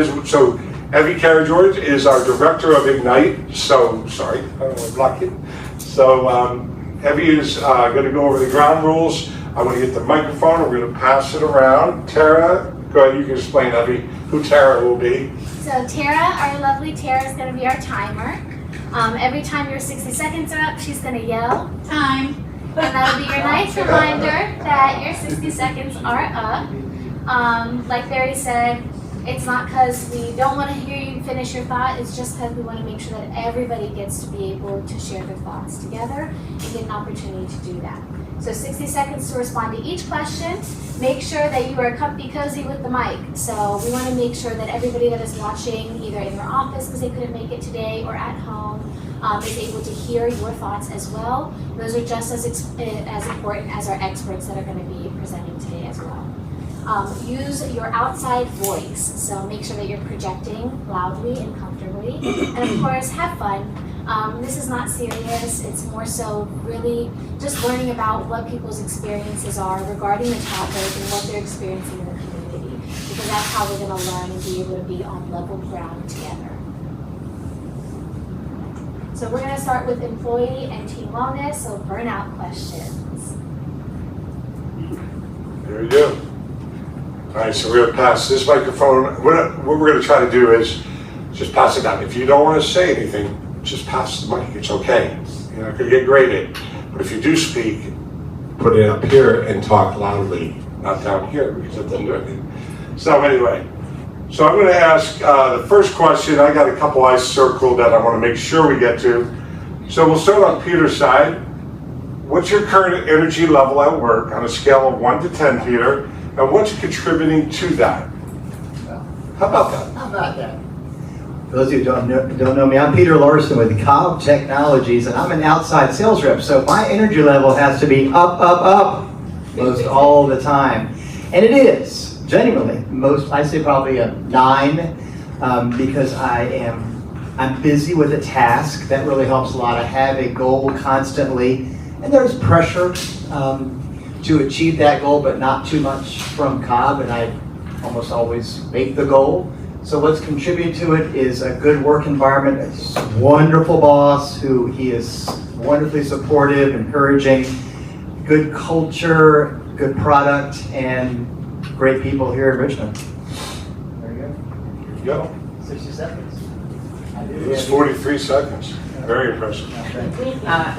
So Ekarageorge is our director of Ignite. So sorry, I don't want to block you. So Evie is going to go over the ground rules. I'm going to get the microphone. We're going to pass it around. Tara, go ahead. You can explain, Evie, who Tara will be. So Tara, our lovely Tara, is going to be our timer. Every time your 60 seconds are up, she's going to yell, "Time." And that'll be your nice reminder that your 60 seconds are up. Like Barry said, it's not because we don't want to hear you finish your thought, it's just because we want to make sure that everybody gets to be able to share their thoughts together and get an opportunity to do that. So 60 seconds to respond to each question. Make sure that you are comfy cozy with the mic. So we want to make sure that everybody that is watching, either in their office because they couldn't make it today or at home, is able to hear your thoughts as well. Those are just as important as our experts that are going to be presenting today as well. Use your outside voice, so make sure that you're projecting loudly and comfortably. And of course, have fun. This is not serious, it's more so really just learning about what people's experiences are regarding the topic and what they're experiencing in the community, because that's how we're going to learn and be able to be on level ground together. So we're going to start with employee and team wellness, so burnout questions. There we go. All right, so we're going to pass this microphone. What we're going to try to do is just pass it down. If you don't want to say anything, just pass the mic. It's okay. You're not going to get graded. But if you do speak, put it up here and talk loudly, not down here, because it doesn't do anything. So anyway, so I'm going to ask the first question. I got a couple I circled that I want to make sure we get to. So we'll start on Peter's side. What's your current energy level at work on a scale of 1 to 10, Peter? And what's contributing to that? How about that? How about that? For those of you who don't know me, I'm Peter Larson with Cobb Technologies, and I'm an outside sales rep. So my energy level has to be up, up, up, most all the time. And it is, genuinely, I say probably a 9, because I'm busy with a task. That really helps a lot. I have a goal constantly, and there's pressure to achieve that goal, but not too much from Cobb, and I almost always make the goal. So what's contributing to it is a good work environment, a wonderful boss who he is wonderfully supportive, encouraging, good culture, good product, and great people here in Richmond. There you go. There you go. 60 seconds. It was 43 seconds. Very impressive.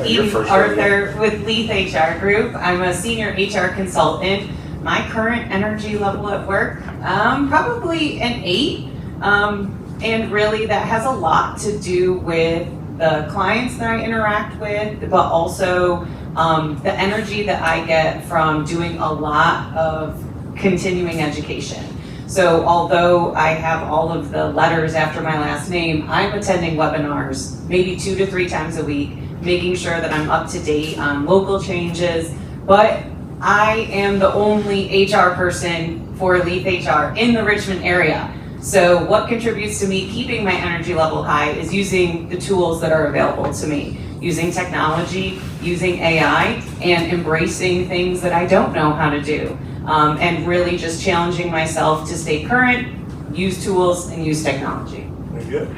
Eve Arthur with Leith HR Group. I'm a senior HR consultant. My current energy level at work, probably an 8. And really that has a lot to do with the clients that I interact with, but also the energy that I get from doing a lot of continuing education. So although I have all of the letters after my last name, I'm attending webinars maybe 2 to 3 times a week, making sure that I'm up to date on local changes. But I am the only HR person for Leith HR in the Richmond area. So what contributes to me keeping my energy level high is using the tools that are available to me, using technology, using AI, and embracing things that I don't know how to do. And really just challenging myself to stay current, use tools, and use technology. Very good.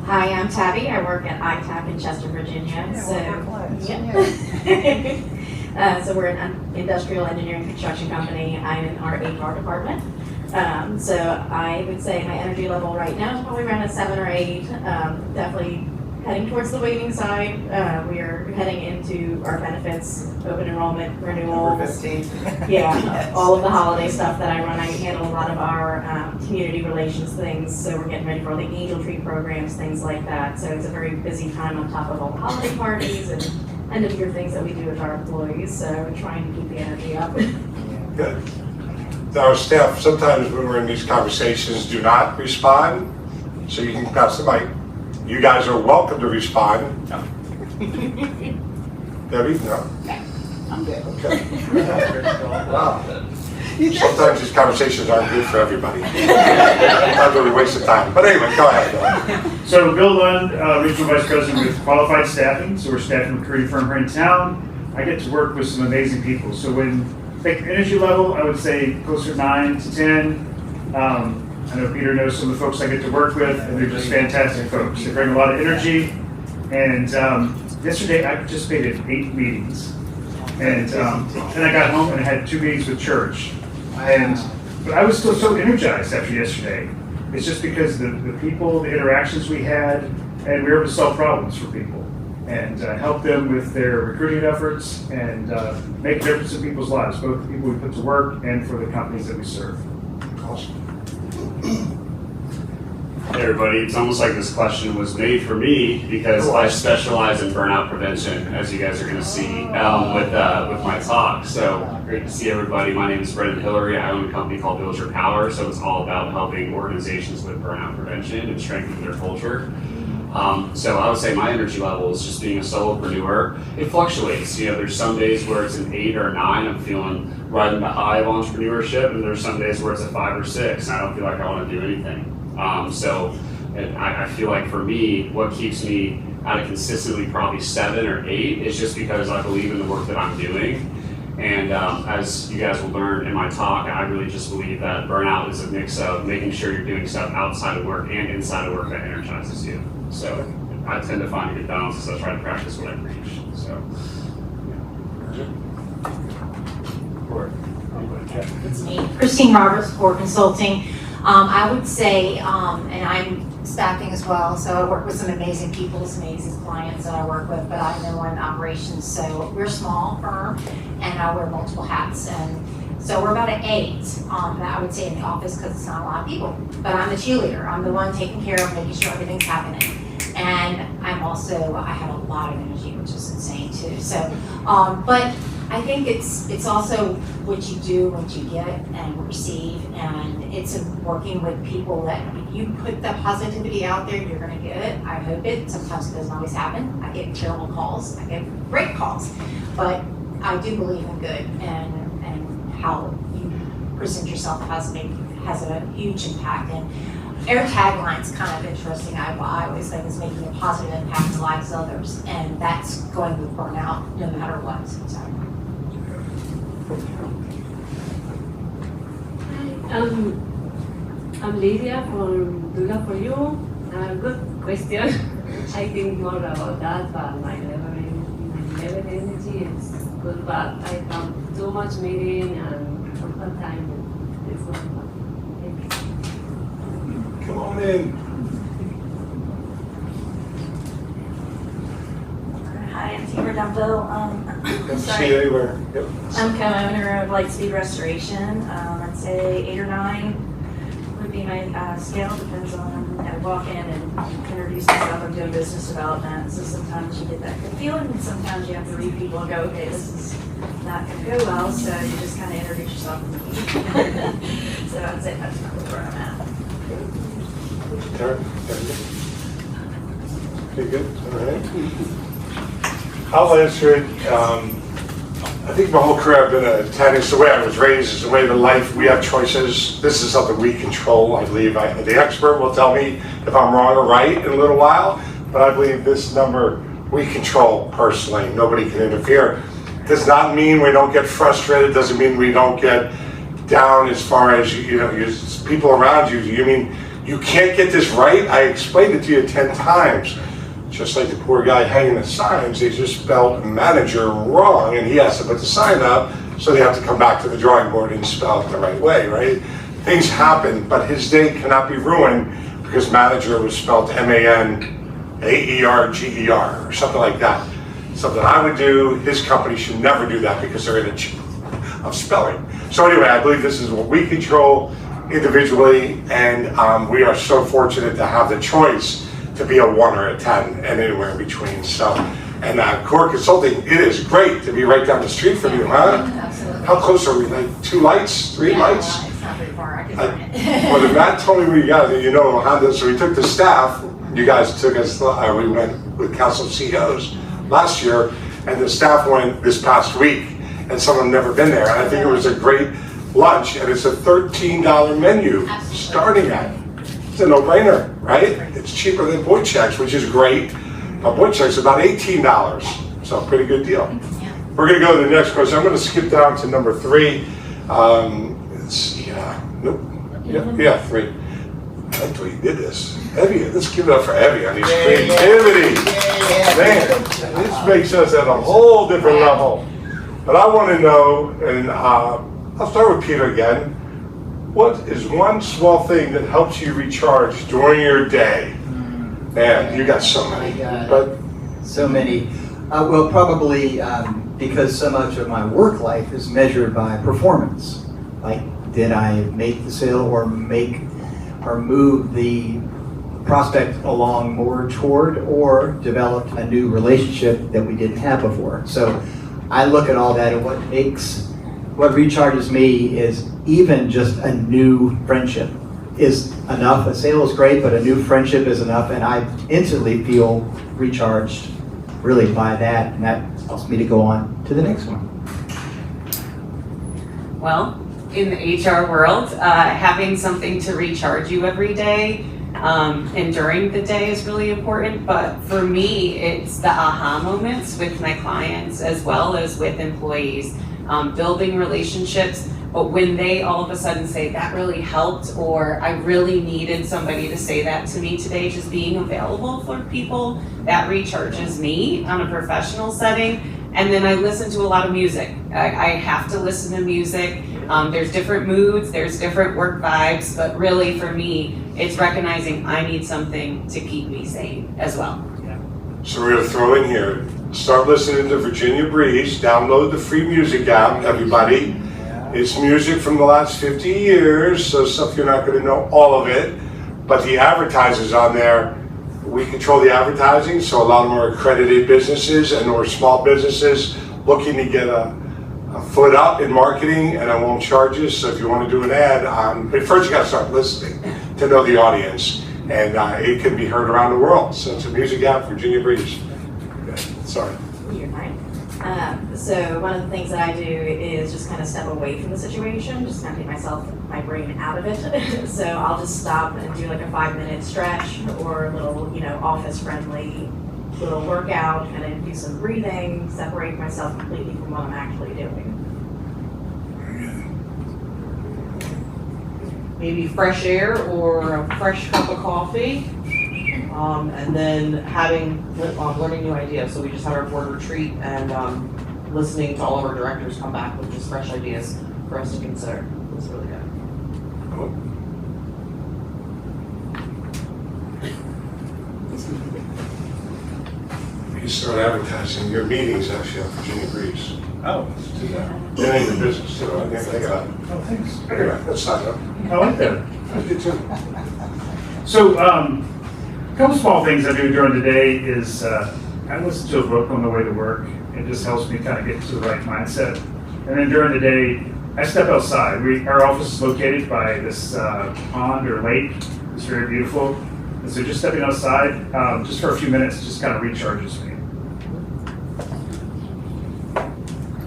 Hi, I'm Tabby. I work at ITAP in Chester, Virginia. So we're an industrial engineering construction company. I'm in our HR department. So I would say my energy level right now is probably around a 7 or 8. Definitely heading towards the waiting side. We are heading into our benefits, open enrollment, renewals. Yeah, all of the holiday stuff that I run. I handle a lot of our community relations things. So we're getting ready for all the angel tree programs, things like that. So it's a very busy time on top of all the holiday parties and end of year things that we do with our employees. So we're trying to keep the energy up. Good. Our staff, sometimes when we're in these conversations, do not respond, so you can pass the mic. You guys are welcome to respond. No. Debbie, no? I'm good. Okay. Wow. Sometimes these conversations aren't good for everybody. Sometimes we're a waste of time. But anyway, go ahead. So Bill Lund, Regional Vice President with Qualified Staffing. So we're a staffing recruiting firm here in town. I get to work with some amazing people. So when think energy level, I would say closer to 9 to 10. I know Peter knows some of the folks I get to work with, and they're just fantastic folks. They bring a lot of energy. And yesterday I participated in 8 meetings. And then I got home and I had 2 meetings with church. But I was still so energized after yesterday. It's just because the people, the interactions we had, and we were able to solve problems for people and help them with their recruiting efforts and make a difference in people's lives, both the people we put to work and for the companies that we serve. Awesome. Hey everybody, it's almost like this question was made for me because I specialize in burnout prevention, as you guys are going to see with my talk. So great to see everybody. My name is Brennan Hilleary. I own a company called Build Your Power. So it's all about helping organizations with burnout prevention and strengthening their culture. So I would say my energy level is just being a solopreneur. It fluctuates. There's some days where it's an 8 or a 9. I'm feeling right in the high of entrepreneurship, and there's some days where it's a 5 or 6, and I don't feel like I want to do anything. So I feel like for me, what keeps me at a consistently probably 7 or 8 is just because I believe in the work that I'm doing. And as you guys will learn in my talk, I really just believe that burnout is a mix of making sure you're doing stuff outside of work and inside of work that energizes you. So I tend to find a good balance as I try to practice what I preach. So. It's me, Christine Roberts, Core Consulting. I would say, and I'm staffing as well, so I work with some amazing people, some amazing clients that I work with, but I know in operations, so we're a small firm, and I wear multiple hats, and so we're about an 8, I would say in the office, because it's not a lot of people, but I'm the cheerleader. I'm the one taking care of making sure everything's happening. And I have a lot of energy, which is insane too. So, but I think it's also what you do, what you get and receive, and it's working with people that if you put the positivity out there, you're gonna get it. I hope it. Sometimes it doesn't always happen. I get terrible calls. I get great calls, but I do believe in good and how you present yourself has a huge impact. And our tagline's kind of interesting. I always think is making a positive impact in the lives of others, and that's going with burnout no matter what. So. I'm Lydia from Do That For You. Good question. I think more about that, but my level energy is good, but I have too much meeting and sometimes it's not fun. Come on in. Hi, I'm Tina Dunville. Good to see you anywhere. Yep. I'm co-owner of Lightspeed Restoration. I'd say 8 or 9 would be my scale. Depends on, I walk in and introduce myself. I'm doing business development, so sometimes you get that good feeling, and sometimes you have to read people and go, okay, this is not going to go well, so you just kind of introduce yourself. So I'd say that's probably where I'm at. Karen? Okay, good. All right. I'll answer it. I think my whole career I've been a tennis. The way I was raised is the way of life. We have choices. This is something we control. I believe the expert will tell me if I'm wrong or right in a little while, but I believe this number we control personally. Nobody can interfere. Does not mean we don't get frustrated. Doesn't mean we don't get down as far as people around you. You mean you can't get this right? I explained it to you 10 times. Just like the poor guy hanging the signs, they just spelled manager wrong, and he has to put the sign up, so they have to come back to the drawing board and spell it the right way, right? Things happen, but his day cannot be ruined because manager was spelled M-A-N-A-E-R-G-E-R or something like that. Something I would do. His company should never do that because they're in a of spelling. So anyway, I believe this is what we control individually, and we are so fortunate to have the choice to be a 1 or a 10 and anywhere in between. So, and Core Consulting, it is great to be right down the street from you, huh? Absolutely. How close are we? Like 2 lights, 3 lights? It's not very far. I can find it. Well, the Matt told me where you got it. Honda. So we took the staff. You guys took us. We went with Council of CEOs last year, and the staff went this past week, and some of them never been there. And I think it was a great lunch, and it's a $13 menu starting at. It's a no-brainer, right? It's cheaper than Boychek's, which is great. Boychek's about $18, so pretty good deal. Yeah. We're going to go to the next question. I'm going to skip down to number 3. Let's see. Nope. Yeah, 3. I like the way you did this. Evie, let's give it up for Evie on his creativity. Man, this makes us at a whole different level. But I want to know, and I'll start with Peter again. What is one small thing that helps you recharge during your day? Man, you got so many. But so many. Well, probably because so much of my work life is measured by performance. Like, did I make the sale or move the prospect along more toward or developed a new relationship that we didn't have before? So I look at all that, and what recharges me is even just a new friendship is enough. A sale is great, but a new friendship is enough, and I instantly feel recharged really by that, and that helps me to go on to the next one. Well, in the HR world, having something to recharge you every day and during the day is really important. But for me, it's the aha moments with my clients as well as with employees, building relationships. But when they all of a sudden say, that really helped, or I really needed somebody to say that to me today, just being available for people, that recharges me on a professional setting. And then I listen to a lot of music. I have to listen to music. There's different moods, there's different work vibes, but really for me, it's recognizing I need something to keep me sane as well. So we're going to throw in here, start listening to Virginia Breeze, download the free music app, everybody. It's music from the last 50 years, so stuff you're not going to know all of it, but the advertisers on there, we control the advertising, so a lot of them are accredited businesses and or small businesses looking to get a foot up in marketing, and I won't charge you. So if you want to do an ad, but first you got to start listening to know the audience, and it can be heard around the world. So it's a music app, Virginia Breeze. Okay. Sorry. You're fine. So one of the things that I do is just kind of step away from the situation, just kind of get my brain out of it. So I'll just stop and do like a 5-minute stretch or a little, office-friendly little workout, kind of do some breathing, separate myself completely from what I'm actually doing. Maybe fresh air or a fresh cup of coffee, and then learning new ideas. So we just had our board retreat and listening to all of our directors come back with just fresh ideas for us to consider. It was really good. Cool. You start advertising your meetings actually on Virginia Breeze. Oh. Do that. Get into business, so I didn't think about it. Oh, thanks. Anyway, that's not up. I like that. I did too. So, a couple small things I do during the day is I listen to a book on the way to work. It just helps me kind of get to the right mindset. And then during the day, I step outside. Our office is located by this pond or lake. It's very beautiful. And so just stepping outside, just for a few minutes, just kind of recharges me.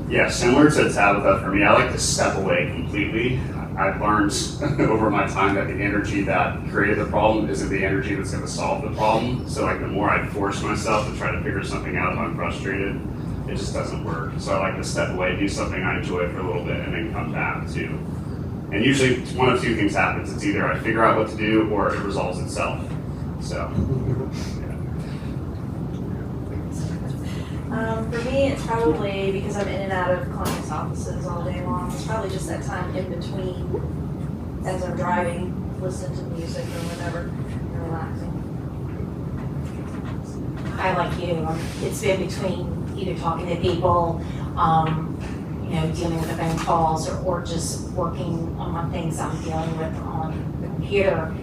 Yeah, similar to Tabitha, for me, I like to step away completely. I've learned over my time that the energy that created the problem isn't the energy that's going to solve the problem. So like the more I force myself to try to figure something out if I'm frustrated, it just doesn't work. So I like to step away, do something I enjoy for a little bit, and then come back to. And usually one of two things happens. It's either I figure out what to do or it resolves itself. So, For me, it's probably because I'm in and out of clients' offices all day long. It's probably just that time in between as I'm driving, listening to music or whatever, and relaxing. I like you. It's in between either talking to people, dealing with the phone calls or just working on my things I'm dealing with on the computer.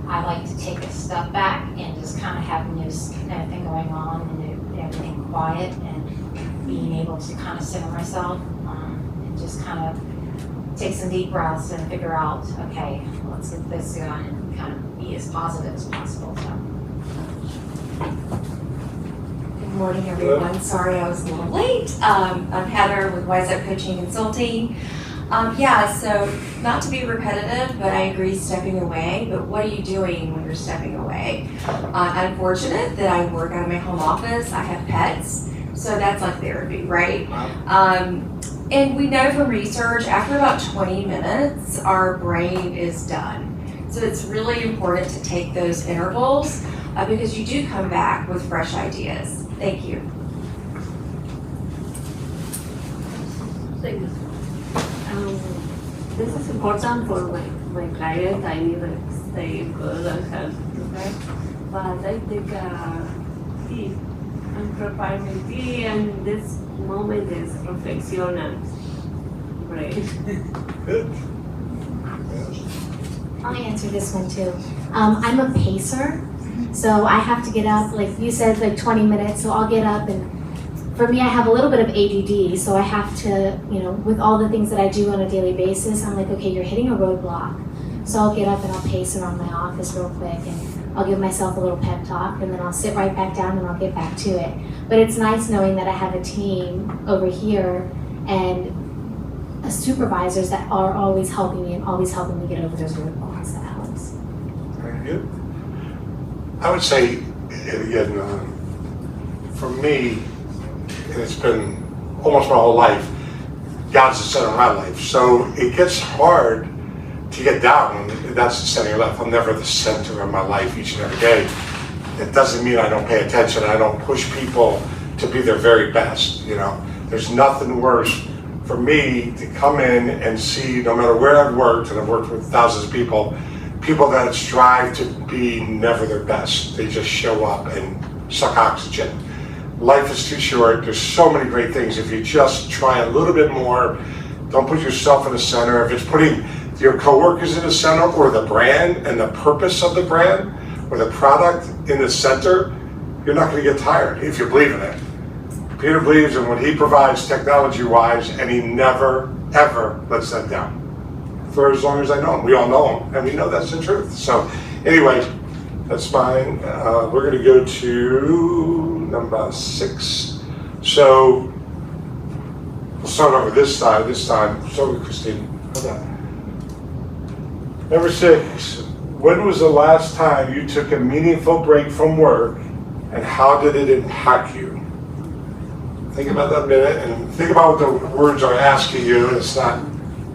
I like to take a step back and just kind of have nothing going on and everything quiet and being able to kind of center myself and just kind of take some deep breaths and figure out, okay, let's get this going and kind of be as positive as possible. So. Good morning, everyone. Sorry I was a little late. I'm Heather with Wise Up Coaching and Consulting. So not to be repetitive, but I agree stepping away. But what are you doing when you're stepping away? I'm fortunate that I work out of my home office. I have pets, so that's like therapy, right? And we know from research, after about 20 minutes, our brain is done. So it's really important to take those intervals because you do come back with fresh ideas. Thank you. Thank you. This is important for my client. I need to stay good and healthy, right? But I think tea. I'm preparing tea, and this moment is reflection and break. Good. I'll answer this one too. I'm a pacer, so I have to get up, like you said, like 20 minutes, so I'll get up, and for me, I have a little bit of ADD, so I have to, with all the things that I do on a daily basis, I'm like, okay, you're hitting a roadblock. So I'll get up and I'll pace around my office real quick, and I'll give myself a little pep talk, and then I'll sit right back down and I'll get back to it. But it's nice knowing that I have a team over here and supervisors that are always helping me and always helping me get over those roadblocks. That helps. Very good. I would say, again, for me, and it's been almost my whole life, God's the center of my life. So it gets hard to get down. That's the center of your life. I'm never the center of my life each and every day. It doesn't mean I don't pay attention. I don't push people to be their very best. There's nothing worse for me to come in and see, no matter where I've worked, and I've worked with thousands of people that strive to be never their best. They just show up and suck oxygen. Life is too short. There's so many great things. If you just try a little bit more, don't put yourself in the center. If it's putting your coworkers in the center, or the brand and the purpose of the brand, or the product in the center, you're not going to get tired if you believe in it. Peter believes in what he provides technology-wise, and he never, ever lets that down. For as long as I know him. We all know him, and we know that's the truth. So anyway, that's fine. We're going to go to number 6. So we'll start over this side this time. So Christine, hold on. Number 6, when was the last time you took a meaningful break from work, and how did it impact you? Think about that a minute, and think about what the words are asking you. It's not,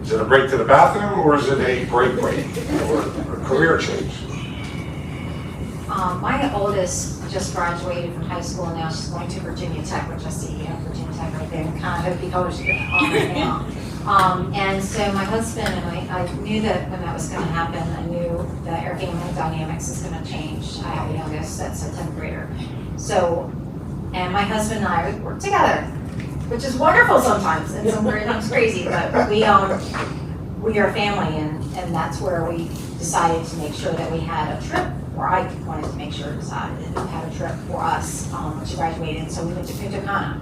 is it a break to the bathroom, or is it a break, or a career change? My oldest just graduated from high school, and now she's going to Virginia Tech, which I see Virginia Tech right there, and kind of because she's on right now. And so my husband and I knew that when that was going to happen. I knew that our family dynamics is going to change. I have a youngest that's a 10th grader. So, and my husband and I work together, which is wonderful sometimes, and sometimes crazy, but we are family, and that's where we decided to make sure that we had a trip, or I wanted to make sure we had a trip for us when she graduated, so we went to Punta Cana.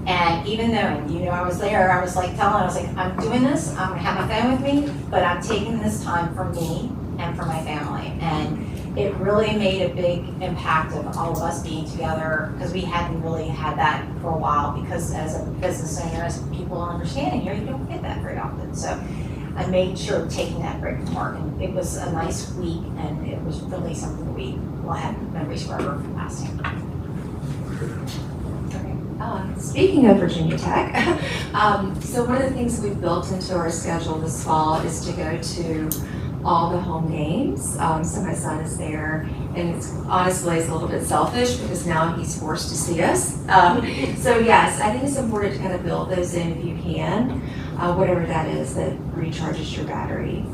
And even though, I was there, I was like I'm doing this, I'm gonna have my phone with me, but I'm taking this time for me and for my family. And it really made a big impact of all of us being together, because we hadn't really had that for a while, because as a business owner, as people understanding here, you don't get that very often. So I made sure of taking that break from work, and it was a nice week, and it was really something that we will have memories forever from lasting. Speaking of Virginia Tech, so one of the things we've built into our schedule this fall is to go to all the home games. So my son is there, and it's honestly a little bit selfish because now he's forced to see us. So yes, I think it's important to kind of build those in if you can, whatever that is that recharges your battery.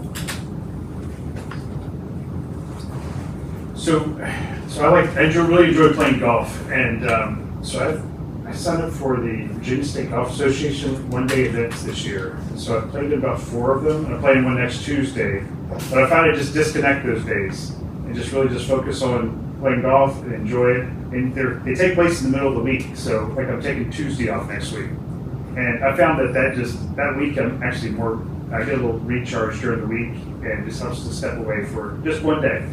So I really enjoy playing golf, and so I signed up for the Virginia State Golf Association one-day events this year. So I've played in about 4 of them, and I'm playing one next Tuesday. But I found I just disconnect those days and just focus on playing golf and enjoy it. And they take place in the middle of the week. So like I'm taking Tuesday off next week. And I found that week I get a little recharge during the week, and it just helps to step away for just one day.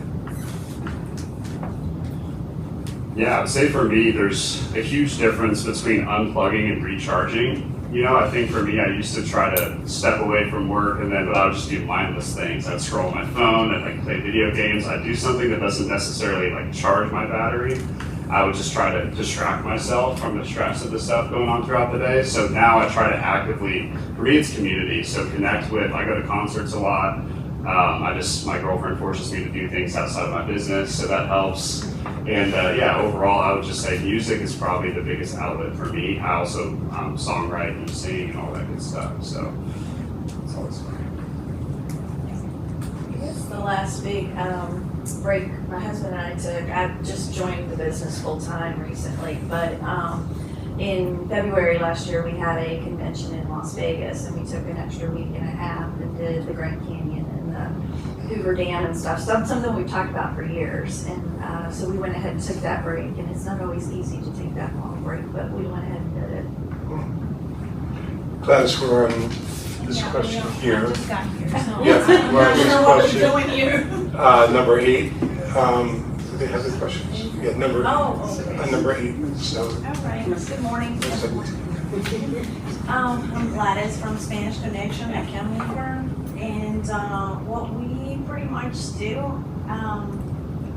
Yeah, I'd say for me, there's a huge difference between unplugging and recharging. I think for me, I used to try to step away from work, but I would just do mindless things. I'd scroll my phone, I'd play video games, I'd do something that doesn't necessarily charge my battery. I would just try to distract myself from the stress of the stuff going on throughout the day. So now I try to actively, for me it's community, so connect with, I go to concerts a lot. My girlfriend forces me to do things outside of my business, so that helps. And yeah, overall, I would just say music is probably the biggest outlet for me. I also songwrite and sing and all that good stuff, so that's always fun. I guess the last big break my husband and I took, I just joined the business full time recently, but in February last year, we had a convention in Las Vegas, and we took an extra week and a half and did the Grand Canyon and the Hoover Dam and stuff. Something we've talked about for years, and so we went ahead and took that break. And it's not always easy to take that long break, but we went ahead and did it. Class, we're on this question here. Just got here, so. Yeah, we're on this question. Doing here. Number 8. Do they have the questions? Yeah, number 8. So. All right, good morning. I'm Gladys from Spanish Connection at Campbell Firm, and what we pretty much do,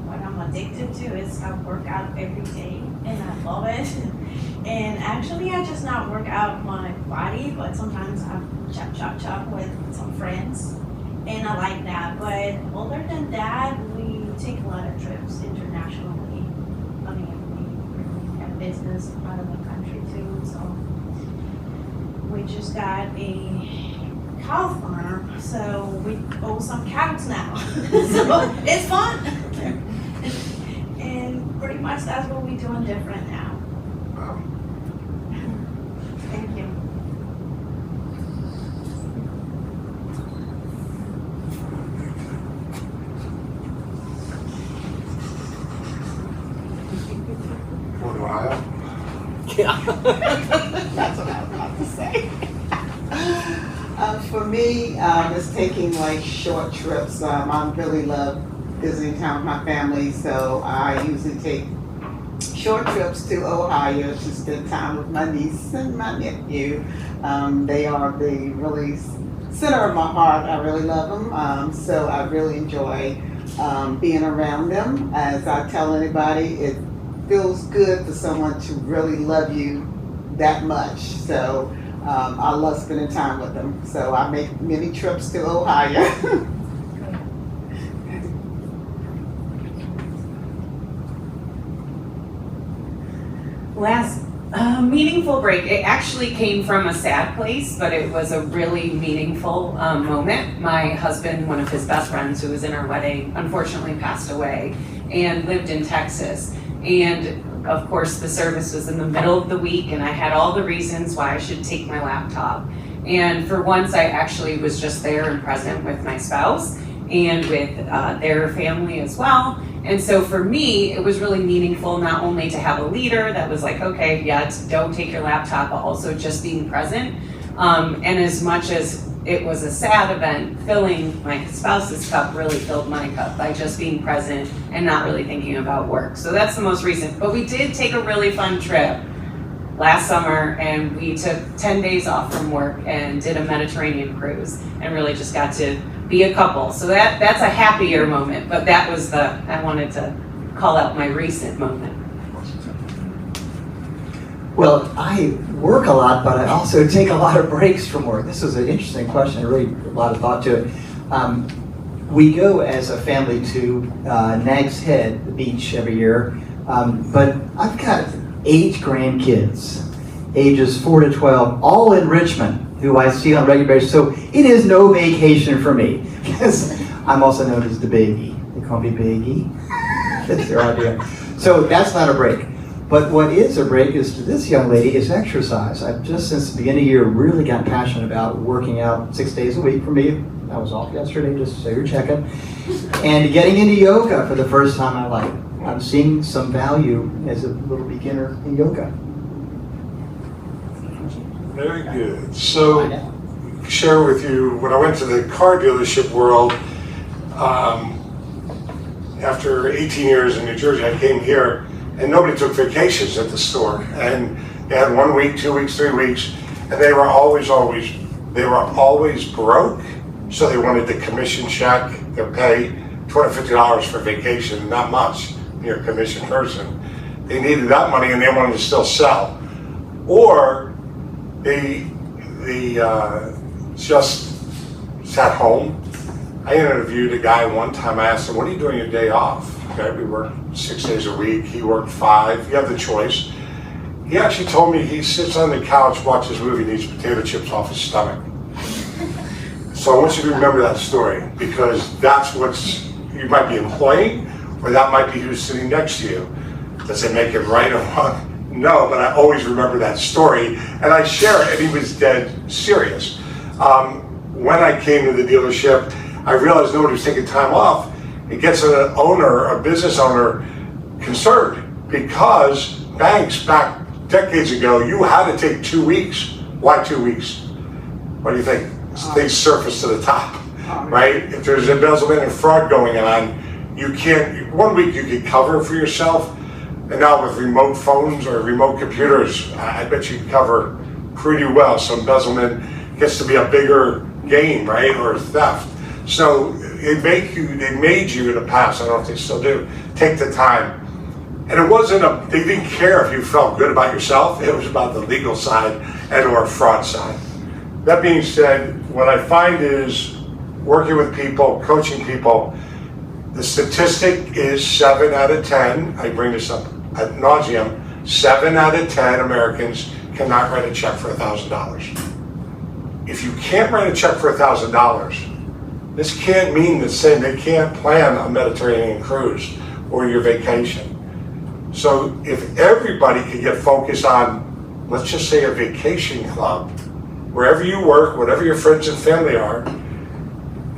what I'm addicted to is I work out every day, and I love it. And actually, I just not work out my body, but sometimes I chop with some friends, and I like that. But other than that, we take a lot of trips internationally. I mean, we have business out of the country too, so we just got a cow farm, so we own some cows now. So it's fun. And pretty much that's what we're doing different now. Wow. Thank you. What do I have? That's what I was about to say. For me, it's taking like short trips. I really love visiting town with my family, so I usually take short trips to Ohio to spend time with my niece and my nephew. They are the really center of my heart. I really love them, so I really enjoy being around them. As I tell anybody, it feels good for someone to really love you that much. So I love spending time with them. So I make many trips to Ohio. Last meaningful break, it actually came from a sad place, but it was a really meaningful moment. My husband, one of his best friends who was in our wedding, unfortunately passed away and lived in Texas. And of course, the service was in the middle of the week, and I had all the reasons why I should take my laptop. And for once, I actually was just there and present with my spouse and with their family as well. And so for me, it was really meaningful not only to have a leader that was like, okay, yeah, don't take your laptop, but also just being present. And as much as it was a sad event, filling my spouse's cup really filled my cup by just being present and not really thinking about work. So that's the most recent. But we did take a really fun trip last summer, and we took 10 days off from work and did a Mediterranean cruise and really just got to be a couple. So that's a happier moment, but that was I wanted to call out my recent moment. Well, I work a lot, but I also take a lot of breaks from work. This is an interesting question. I really a lot of thought to it. We go as a family to Nag's Head, the beach, every year. But I've got 8 grandkids, ages 4 to 12, all in Richmond, who I see on a regular basis. So it is no vacation for me, because I'm also known as the Biggie. They call me Biggie. That's their idea. So that's not a break. But what is a break is to this young lady is exercise. I've just since the beginning of the year really got passionate about working out 6 days a week for me. I was off yesterday, just so you're checking. And getting into yoga for the first time in my life. I'm seeing some value as a little beginner in yoga. Very good. So, share with you, when I went to the car dealership world, after 18 years in New Jersey, I came here, and nobody took vacations at the store. And they had 1 week, 2 weeks, 3 weeks, and they were always broke. So they wanted the commission check, their pay, $250 for vacation, not much, you're a commission person. they needed that money and they wanted to still sell. Or they just sat home. I interviewed a guy one time. I asked him, what are you doing your day off? Okay, we work 6 days a week. He worked 5. You have the choice. He actually told me he sits on the couch, watches a movie, and eats potato chips off his stomach. So I want you to remember that story, because that's what's, you might be employing, or that might be who's sitting next to you. Does it make it right or wrong? No, but I always remember that story, and I share it, and he was dead serious. When I came to the dealership, I realized nobody was taking time off. It gets an owner, a business owner, concerned, because banks back decades ago, you had to take 2 weeks. Why 2 weeks? What do you think? Things surface to the top, right? If there's embezzlement and fraud going on, you can't, 1 week you could cover for yourself, and now with remote phones or remote computers, I bet you can cover pretty well. So embezzlement gets to be a bigger game, right, or theft. So they made you in the past, I don't know if they still do, take the time. And it wasn't they didn't care if you felt good about yourself, it was about the legal side and or fraud side. That being said, what I find is working with people, coaching people, the statistic is 7 out of 10, I bring this up ad nauseum, 7 out of 10 Americans cannot write a check for $1,000. If you can't write a check for $1,000, this can't mean the same, they can't plan a Mediterranean cruise or your vacation. So if everybody could get focused on, let's just say a vacation club, wherever you work, whatever your friends and family are,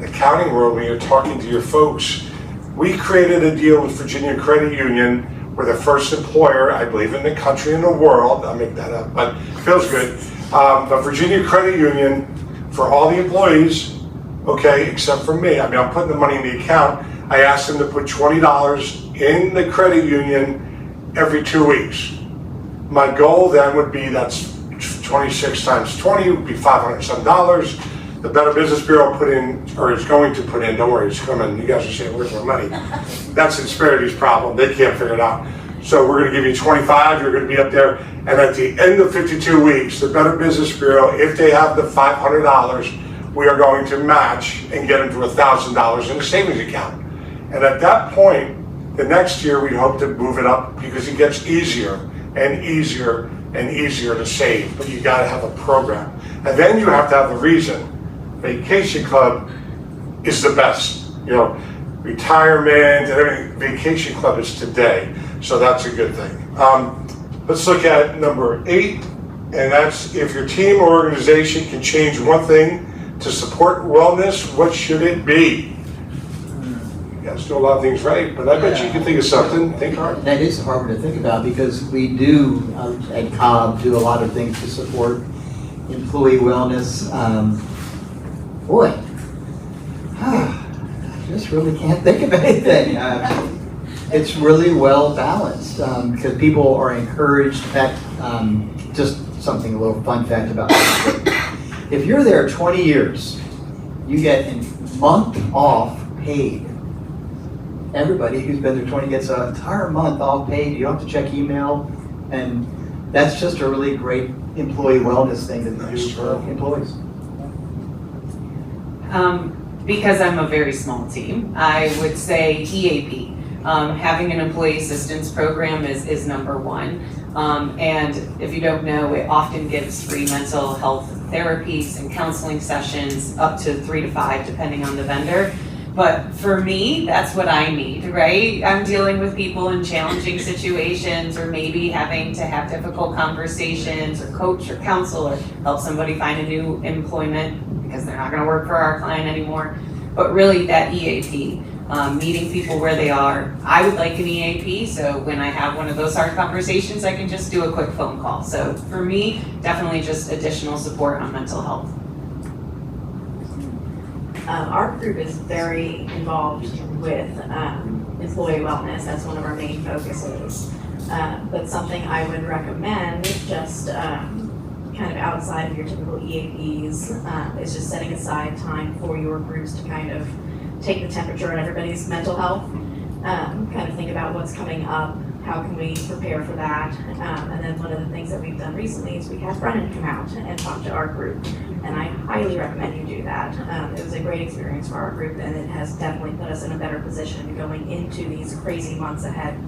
accounting world, when you're talking to your folks, we created a deal with Virginia Credit Union. We're the first employer, I believe, in the country and the world. I'll make that up, but it feels good. But Virginia Credit Union, for all the employees, okay, except for me, I mean, I'm putting the money in the account. I asked them to put $20 in the credit union every 2 weeks. My goal then would be, that's 26 times 20 would be $500 some. The Better Business Bureau put in, or is going to put in, don't worry, it's coming, you guys are saying, where's my money? That's Inspirity's problem, they can't figure it out. So we're gonna give you 25, you're gonna be up there, and at the end of 52 weeks, the Better Business Bureau, if they have the $500, we are going to match and get them to $1,000 in a savings account. And at that point, the next year, we hope to move it up, because it gets easier and easier and easier to save, but you gotta have a program. And then you have to have the reason. Vacation Club is the best, you know, retirement and everything. Vacation Club is today, so that's a good thing. Let's look at number 8, and that's, if your team or organization can change one thing to support wellness, what should it be? You guys do a lot of things right, but I bet you can think of something. Think hard. That is hard to think about, because we do at Cobb do a lot of things to support employee wellness. Boy, I just really can't think of anything. It's really well balanced, because people are encouraged. In fact, just something, a little fun fact about this. If you're there 20 years, you get a month off paid. Everybody who's been there 20 gets an entire month off paid. You don't have to check email, and that's just a really great employee wellness thing that they do for employees. Because I'm a very small team, I would say EAP. Having an employee assistance program is number one. And if you don't know, it often gives free mental health therapies and counseling sessions, up to 3 to 5, depending on the vendor. But for me, that's what I need, right? I'm dealing with people in challenging situations, or maybe having to have difficult conversations, or coach or counsel, or help somebody find a new employment because they're not gonna work for our client anymore. But really that EAP, meeting people where they are. I would like an EAP, so when I have one of those hard conversations, I can just do a quick phone call. So for me, definitely just additional support on mental health. Our group is very involved with employee wellness. That's one of our main focuses. But something I would recommend, just kind of outside of your typical EAPs, is just setting aside time for your groups to kind of take the temperature on everybody's mental health. kind of think about what's coming up, how can we prepare for that. And then one of the things that we've done recently is we had Brennan come out and talk to our group. And I highly recommend you do that. It was a great experience for our group, and it has definitely put us in a better position going into these crazy months ahead.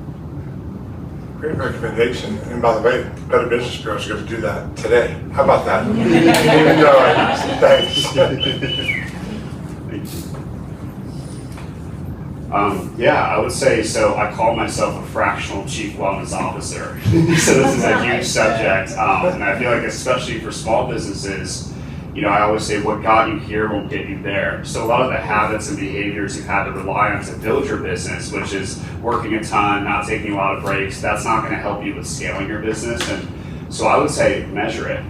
Great recommendation. And by the way, Better Business Bureau is going to do that today. How about that? Thanks. Yeah, I would say, so I call myself a fractional chief wellness officer. So this is a huge subject. And I feel like especially for small businesses, you know, I always say what got you here won't get you there. So a lot of the habits and behaviors you've had to rely on to build your business, which is working a ton, not taking a lot of breaks, that's not going to help you with scaling your business. And so I would say measure it.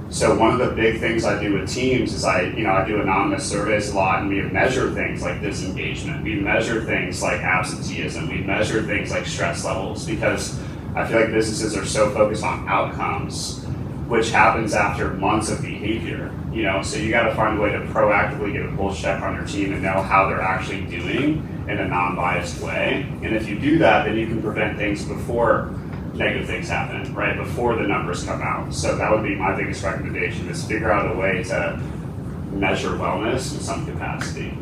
So one of the big things I do with teams is I do anonymous surveys a lot, and we measure things like disengagement. We measure things like absenteeism. We measure things like stress levels, because I feel like businesses are so focused on outcomes, which happens after months of behavior. You know, so you got to find a way to proactively get a pulse check on your team and know how they're actually doing in a non-biased way. And if you do that, then you can prevent things before negative things happen, right? Before the numbers come out. So that would be my biggest recommendation, is figure out a way to measure wellness in some capacity.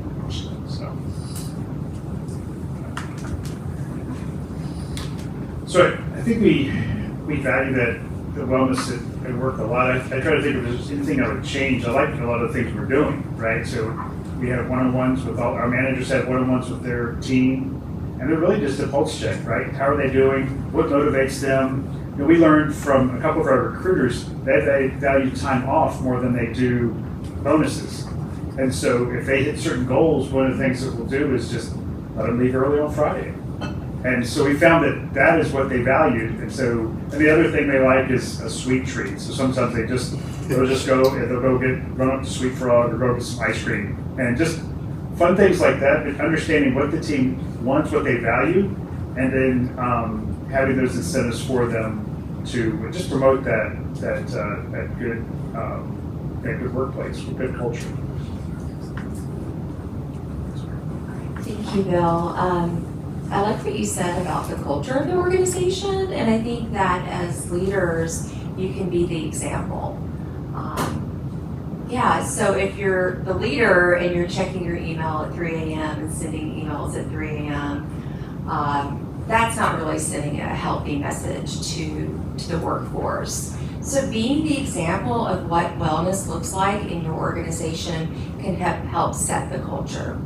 So I think we value that the wellness at work a lot. I try to think if there's anything I would change. I like a lot of the things we're doing, right? So we have one-on-ones with all our managers, have one-on-ones with their team, and they're really just a pulse check, right? How are they doing? What motivates them? You know, we learned from a couple of our recruiters that they value time off more than they do bonuses. And so if they hit certain goals, one of the things that we'll do is just let them leave early on Friday. And so we found that that is what they valued. And the other thing they like is a sweet treat. So sometimes they'll go run up to Sweet Frog or go get some ice cream, and just fun things like that. But understanding what the team wants, what they value, and then having those incentives for them to just promote that good workplace, good culture. Thank you, Bill. I like what you said about the culture of the organization, and I think that as leaders, you can be the example. So if you're the leader and you're checking your email at 3 a.m. and sending emails at 3 a.m., that's not really sending a healthy message to the workforce. So being the example of what wellness looks like in your organization can help set the culture.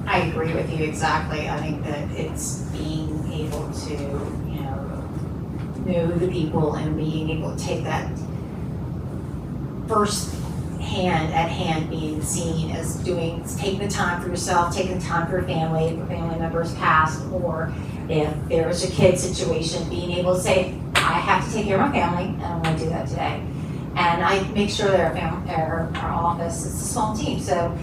I agree with you exactly. I think that it's being able to, know the people and being able to take that first hand being seen as taking the time for yourself, taking the time for your family, if your family members passed, or if there's a kid situation, being able to say, I have to take care of my family and I'm going to do that today. And I make sure that our office is a small team. So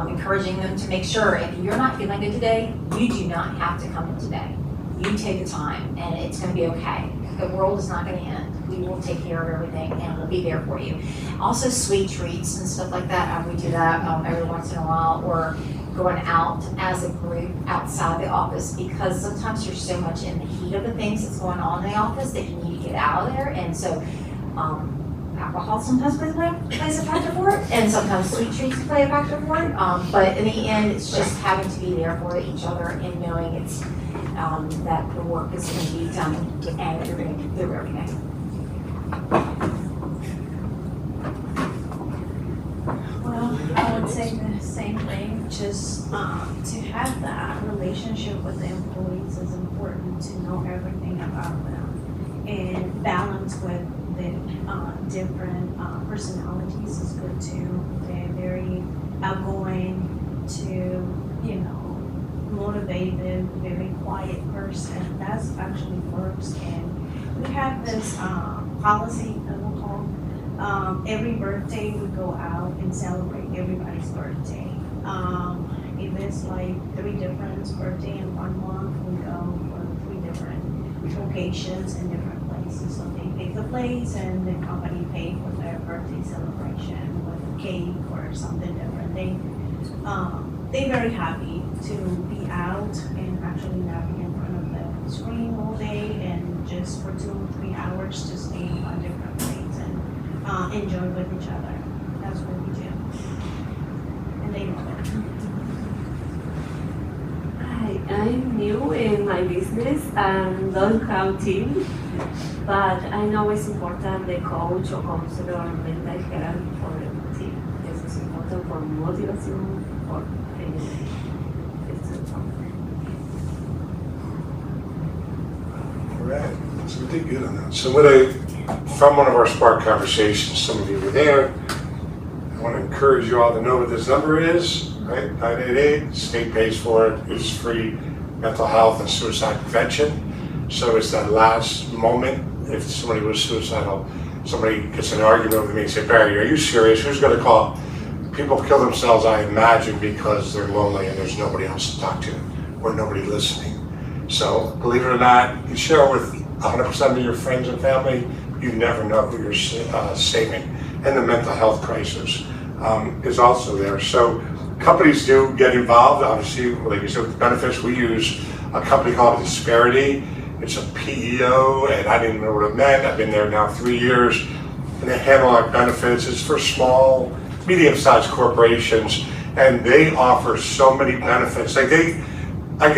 encouraging them to make sure if you're not feeling good today, you do not have to come in today. You take the time and it's going to be okay. The world is not going to end. We will take care of everything and we'll be there for you. Also sweet treats and stuff like that. We do that every once in a while, or going out as a group outside the office, because sometimes you're so much in the heat of the things that's going on in the office that you need to get out of there. And so alcohol sometimes plays a factor for it, and sometimes sweet treats play a factor for it. But in the end, it's just having to be there for each other and knowing it's that the work is going to be done and you're going to get through everything. Well, I would say the same thing. Just to have that relationship with the employees is important, to know everything about them, and balance with the different personalities is good too. They're very outgoing to, motivated, very quiet person. That's actually works. And we have this policy that we'll call every birthday we go out and celebrate everybody's birthday. If it's like 3 different birthdays in 1 month, we go for 3 different occasions in different places. So they pick the place and the company pay for their birthday celebration with a cake or something different. They're very happy to be out and actually not be in front of the screen all day and just for 2 or 3 hours just being on different plates and enjoy with each other. That's what we do. And they love it. Hi, I'm new in my business and don't have team, but I know it's important the coach or counselor or mental health for the team. This is important for motivation for anything. It's important. All right, so we did good on that. So from one of our Spark conversations, some of you were there. I want to encourage you all to know what this number is, right? 988, state pays for it, it's free mental health and suicide prevention. So it's that last moment, if somebody was suicidal, somebody gets in an argument with me and say, Barry, are you serious? Who's going to call? People kill themselves, I imagine, because they're lonely and there's nobody else to talk to or nobody listening. So believe it or not, you share it with 100% of your friends and family, you never know who you're saving. And the mental health crisis is also there. So companies do get involved. Obviously, like you said, with the benefits, we use a company called Disparity. It's a PEO, and I didn't know what it meant. I've been there now 3 years, and they handle our benefits. It's for small, medium-sized corporations, and they offer so many benefits. Like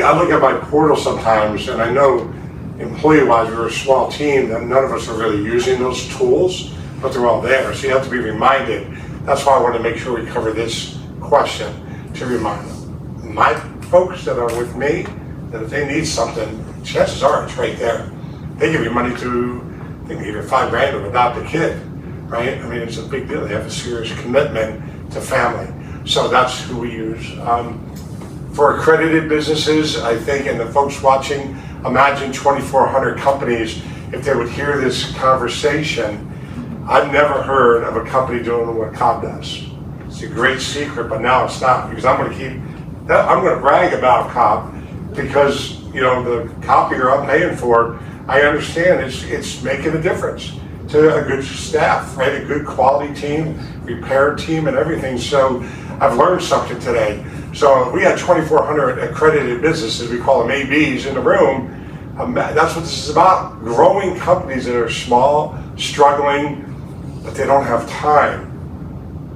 I look at my portal sometimes, and I know employee-wise, we're a small team, that none of us are really using those tools, but they're all there. So you have to be reminded. That's why I want to make sure we cover this question to remind them. My folks that are with me, that if they need something, chances are it's right there. They give you money to, they can give you $5,000 to adopt a kid, right? I mean, it's a big deal. They have a serious commitment to family. So that's who we use. For accredited businesses, I think, and the folks watching, imagine 2,400 companies, if they would hear this conversation. I've never heard of a company doing what Cobb does. It's a great secret, but now it's not, because I'm going to brag about Cobb, because you know the copier I'm paying for, I understand it's making a difference to a good staff, right? A good quality team, repair team, and everything. So I've learned something today. So we had 2,400 accredited businesses, we call them ABs, in the room. That's what this is about, growing companies that are small, struggling, but they don't have time.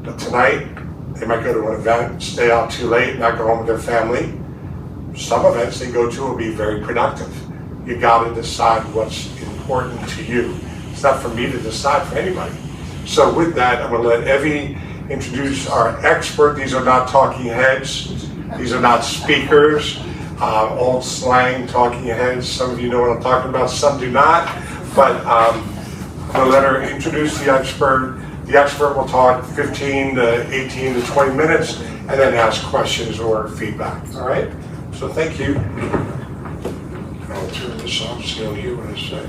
But tonight, they might go to an event, stay out too late, not go home with their family. Some events they go to will be very productive. You got to decide what's important to you. It's not for me to decide for anybody. So with that, I'm going to let Evie introduce our expert. These are not talking heads. These are not speakers. Old slang talking heads. Some of you know what I'm talking about. Some do not. But I'm going to let her introduce the expert. The expert will talk 15 to 18 to 20 minutes and then ask questions or feedback. All right? So thank you. I'll turn this off so you'll hear what I say.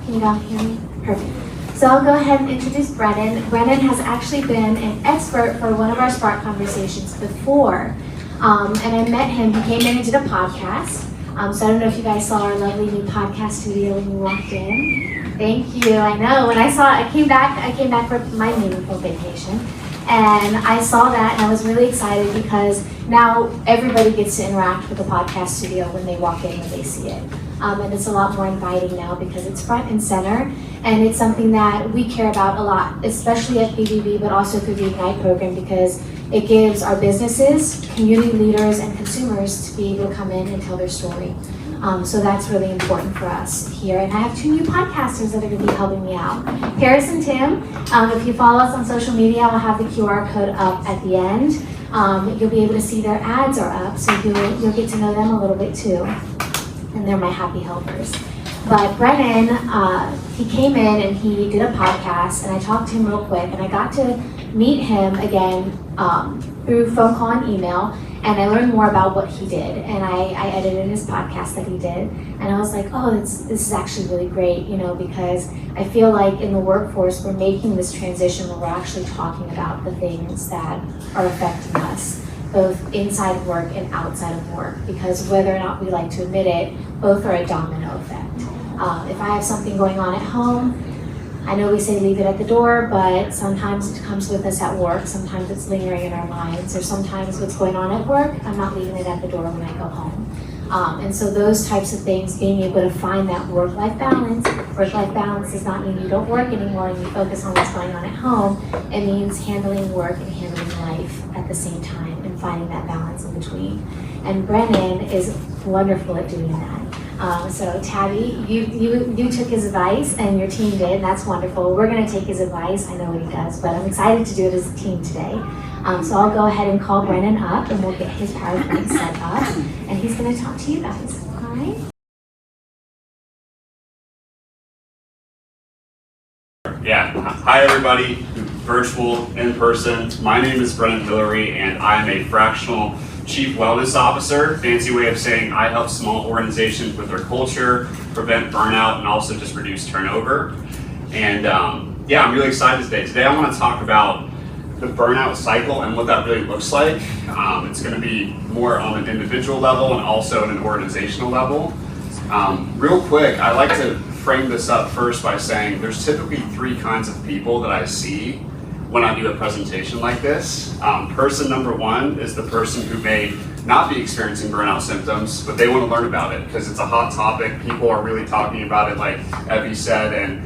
Can you all hear me? Perfect. So I'll go ahead and introduce Brennan. Brennan has actually been an expert for one of our Spark conversations before. And I met him, he came in and did a podcast. So I don't know if you guys saw our lovely new podcast studio when you walked in. Thank you, I know. When I came back for my meaningful vacation. And I saw that and I was really excited because now everybody gets to interact with the podcast studio when they walk in, when they see it. And it's a lot more inviting now because it's front and center. And it's something that we care about a lot, especially at BBB, but also through the Ignite program, because it gives our businesses, community leaders, and consumers to be able to come in and tell their story. So that's really important for us here. And I have 2 new podcasters that are going to be helping me out. Paris and Tim, if you follow us on social media, I'll have the QR code up at the end. You'll be able to see their ads are up, so you'll get to know them a little bit too. And they're my happy helpers. But Brennan, he came in and he did a podcast, and I talked to him real quick, and I got to meet him again through phone call and email. And I learned more about what he did, and I edited his podcast that he did, and I was like, oh, this is actually really great, you know, because I feel like in the workforce we're making this transition where we're actually talking about the things that are affecting us, both inside of work and outside of work, because whether or not we like to admit it, both are a domino effect. If I have something going on at home, I know we say leave it at the door, but sometimes it comes with us at work, sometimes it's lingering in our minds, or sometimes what's going on at work, I'm not leaving it at the door when I go home. And so those types of things, being able to find that work-life balance. Work-life balance does not mean you don't work anymore and you focus on what's going on at home. It means handling work and handling life at the same time and finding that balance in between. And Brennan is wonderful at doing that. So Tabby, you took his advice and your team did, and that's wonderful. We're gonna take his advice, I know what he does, but I'm excited to do it as a team today. So I'll go ahead and call Brennan up and we'll get his PowerPoint set up and he's gonna talk to you guys, all right? Yeah, hi everybody, virtual, in person. My name is Brennan Hilleary and I'm a fractional Chief Wellness Officer. Fancy way of saying I help small organizations with their culture, prevent burnout, and also just reduce turnover. And yeah, I'm really excited today. Today I want to talk about the burnout cycle and what that really looks like. It's going to be more on an individual level and also at an organizational level. Real quick, I like to frame this up first by saying there's typically 3 kinds of people that I see when I do a presentation like this. Person number 1 is the person who may not be experiencing burnout symptoms, but they want to learn about it because it's a hot topic. People are really talking about it, like Evie said, and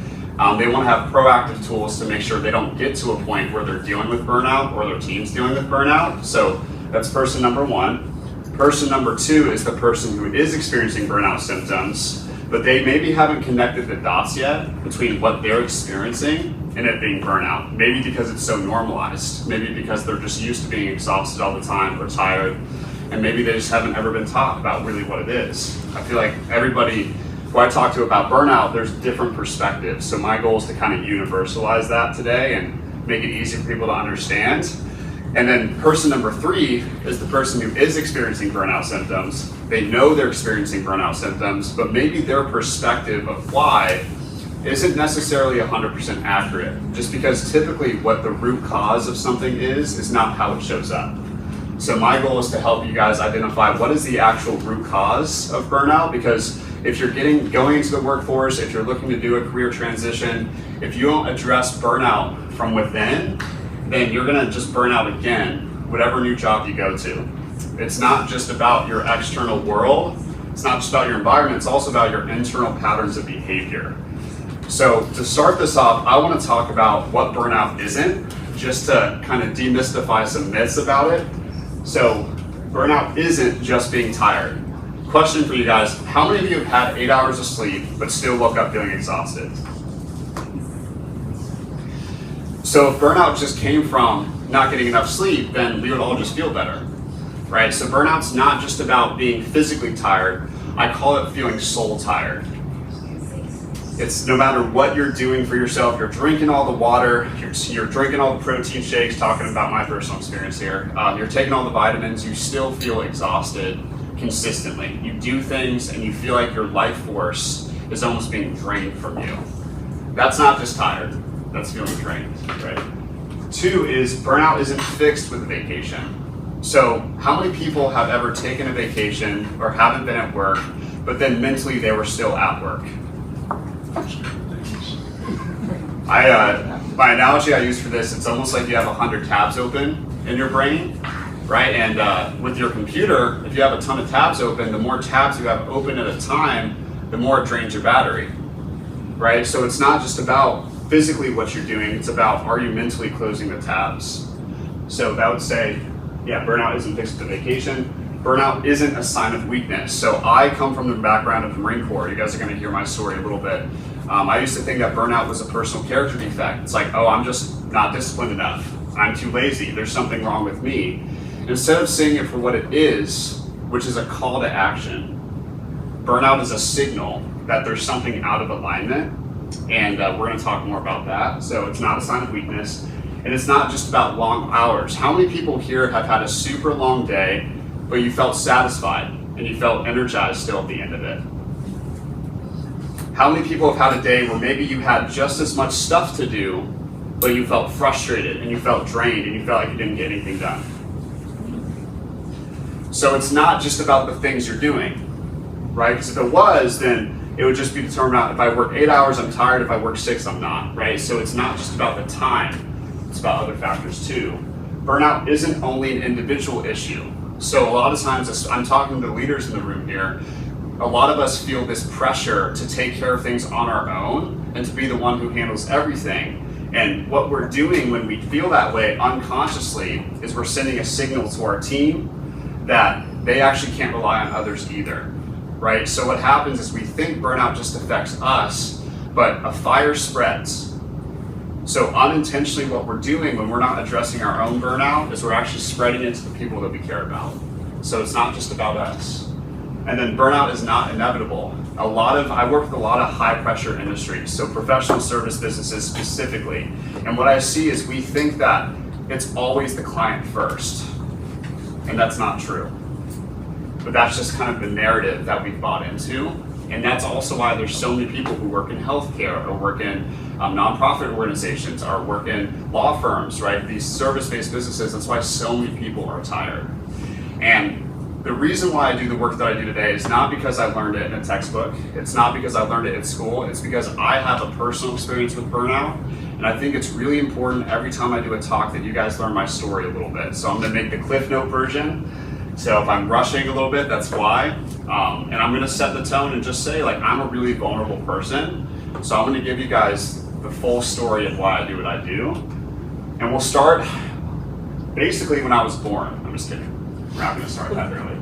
they want to have proactive tools to make sure they don't get to a point where they're dealing with burnout or their team's dealing with burnout. So that's person number 1. Person number 2 is the person who is experiencing burnout symptoms, but they maybe haven't connected the dots yet between what they're experiencing and it being burnout. Maybe because it's so normalized, maybe because they're just used to being exhausted all the time or tired, and maybe they just haven't ever been taught about really what it is. I feel like everybody who I talk to about burnout, there's different perspectives. So my goal is to kind of universalize that today and make it easy for people to understand. And then person number 3 is the person who is experiencing burnout symptoms. They know they're experiencing burnout symptoms, but maybe their perspective of why isn't necessarily 100% accurate, just because typically what the root cause of something is not how it shows up. So my goal is to help you guys identify what is the actual root cause of burnout, because if you're going into the workforce, if you're looking to do a career transition, if you don't address burnout from within, then you're gonna just burn out again, whatever new job you go to. It's not just about your external world, it's not just about your environment, it's also about your internal patterns of behavior. So to start this off, I want to talk about what burnout isn't, just to kind of demystify some myths about it. So burnout isn't just being tired. Question for you guys, how many of you have had 8 hours of sleep but still woke up feeling exhausted? So if burnout just came from not getting enough sleep, then we would all just feel better, right? So burnout's not just about being physically tired. I call it feeling soul tired. It's no matter what you're doing for yourself, you're drinking all the water, you're drinking all the protein shakes, talking about my personal experience here, you're taking all the vitamins, you still feel exhausted consistently. You do things and you feel like your life force is almost being drained from you. That's not just tired, that's feeling drained, right? 2 is burnout isn't fixed with a vacation. So how many people have ever taken a vacation or haven't been at work, but then mentally they were still at work? My analogy I use for this, it's almost like you have 100 tabs open in your brain, right? And with your computer, if you have a ton of tabs open, the more tabs you have open at a time, the more it drains your battery, right? So it's not just about physically what you're doing, it's about, are you mentally closing the tabs? So that would say, yeah, burnout isn't fixed with vacation. Burnout isn't a sign of weakness. So I come from the background of the Marine Corps. You guys are gonna hear my story a little bit. I used to think that burnout was a personal character defect. It's like, oh, I'm just not disciplined enough. I'm too lazy. There's something wrong with me. Instead of seeing it for what it is, which is a call to action, burnout is a signal that there's something out of alignment. And we're gonna talk more about that. So it's not a sign of weakness. And it's not just about long hours. How many people here have had a super long day, but you felt satisfied and you felt energized still at the end of it? How many people have had a day where maybe you had just as much stuff to do, but you felt frustrated and you felt drained and you felt like you didn't get anything done? So it's not just about the things you're doing, right? Because if it was, then it would just be determined out if I work 8 hours, I'm tired. If I work 6, I'm not, right? So it's not just about the time, it's about other factors too. Burnout isn't only an individual issue. So a lot of times, as I'm talking to leaders in the room here, a lot of us feel this pressure to take care of things on our own and to be the one who handles everything. And what we're doing when we feel that way unconsciously is we're sending a signal to our team that they actually can't rely on others either, right? So what happens is we think burnout just affects us, but a fire spreads. So unintentionally what we're doing when we're not addressing our own burnout is we're actually spreading it to the people that we care about. So it's not just about us. And then burnout is not inevitable. I work with a lot of high pressure industries, so professional service businesses specifically. And what I see is we think that it's always the client first. And that's not true. But that's just kind of the narrative that we've bought into. And that's also why there's so many people who work in healthcare or work in nonprofit organizations or work in law firms, right? These service-based businesses, that's why so many people are tired. And the reason why I do the work that I do today is not because I learned it in a textbook. It's not because I learned it at school. It's because I have a personal experience with burnout. And I think it's really important every time I do a talk that you guys learn my story a little bit. So I'm gonna make the Cliff Note version. So if I'm rushing a little bit, that's why. And I'm gonna set the tone and just say, like, I'm a really vulnerable person. So I'm gonna give you guys the full story of why I do what I do. And we'll start basically when I was born. I'm just kidding. We're not gonna start that early.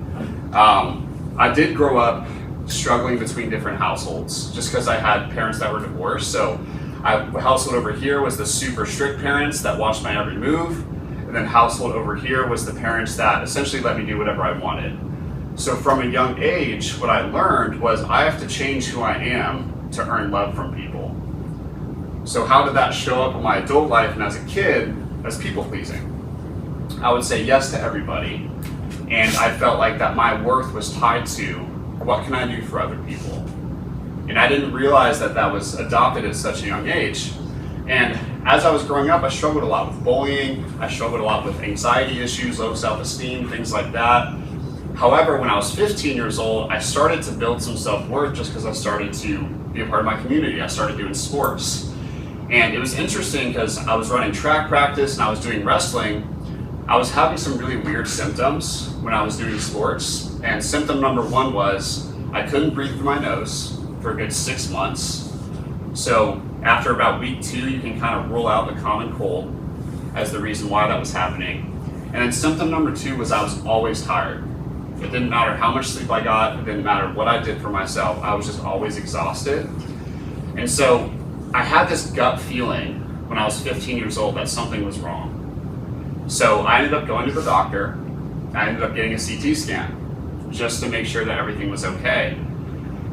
I did grow up struggling between different households just because I had parents that were divorced. So the household over here was the super strict parents that watched my every move. And then household over here was the parents that essentially let me do whatever I wanted. So from a young age, what I learned was I have to change who I am to earn love from people. So how did that show up in my adult life and as a kid? As people pleasing. I would say yes to everybody. And I felt like that my worth was tied to what can I do for other people? And I didn't realize that that was adopted at such a young age. And as I was growing up, I struggled a lot with bullying. I struggled a lot with anxiety issues, low self-esteem, things like that. However, when I was 15 years old, I started to build some self-worth just because I started to be a part of my community. I started doing sports. And it was interesting because I was running track practice and I was doing wrestling. I was having some really weird symptoms when I was doing sports. And symptom number 1 was I couldn't breathe through my nose for a good 6 months. So after about week 2, you can kind of rule out the common cold as the reason why that was happening. And then symptom number 2 was I was always tired. It didn't matter how much sleep I got, it didn't matter what I did for myself, I was just always exhausted. And so I had this gut feeling when I was 15 years old that something was wrong. So I ended up going to the doctor. I ended up getting a CT scan just to make sure that everything was okay.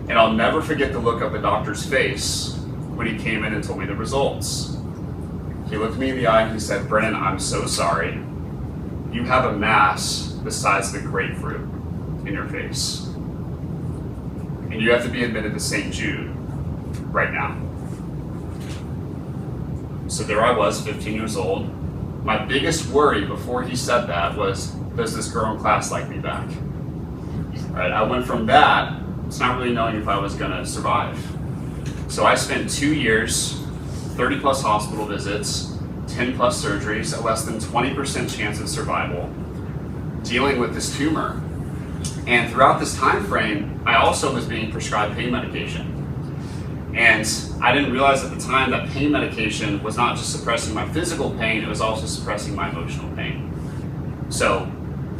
And I'll never forget the look of the doctor's face when he came in and told me the results. He looked me in the eye and he said, "Brennan, I'm so sorry. You have a mass the size of a grapefruit in your face. And you have to be admitted to St. Jude right now." So there I was, 15 years old. My biggest worry before he said that was, does this girl in class like me back? Right, I went from that to not really knowing if I was gonna survive. So I spent 2 years, 30 plus hospital visits, 10 plus surgeries, a less than 20% chance of survival, dealing with this tumor. And throughout this time frame, I also was being prescribed pain medication. And I didn't realize at the time that pain medication was not just suppressing my physical pain, it was also suppressing my emotional pain. So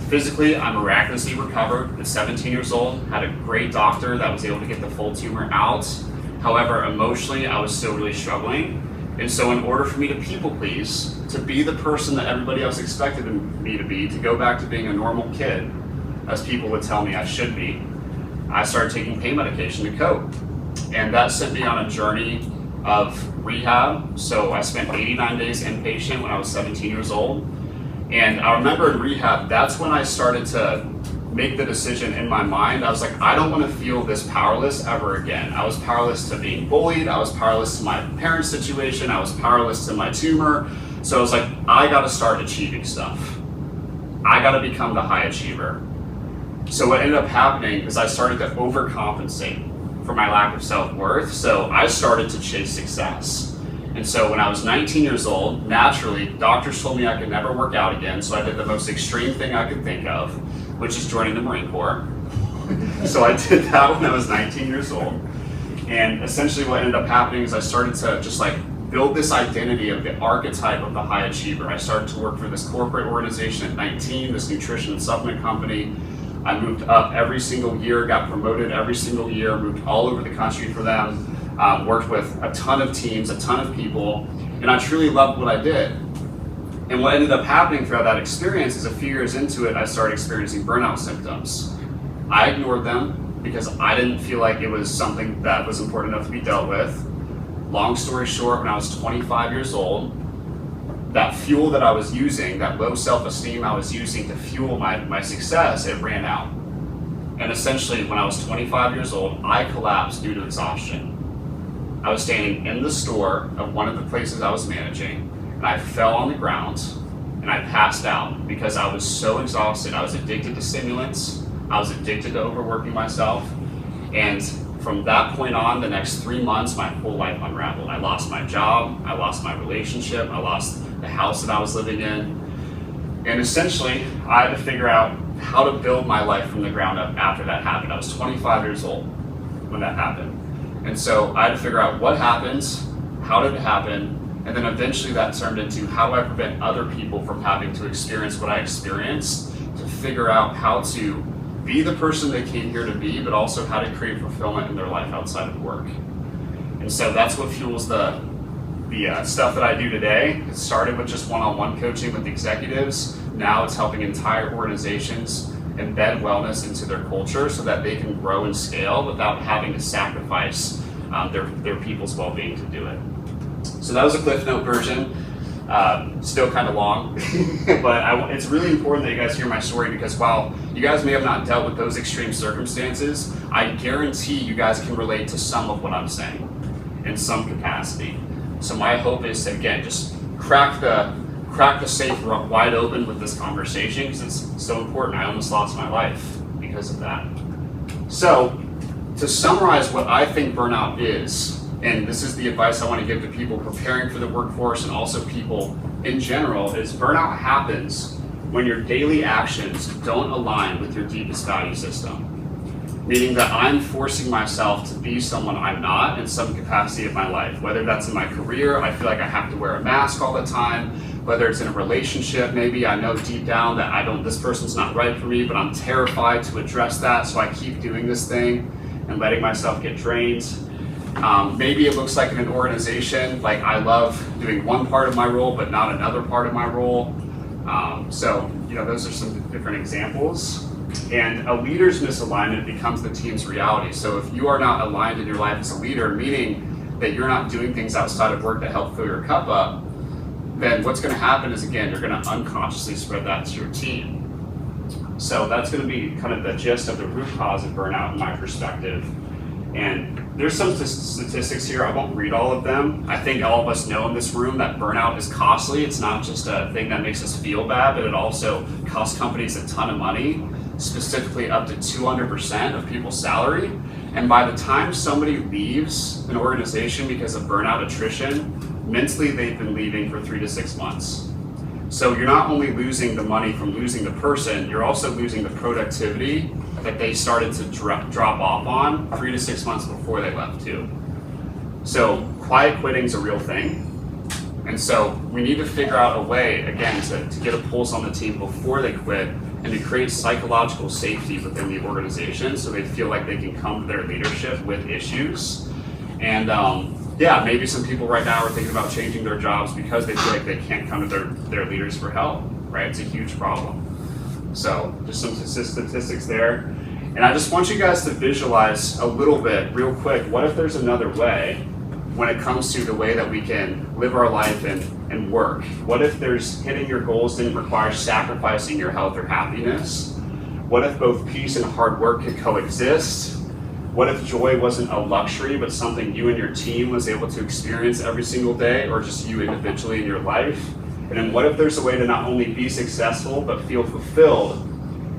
physically, I miraculously recovered at 17 years old, had a great doctor that was able to get the full tumor out. However, emotionally, I was still really struggling. And so in order for me to people please, to be the person that everybody else expected me to be, to go back to being a normal kid, as people would tell me I should be, I started taking pain medication to cope. And that sent me on a journey of rehab. So I spent 89 days inpatient when I was 17 years old. And I remember in rehab, that's when I started to make the decision in my mind. I was like, I don't want to feel this powerless ever again. I was powerless to being bullied. I was powerless to my parents' situation. I was powerless to my tumor. So I was like, I got to start achieving stuff. I got to become the high achiever. So what ended up happening is I started to overcompensate for my lack of self-worth. So I started to chase success. And so when I was 19 years old, naturally, doctors told me I could never work out again. So I did the most extreme thing I could think of, which is joining the Marine Corps. So I did that when I was 19 years old. And essentially what ended up happening is I started to just like build this identity of the archetype of the high achiever. I started to work for this corporate organization at 19, this nutrition and supplement company. I moved up every single year, got promoted every single year, moved all over the country for them, worked with a ton of teams, a ton of people, and I truly loved what I did. And what ended up happening throughout that experience is a few years into it, I started experiencing burnout symptoms. I ignored them because I didn't feel like it was something that was important enough to be dealt with. Long story short, when I was 25 years old, that fuel that I was using, that low self-esteem I was using to fuel my success, it ran out. And essentially, when I was 25 years old, I collapsed due to exhaustion. I was standing in the store of one of the places I was managing, and I fell on the ground, and I passed out because I was so exhausted. I was addicted to stimulants. I was addicted to overworking myself. And from that point on, the next 3 months, my whole life unraveled. I lost my job, I lost my relationship, I lost the house that I was living in. And essentially, I had to figure out how to build my life from the ground up after that happened. I was 25 years old when that happened. And so I had to figure out what happened, how did it happen, and then eventually that turned into how do I prevent other people from having to experience what I experienced, to figure out how to be the person they came here to be, but also how to create fulfillment in their life outside of work. And so that's what fuels the stuff that I do today. It started with just one-on-one coaching with executives. Now it's helping entire organizations embed wellness into their culture so that they can grow and scale without having to sacrifice their people's well-being to do it. So that was a Cliff Note version. Still kind of long, but it's really important that you guys hear my story, because while you guys may have not dealt with those extreme circumstances, I guarantee you guys can relate to some of what I'm saying in some capacity. So my hope is to, again, just crack the safe wide open with this conversation, because it's so important. I almost lost my life because of that. So to summarize what I think burnout is, and this is the advice I want to give to people preparing for the workforce and also people in general, is burnout happens when your daily actions don't align with your deepest value system. Meaning that I'm forcing myself to be someone I'm not in some capacity of my life. Whether that's in my career, I feel like I have to wear a mask all the time. Whether it's in a relationship, maybe I know deep down that this person's not right for me, but I'm terrified to address that, so I keep doing this thing and letting myself get drained. Maybe it looks like in an organization, like I love doing one part of my role, but not another part of my role. So, those are some different examples. And a leader's misalignment becomes the team's reality. So if you are not aligned in your life as a leader, meaning that you're not doing things outside of work to help fill your cup up, then what's going to happen is, again, you're going to unconsciously spread that to your team. So that's going to be kind of the gist of the root cause of burnout in my perspective. And there's some statistics here. I won't read all of them. I think all of us know in this room that burnout is costly. It's not just a thing that makes us feel bad, but it also costs companies a ton of money, specifically up to 200% of people's salary. And by the time somebody leaves an organization because of burnout attrition, mentally they've been leaving for 3 to 6 months. So you're not only losing the money from losing the person, you're also losing the productivity that they started to drop off on 3 to 6 months before they left too. So quiet quitting is a real thing. And so we need to figure out a way, again, to get a pulse on the team before they quit, and to create psychological safety within the organization so they feel like they can come to their leadership with issues. And maybe some people right now are thinking about changing their jobs because they feel like they can't come to their leaders for help, right? It's a huge problem. So just some statistics there. And I just want you guys to visualize a little bit, real quick, what if there's another way when it comes to the way that we can live our life and work? What if hitting your goals didn't require sacrificing your health or happiness? What if both peace and hard work could coexist? What if joy wasn't a luxury, but something you and your team was able to experience every single day, or just you individually in your life? And then what if there's a way to not only be successful, but feel fulfilled,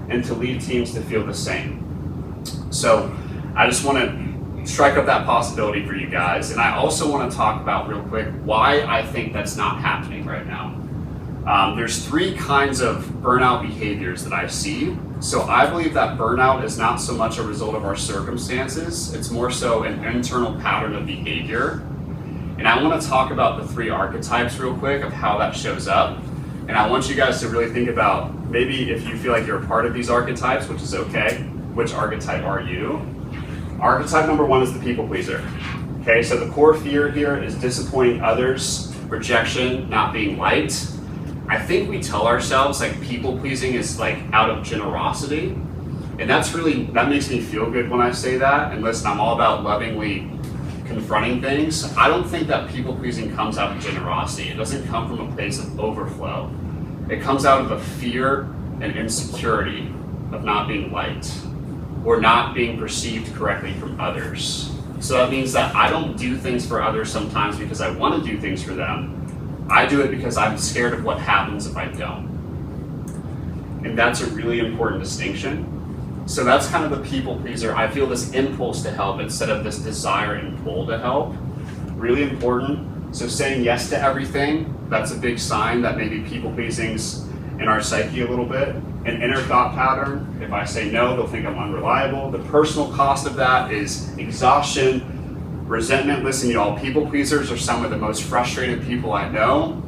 and to lead teams to feel the same? So I just want to strike up that possibility for you guys. And I also want to talk about real quick why I think that's not happening right now. There's 3 kinds of burnout behaviors that I see. So I believe that burnout is not so much a result of our circumstances, it's more so an internal pattern of behavior. And I want to talk about the 3 archetypes real quick of how that shows up. And I want you guys to really think about, maybe if you feel like you're a part of these archetypes, which is okay, which archetype are you? Archetype number 1 is the people pleaser. Okay, so the core fear here is disappointing others, rejection, not being liked. I think we tell ourselves like people pleasing is like out of generosity. And that makes me feel good when I say that. And listen, I'm all about lovingly confronting things. I don't think that people pleasing comes out of generosity. It doesn't come from a place of overflow. It comes out of a fear and insecurity of not being liked or not being perceived correctly from others. So that means that I don't do things for others sometimes because I want to do things for them. I do it because I'm scared of what happens if I don't. And that's a really important distinction. So that's kind of the people pleaser. I feel this impulse to help instead of this desire and pull to help. Really important. So saying yes to everything, that's a big sign that maybe people pleasing's in our psyche a little bit. An inner thought pattern, if I say no, they'll think I'm unreliable. The personal cost of that is exhaustion, resentment. Listen, y'all, people pleasers are some of the most frustrated people I know,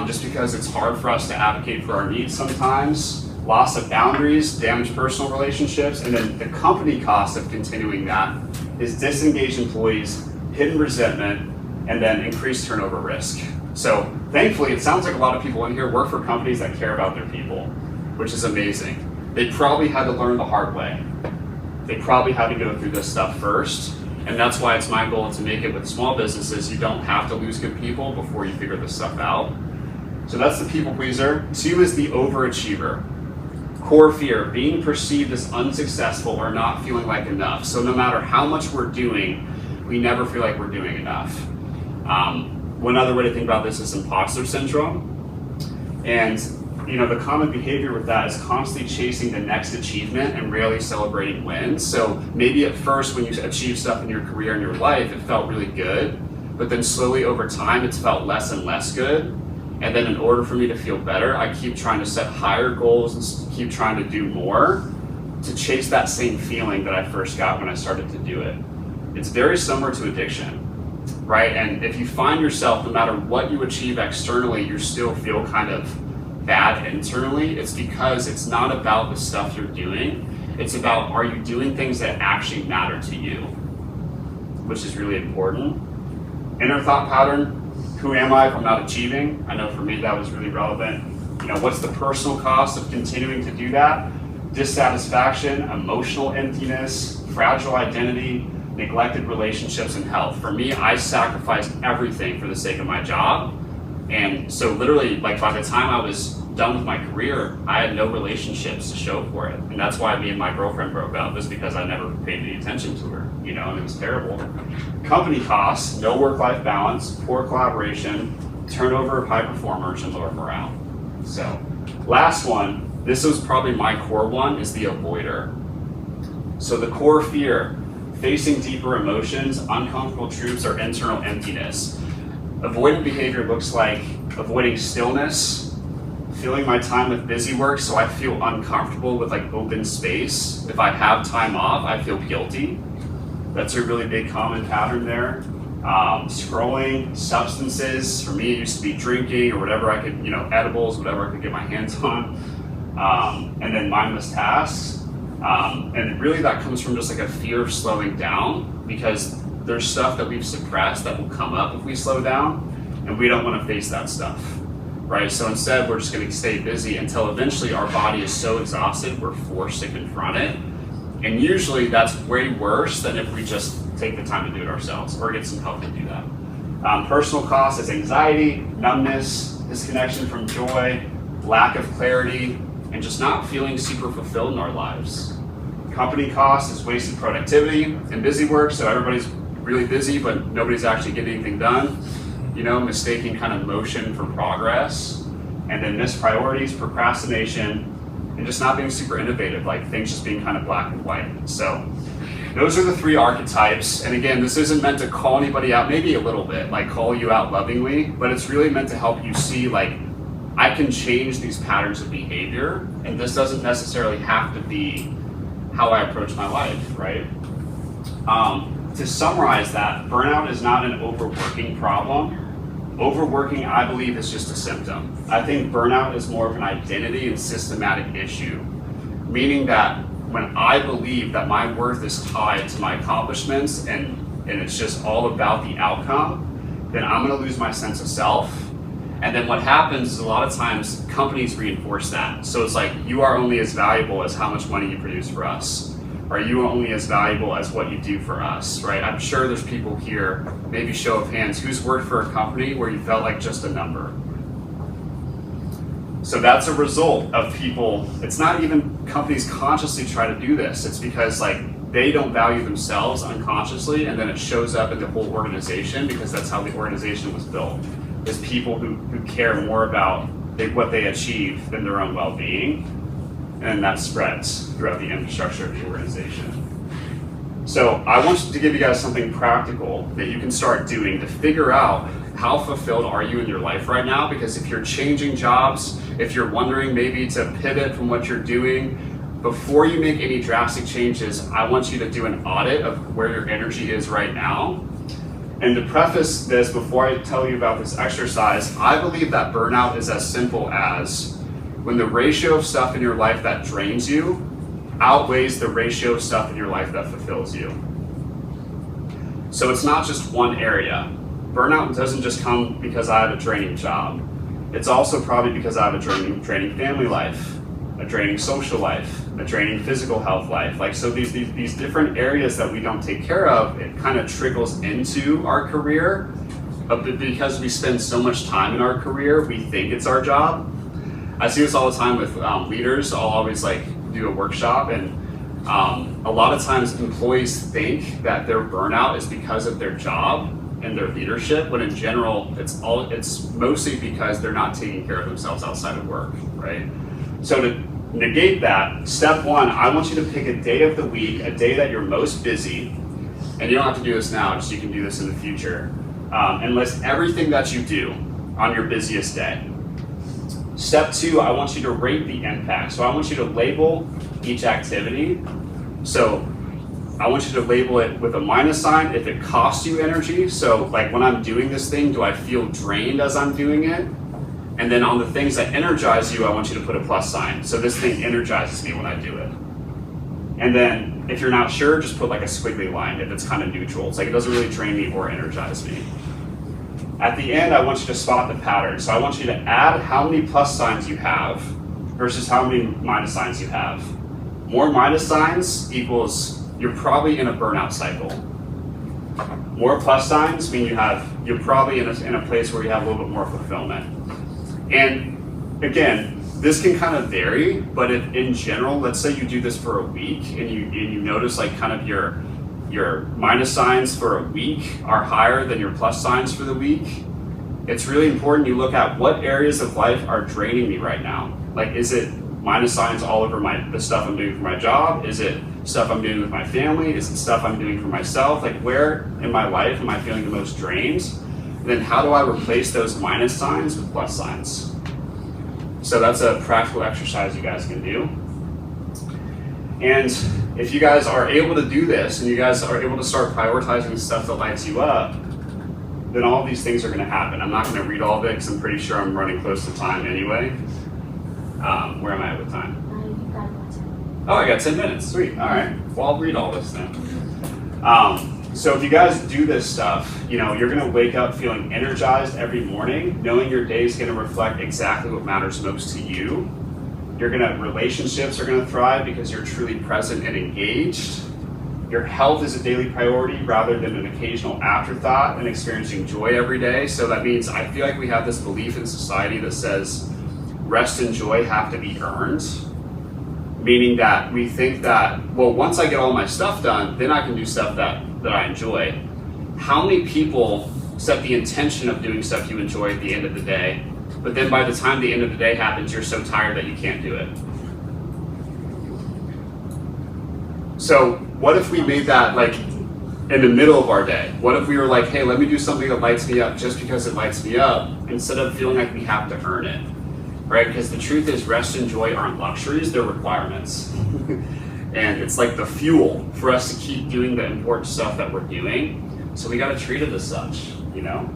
just because it's hard for us to advocate for our needs sometimes. Loss of boundaries, damaged personal relationships, and then the company cost of continuing that is disengaged employees, hidden resentment, and then increased turnover risk. So thankfully, it sounds like a lot of people in here work for companies that care about their people, which is amazing. They probably had to learn the hard way. They probably had to go through this stuff first. And that's why it's my goal to make it with small businesses. You don't have to lose good people before you figure this stuff out. So that's the people pleaser. 2 is the overachiever. Core fear, being perceived as unsuccessful or not feeling like enough. So no matter how much we're doing, we never feel like we're doing enough. One other way to think about this is imposter syndrome. And the common behavior with that is constantly chasing the next achievement and rarely celebrating wins. So maybe at first when you achieve stuff in your career and your life, it felt really good, but then slowly over time, it's felt less and less good. And then in order for me to feel better, I keep trying to set higher goals and keep trying to do more to chase that same feeling that I first got when I started to do it. It's very similar to addiction, right? And if you find yourself, no matter what you achieve externally, you still feel kind of bad internally, it's because it's not about the stuff you're doing. It's about, are you doing things that actually matter to you? Which is really important. Inner thought pattern, who am I if I'm not achieving? I know for me that was really relevant. What's the personal cost of continuing to do that? Dissatisfaction, emotional emptiness, fragile identity, neglected relationships, and health. For me, I sacrificed everything for the sake of my job. And so literally, like by the time I was done with my career, I had no relationships to show for it. And that's why me and my girlfriend broke up, was because I never paid any attention to her, and it was terrible. Company costs, no work-life balance, poor collaboration, turnover of high performers, and lower morale. So last one, this was probably my core one, is the avoider. So the core fear, facing deeper emotions, uncomfortable truths, or internal emptiness. Avoidant behavior looks like avoiding stillness, filling my time with busy work so I feel uncomfortable with like open space. If I have time off, I feel guilty. That's a really big common pattern there. Scrolling, substances, for me it used to be drinking or whatever I could, edibles, whatever I could get my hands on. And then mindless tasks. And really that comes from just like a fear of slowing down, because there's stuff that we've suppressed that will come up if we slow down, and we don't want to face that stuff, right? So instead, we're just going to stay busy until eventually our body is so exhausted, we're forced to confront it. And usually that's way worse than if we just take the time to do it ourselves or get some help to do that. Personal cost is anxiety, numbness, disconnection from joy, lack of clarity, and just not feeling super fulfilled in our lives. Company cost is wasted productivity and busy work, so everybody's really busy, but nobody's actually getting anything done. Mistaking kind of motion for progress. And then missed priorities, procrastination, and just not being super innovative, like things just being kind of black and white. So those are the 3 archetypes. And again, this isn't meant to call anybody out, maybe a little bit, like call you out lovingly, but it's really meant to help you see, like, I can change these patterns of behavior, and this doesn't necessarily have to be how I approach my life, right? To summarize that, burnout is not an overworking problem. Overworking, I believe, is just a symptom. I think burnout is more of an identity and systematic issue, meaning that when I believe that my worth is tied to my accomplishments and it's just all about the outcome, then I'm gonna lose my sense of self. And then what happens is a lot of times companies reinforce that. So it's like, you are only as valuable as how much money you produce for us. Or you are only as valuable as what you do for us, right? I'm sure there's people here, maybe show of hands, who's worked for a company where you felt like just a number. So that's a result of people, it's not even companies consciously try to do this. It's because like they don't value themselves unconsciously, and then it shows up in the whole organization because that's how the organization was built. Is people who care more about what they achieve than their own well-being. And that spreads throughout the infrastructure of the organization. So I want to give you guys something practical that you can start doing to figure out how fulfilled are you in your life right now, because if you're changing jobs, if you're wondering maybe to pivot from what you're doing, before you make any drastic changes, I want you to do an audit of where your energy is right now. And to preface this, before I tell you about this exercise, I believe that burnout is as simple as when the ratio of stuff in your life that drains you outweighs the ratio of stuff in your life that fulfills you. So it's not just one area. Burnout doesn't just come because I have a draining job. It's also probably because I have a draining family life, a draining social life, a draining physical health life. Like, so these different areas that we don't take care of, it kind of trickles into our career. But because we spend so much time in our career, we think it's our job. I see this all the time with leaders. I'll always like do a workshop, and a lot of times employees think that their burnout is because of their job and their leadership, when in general, it's mostly because they're not taking care of themselves outside of work, right? So to negate that, step 1, I want you to pick a day of the week, a day that you're most busy, and you don't have to do this now, just you can do this in the future, and list everything that you do on your busiest day. Step 2, I want you to rate the impact. So I want you to label each activity. So I want you to label it with a minus sign if it costs you energy. So like when I'm doing this thing, do I feel drained as I'm doing it? And then on the things that energize you, I want you to put a plus sign. So this thing energizes me when I do it. And then if you're not sure, just put like a squiggly line if it's kind of neutral. It's like it doesn't really drain me or energize me. At the end, I want you to spot the pattern. So I want you to add how many plus signs you have versus how many minus signs you have. More minus signs equals you're probably in a burnout cycle. More plus signs mean you're probably in a place where you have a little bit more fulfillment. And again, this can kind of vary, but if in general, let's say you do this for a week and you notice like kind of your minus signs for a week are higher than your plus signs for the week, it's really important you look at what areas of life are draining me right now. Like, is it minus signs all over the stuff I'm doing for my job? Is it stuff I'm doing with my family? Is it stuff I'm doing for myself? Like, where in my life am I feeling the most drained? And then how do I replace those minus signs with plus signs? So that's a practical exercise you guys can do. And if you guys are able to do this and you guys are able to start prioritizing the stuff that lights you up, then all of these things are going to happen. I'm not going to read all of it because I'm pretty sure I'm running close to time anyway. Where am I at with time? Oh, I got 10 minutes. Sweet. All right. Well, I'll read all this then. So if you guys do this stuff, you're going to wake up feeling energized every morning, knowing your day is going to reflect exactly what matters most to you. Relationships are going to thrive because you're truly present and engaged. Your health is a daily priority rather than an occasional afterthought, and experiencing joy every day. So that means I feel like we have this belief in society that says rest and joy have to be earned, meaning that we think that, well, once I get all my stuff done, then I can do stuff that I enjoy. How many people set the intention of doing stuff you enjoy at the end of the day, but then by the time the end of the day happens, you're so tired that you can't do it? So what if we made that like in the middle of our day? What if we were like, hey, let me do something that lights me up just because it lights me up, instead of feeling like we have to earn it, right? Because the truth is, rest and joy aren't luxuries, they're requirements. And it's like the fuel for us to keep doing the important stuff that we're doing. So we gotta treat it as such, you know?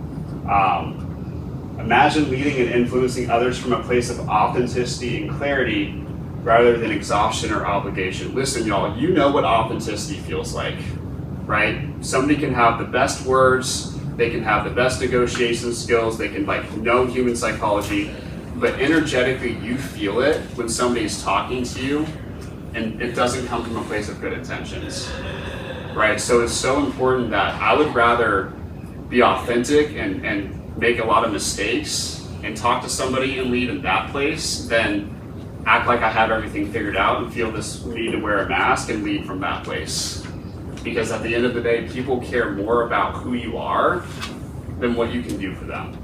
Imagine leading and influencing others from a place of authenticity and clarity rather than exhaustion or obligation. Listen, y'all, you know what authenticity feels like, right? Somebody can have the best words, they can have the best negotiation skills, they can like know human psychology, but energetically you feel it when somebody's talking to you and it doesn't come from a place of good intentions, right? So it's so important that I would rather be authentic and make a lot of mistakes and talk to somebody and lead in that place than act like I have everything figured out and feel this need to wear a mask and lead from that place. Because at the end of the day, people care more about who you are than what you can do for them.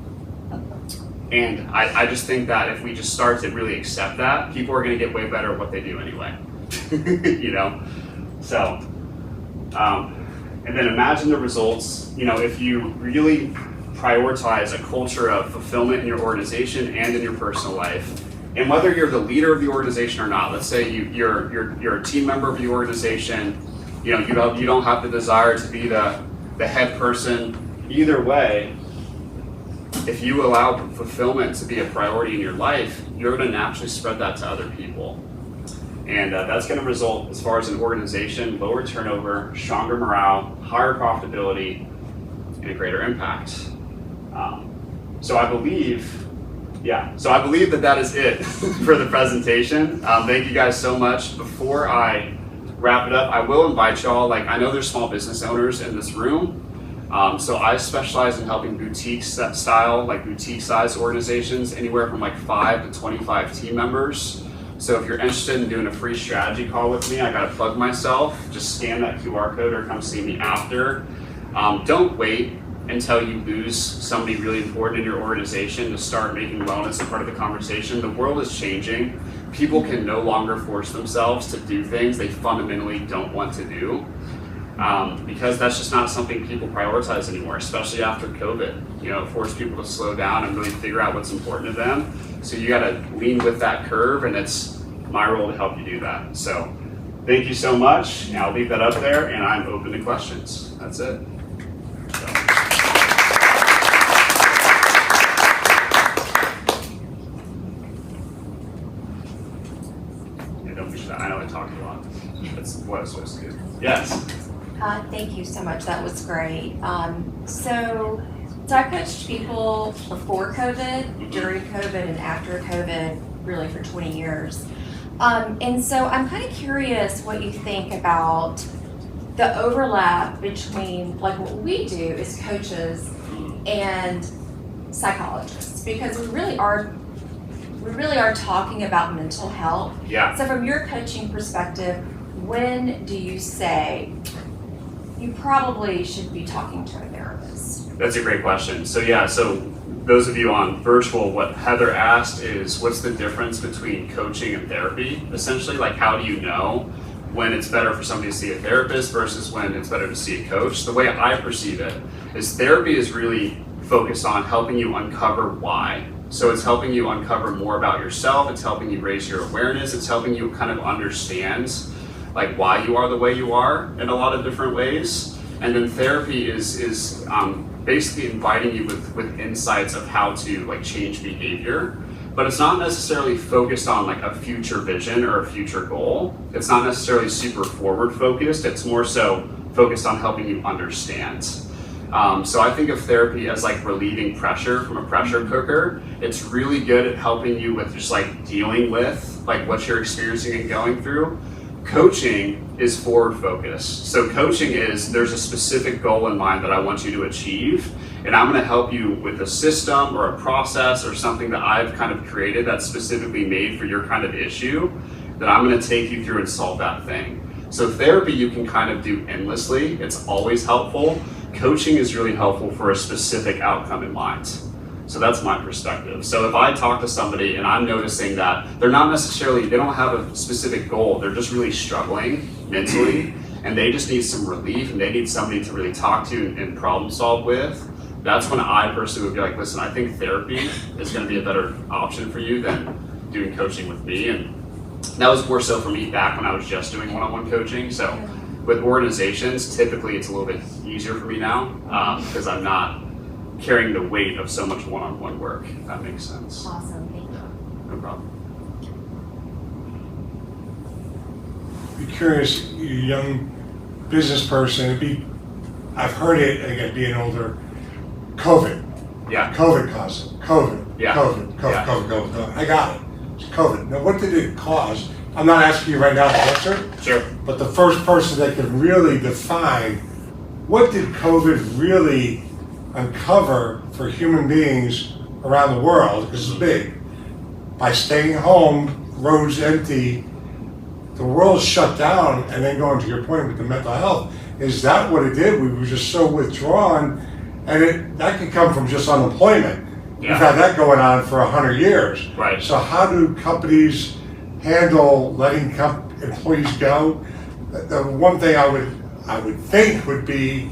And I just think that if we just start to really accept that, people are gonna get way better at what they do anyway, you know? So, and then imagine the results, you know, if you really prioritize a culture of fulfillment in your organization and in your personal life. And whether you're the leader of the organization or not, let's say you're a team member of the organization, you know, you don't have the desire to be the head person. Either way, if you allow fulfillment to be a priority in your life, you're going to naturally spread that to other people. And that's going to result, as far as an organization, lower turnover, stronger morale, higher profitability, and a greater impact. So I believe that is it for the presentation. Thank you guys so much. Before I wrap it up, I will invite y'all, like I know there's small business owners in this room. So I specialize in helping boutique size organizations, anywhere from like 5 to 25 team members. So if you're interested in doing a free strategy call with me, I gotta plug myself. Just scan that QR code or come see me after. Don't wait until you lose somebody really important in your organization to start making wellness a part of the conversation. The world is changing. People can no longer force themselves to do things they fundamentally don't want to do, because that's just not something people prioritize anymore, especially after COVID. You know, it forced people to slow down and really figure out what's important to them. So you gotta lean with that curve, and it's my role to help you do that. So thank you so much. I'll leave that up there, and I'm open to questions. That's it. I know I talked a lot. That's what I was supposed to do. Yes? Thank you so much. That was great. So I coached people before COVID, during COVID, and after COVID, really for 20 years. And so I'm kind of curious what you think about the overlap between like what we do as coaches and psychologists, because we really are talking about mental health. Yeah. So from your coaching perspective, when do you say you probably should be talking to a therapist? That's a great question. So those of you on virtual, what Heather asked is, what's the difference between coaching and therapy? Essentially, like how do you know when it's better for somebody to see a therapist versus when it's better to see a coach? The way I perceive it is therapy is really focused on helping you uncover why. So it's helping you uncover more about yourself, it's helping you raise your awareness, it's helping you kind of understand like why you are the way you are in a lot of different ways. And then therapy is basically inviting you with insights of how to like change behavior. But it's not necessarily focused on like a future vision or a future goal. It's not necessarily super forward focused, it's more so focused on helping you understand. So I think of therapy as like relieving pressure from a pressure cooker. It's really good at helping you with just like dealing with like what you're experiencing and going through. Coaching is forward focused. So coaching is, there's a specific goal in mind that I want you to achieve, and I'm gonna help you with a system or a process or something that I've kind of created that's specifically made for your kind of issue, that I'm gonna take you through and solve that thing. So therapy you can kind of do endlessly, it's always helpful. Coaching is really helpful for a specific outcome in mind. So that's my perspective. So if I talk to somebody and I'm noticing that they're not necessarily, they don't have a specific goal, they're just really struggling mentally, and they just need some relief, and they need somebody to really talk to and problem solve with, that's when I personally would be like, listen, I think therapy is gonna be a better option for you than doing coaching with me. And that was more so for me back when I was just doing one-on-one coaching. So with organizations, typically it's a little bit easier for me now because I'm not carrying the weight of so much one-on-one work, if that makes sense. Awesome, thank you. No problem. Be curious, you young business person, I've heard it, again, being older, COVID. Yeah. COVID caused it. COVID. Yeah. COVID. Yeah. COVID. I got it. It's COVID. Now, what did it cause? I'm not asking you right now to answer. Sure. But the first person that can really define what did COVID really uncover for human beings around the world, because it's big. By staying home, roads empty, the world shut down, and then going to your point with the mental health, is that what it did? We were just so withdrawn, and that could come from just unemployment. Yeah. We've had that going on for 100 years. Right. So how do companies handle letting employees go? The one thing I would think would be,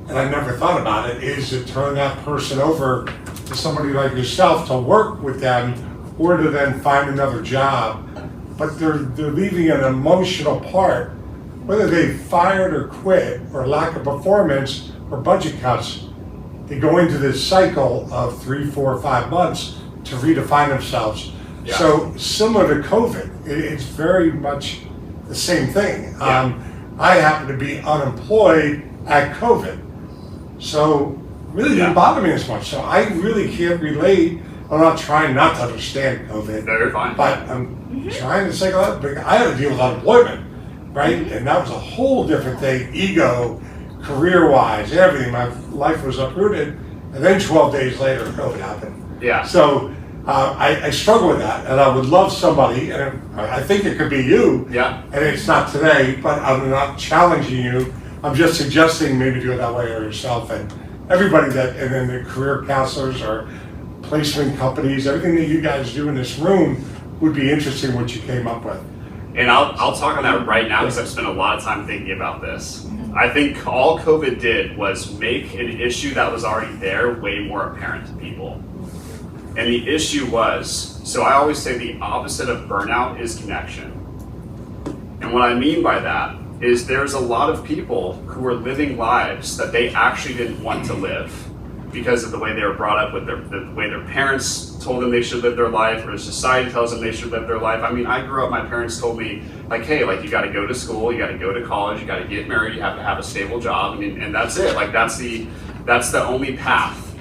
and I never thought about it, is to turn that person over to somebody like yourself to work with them, or to then find another job. But they're leaving an emotional part, whether they fired or quit, or lack of performance, or budget cuts. They go into this cycle of 3, 4, 5 months to redefine themselves. Yeah. So similar to COVID, it's very much the same thing. Yeah. I happen to be unemployed at COVID, so really didn't bother me as much. So I really can't relate. I'm not trying not to understand COVID, No, you're fine. but I'm trying to say, I had to deal with unemployment, right? And that was a whole different thing, ego, career-wise, everything. My life was uprooted, and then 12 days later, COVID happened. Yeah. So I struggle with that, and I would love somebody, and I think it could be you, Yeah. and it's not today, but I'm not challenging you. I'm just suggesting maybe do it that way, or yourself, and everybody and then the career counselors or placement companies, everything that you guys do in this room would be interesting what you came up with. And I'll talk on that right now because I've spent a lot of time thinking about this. I think all COVID did was make an issue that was already there way more apparent to people. And the issue was, so I always say the opposite of burnout is connection. And what I mean by that is there's a lot of people who are living lives that they actually didn't want to live because of the way they were brought up, with the way their parents told them they should live their life, or society tells them they should live their life. I mean, I grew up, my parents told me, like, hey, like, you gotta go to school, you gotta go to college, you gotta get married, you have to have a stable job, and that's it. Like, that's the only path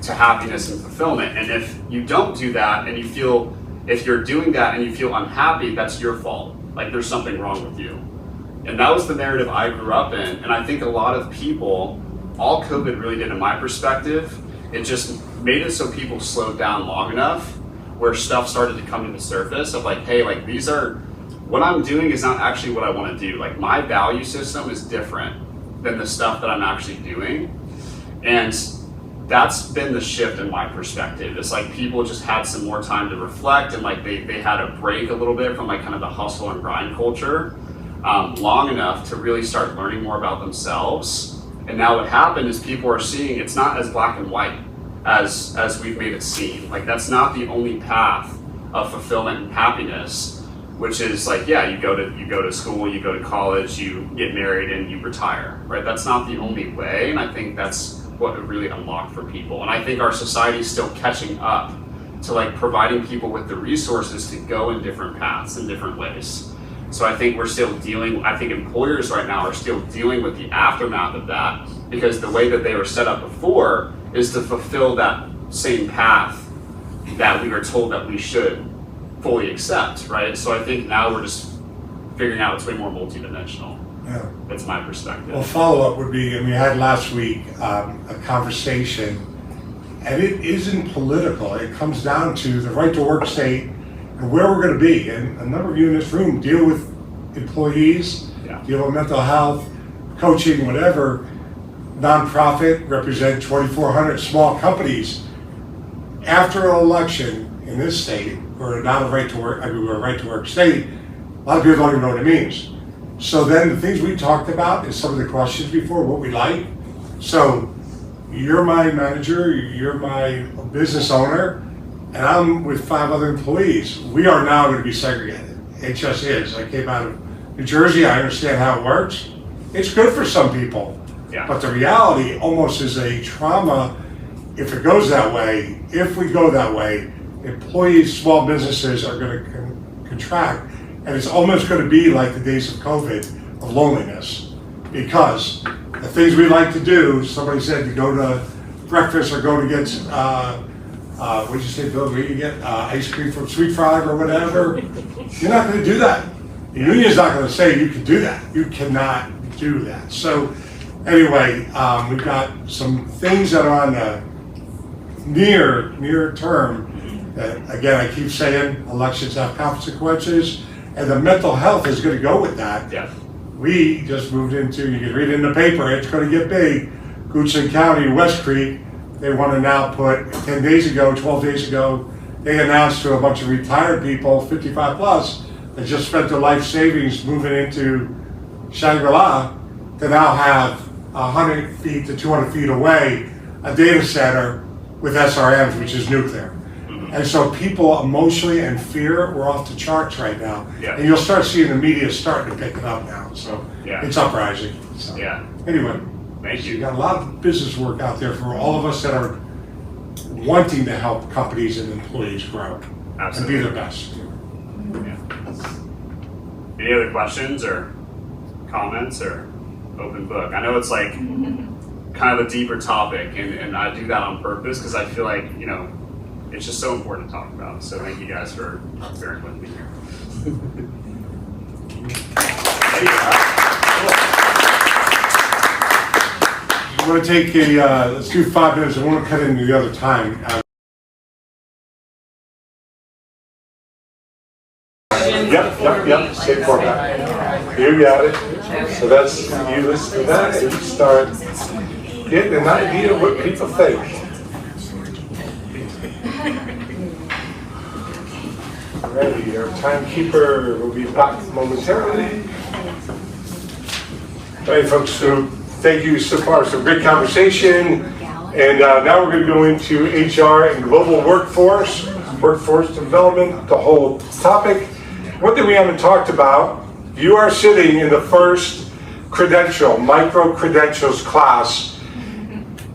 to happiness and fulfillment. And if you don't do that, and if you're doing that and you feel unhappy, that's your fault. Like, there's something wrong with you. And that was the narrative I grew up in. And I think a lot of people, all COVID really did, in my perspective, it just made it so people slowed down long enough where stuff started to come to the surface of like, hey, like, what I'm doing is not actually what I want to do. Like, my value system is different than the stuff that I'm actually doing. And that's been the shift in my perspective. It's like people just had some more time to reflect, and like they had a break a little bit from like kind of the hustle and grind culture long enough to really start learning more about themselves. And now what happened is people are seeing it's not as black and white as we've made it seem. Like, that's not the only path of fulfillment and happiness, which is like, yeah, you go to school, you go to college, you get married, and you retire, right? That's not the only way, and I think that's what it really unlocked for people. And I think our society is still catching up to like providing people with the resources to go in different paths in different ways. So I think I think employers right now are still dealing with the aftermath of that, because the way that they were set up before is to fulfill that same path that we were told that we should fully accept, right? So I think now we're just figuring out it's way more multidimensional. Yeah. That's my perspective. Well, follow-up would be, and we had last week a conversation, and it isn't political. It comes down to the right to work state and where we're going to be. And a number of you in this room deal with employees, deal with mental health, coaching, whatever. Nonprofit, represent 2,400 small companies. after an election in this state, we're not a right to work, we're a right to work state, a lot of people don't even know what it means. So then the things we talked about is some of the questions before, what we like. So you're my manager, you're my business owner, and I'm with 5 other employees. We are now going to be segregated. It just is. I came out of New Jersey, I understand how it works. It's good for some people, but the reality almost is a trauma if it goes that way. If we go that way, employees, small businesses are going to contract, and it's almost going to be like the days of COVID of loneliness, because the things we like to do, somebody said to go to breakfast or go to get, what'd you say, Bill, where you get ice cream from Sweet Frog or whatever, you're not going to do that. The union's not going to say you can do that. You cannot do that. So anyway, we've got some things that are on the near term that, again, I keep saying elections have consequences, and the mental health is going to go with that. Yeah. We just moved into, you can read it in the paper, it's going to get big. Goodson County, West Creek, they want to now put, 12 days ago, they announced to a bunch of retired people, 55 plus, that just spent their life savings moving into Shangri-La, to now have 100 feet to 200 feet away, a data center with SRMs, which is nuclear. And so people emotionally and fear, we're off the charts right now. Yeah. And you'll start seeing the media starting to pick it up now. So it's uprising. So anyway, thank you. We got a lot of business work out there for all of us that are wanting to help companies and employees grow and be their best. Any other questions or comments or open book? I know it's like kind of a deeper topic, and I do that on purpose because I feel like, you know, it's just so important to talk about. So thank you guys for bearing with me here. I'm going to take let's do 5 minutes. I want to cut into the other time. Yep. Same format. You got it. So that's, you listen to that and you start getting an idea of what people think. Ready, our timekeeper will be back momentarily. All right, folks, so thank you so far. So great conversation. And now we're going to go into HR and global workforce development, the whole topic. One thing we haven't talked about, you are sitting in the first micro-credentials class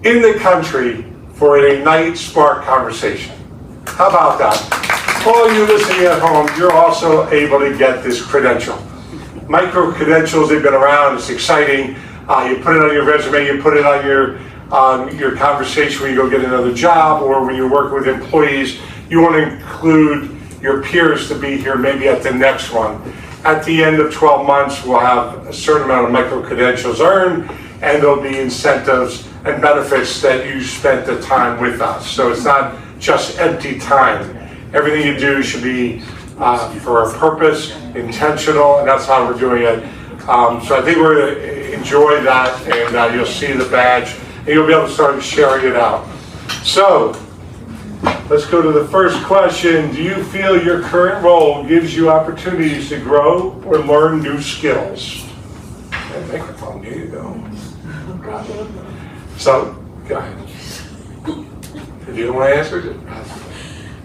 in the country for an Ignite Spark conversation. How about that? All you listening at home, you're also able to get this credential. Micro-credentials, they've been around, it's exciting. You put it on your resume, you put it on your conversation when you go get another job, or when you're working with employees, you want to include your peers to be here maybe at the next one. At the end of 12 months, we'll have a certain amount of micro-credentials earned, and there'll be incentives and benefits that you spent the time with us. So it's not just empty time. Everything you do should be for a purpose, intentional, and that's how we're doing it. So I think we're going to enjoy that, and you'll see the badge, and you'll be able to start sharing it out. So let's go to the first question. Do you feel your current role gives you opportunities to grow or learn new skills? That microphone, there you go. So, go ahead. If you don't want to answer,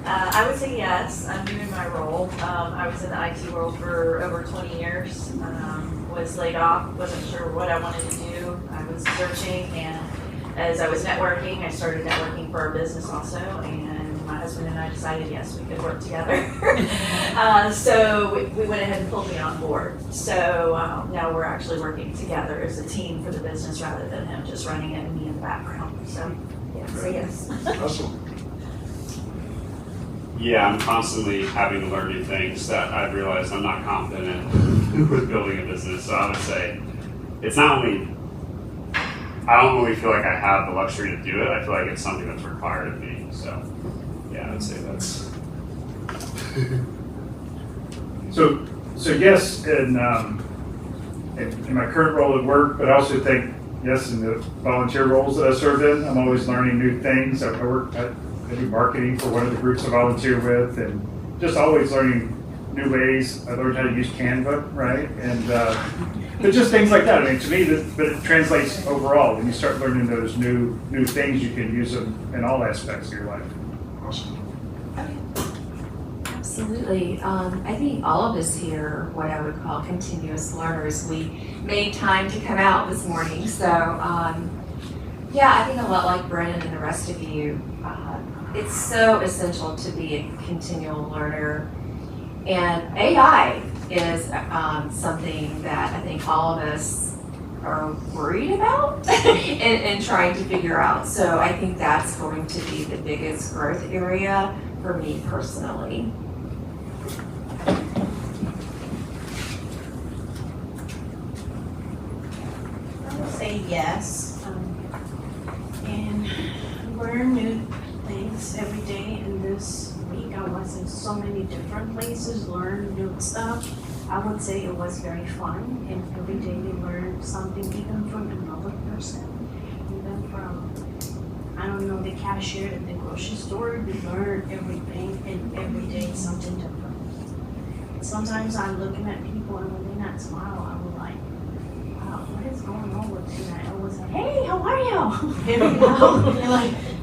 I would say yes. I'm doing my role. I was in the IT world for over 20 years. Was laid off, wasn't sure what I wanted to do. I was searching, and as I was networking, I started networking for our business also, and my husband and I decided, yes, we could work together. So we went ahead and pulled me on board. So now we're actually working together as a team for the business rather than him just running it and me in the background. So yeah, say yes. Awesome. Yeah, I'm constantly having to learn new things that I've realized I'm not confident in with building a business. So I would say it's not only, I don't really feel like I have the luxury to do it. I feel like it's something that's required of me. So yeah, I would say that's. So yes, in my current role at work, but I also think yes in the volunteer roles that I serve in. I'm always learning new things. I I do marketing for one of the groups I volunteer with, and just always learning new ways. I learned how to use Canva, right? And but just things like that. I mean, to me, but it translates overall. When you start learning those new things, you can use them in all aspects of your life. Awesome. Absolutely. I think all of us here, what I would call continuous learners, we made time to come out this morning. So, yeah, I think a lot like Brennan and the rest of you, it's so essential to be a continual learner. And AI is something that I think all of us are worried about and trying to figure out. So I think that's going to be the biggest growth area for me personally. I would say yes, and learn new things every day. And this week I was in so many different places, learn new stuff. I would say it was very fun, and every day we learned something, even from another person, even from, I don't know, the cashier at the grocery store. We learn everything, and every day something different. Sometimes I'm looking at people, and when they not smile, I'm like, what is going on with you? And I always say, hey, how are you?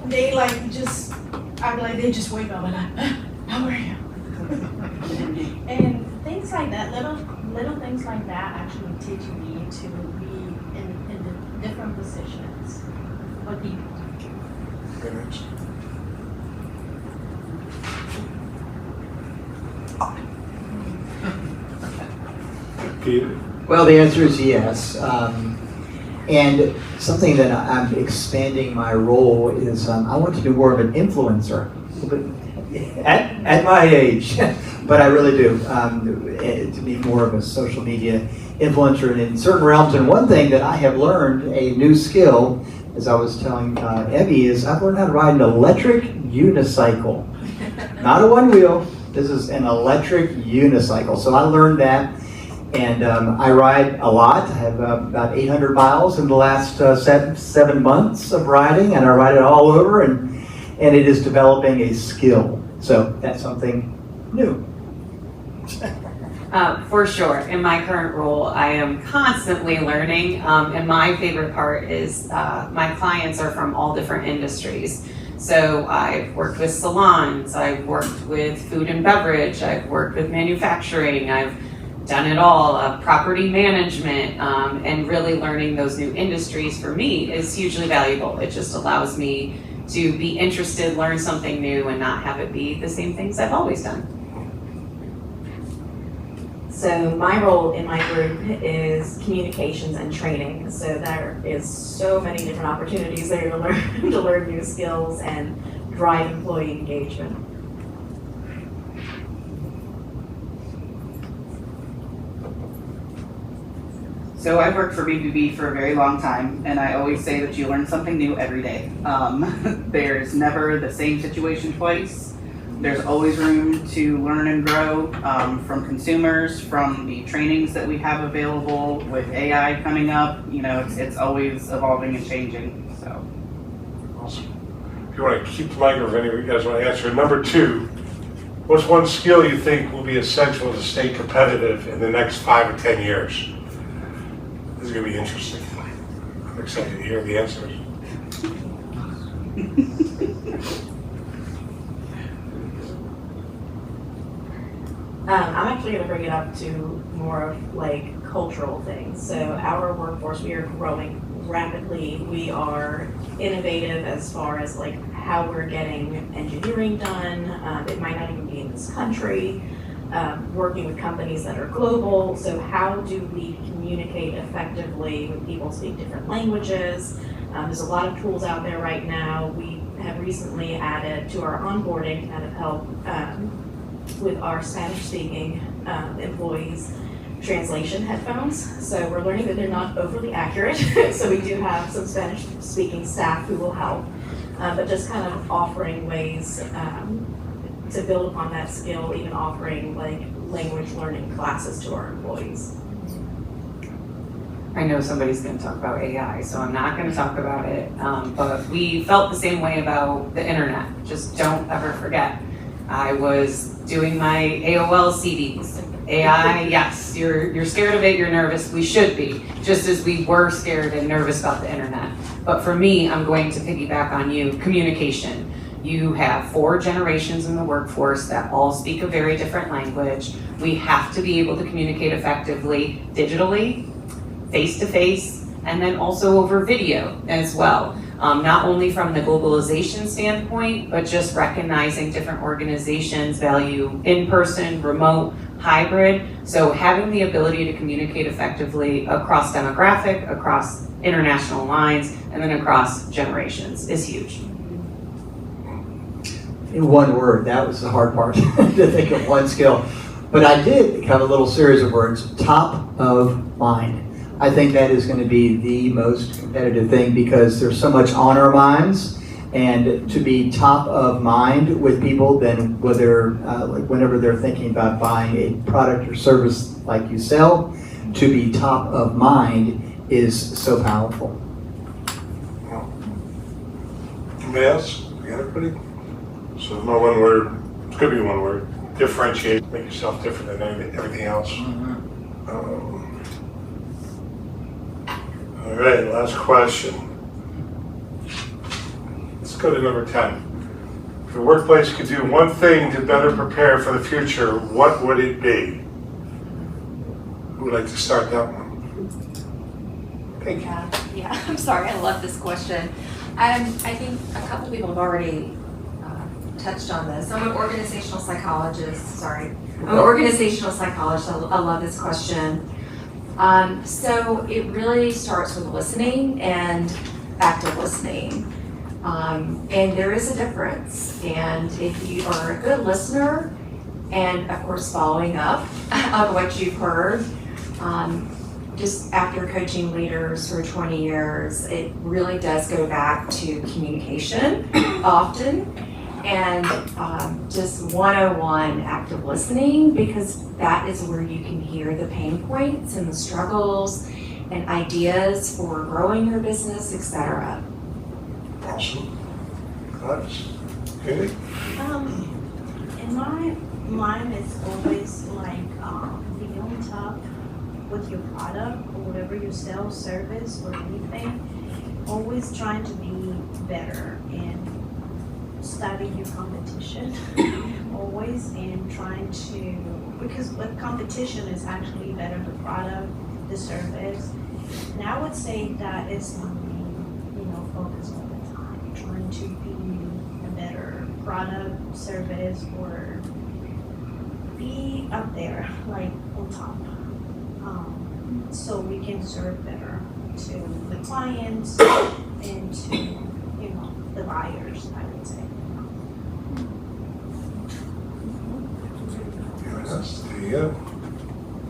And they like just, I'm like, they just wake up and like, how are you? And things like that, little things like that actually teach me to be in the different positions for people. Peter? Well, the answer is yes. And something that I'm expanding my role is I want to be more of an influencer. At my age, but I really do, to be more of a social media influencer in certain realms. And one thing that I have learned, a new skill, as I was telling Evie, is I've learned how to ride an electric unicycle. Not a one wheel, this is an electric unicycle. So I learned that, and I ride a lot. I have about 800 miles in the last 7 months of riding, and I ride it all over, and it is developing a skill. So that's something new. For sure. In my current role, I am constantly learning, and my favorite part is my clients are from all different industries. So I've worked with salons, I've worked with food and beverage, I've worked with manufacturing, I've done it all, property management, and really learning those new industries for me is hugely valuable. It just allows me to be interested, learn something new, and not have it be the same things I've always done. So my role in my group is communications and training. So there is so many different opportunities there to learn new skills and drive employee engagement. So I've worked for B2B for a very long time, and I always say that you learn something new every day. There's never the same situation twice. There's always room to learn and grow from consumers, from the trainings that we have available with AI coming up. You know, it's always evolving and changing. So. Awesome. If you want to keep the mic, or if any of you guys want to answer. Number 2, what's one skill you think will be essential to stay competitive in the next 5 or 10 years? This is going to be interesting. I'm excited to hear the answers. I'm actually going to bring it up to more of like cultural things. So our workforce, we are growing rapidly. We are innovative as far as like how we're getting engineering done. It might not even be in this country. Working with companies that are global. So how do we communicate effectively with people who speak different languages? There's a lot of tools out there right now. We have recently added to our onboarding to kind of help with our Spanish-speaking employees translation headphones. So we're learning that they're not overly accurate. So we do have some Spanish-speaking staff who will help, but just kind of offering ways to build upon that skill, even offering like language learning classes to our employees. I know somebody's going to talk about AI, so I'm not going to talk about it. But we felt the same way about the internet. Just don't ever forget. I was doing my AOL CDs. AI, yes, you're scared of it, you're nervous. We should be, just as we were scared and nervous about the internet. But for me, I'm going to piggyback on you, communication. You have 4 generations in the workforce that all speak a very different language. We have to be able to communicate effectively digitally, face-to-face, and then also over video as well. Not only from the globalization standpoint, but just recognizing different organizations value in-person, remote, hybrid. So having the ability to communicate effectively across demographic, across international lines, and then across generations is huge. In one word, that was the hard part, to think of one skill. But I did have a little series of words, top of mind. I think that is going to be the most competitive thing because there's so much on our minds, and to be top of mind with people, then whether whenever they're thinking about buying a product or service like you sell, to be top of mind is so powerful. Anybody else? You got everybody? So my one word, it could be one word, differentiate, make yourself different than everything else. All right, last question. Let's go to number 10. If the workplace could do one thing to better prepare for the future, what would it be? Who would like to start that one? Thank you. Yeah, I'm sorry, I love this question. I think a couple people have already touched on this. I'm an organizational psychologist, I love this question. So it really starts with listening and active listening. And there is a difference. And if you are a good listener, and of course following up on what you've heard, just after coaching leaders for 20 years, it really does go back to communication often. And just 101 active listening, because that is where you can hear the pain points and the struggles and ideas for growing your business, etc. Awesome. Thoughts? Okay. In my mind, it's always like being on top with your product or whatever you sell, service or anything. Always trying to be better and study your competition always, and trying to, because with competition is actually better the product, the service. And I would say that is my main, focus all the time, trying to be a better product, service, or be up there, like on top, so we can serve better to the clients and to the buyers, I would say.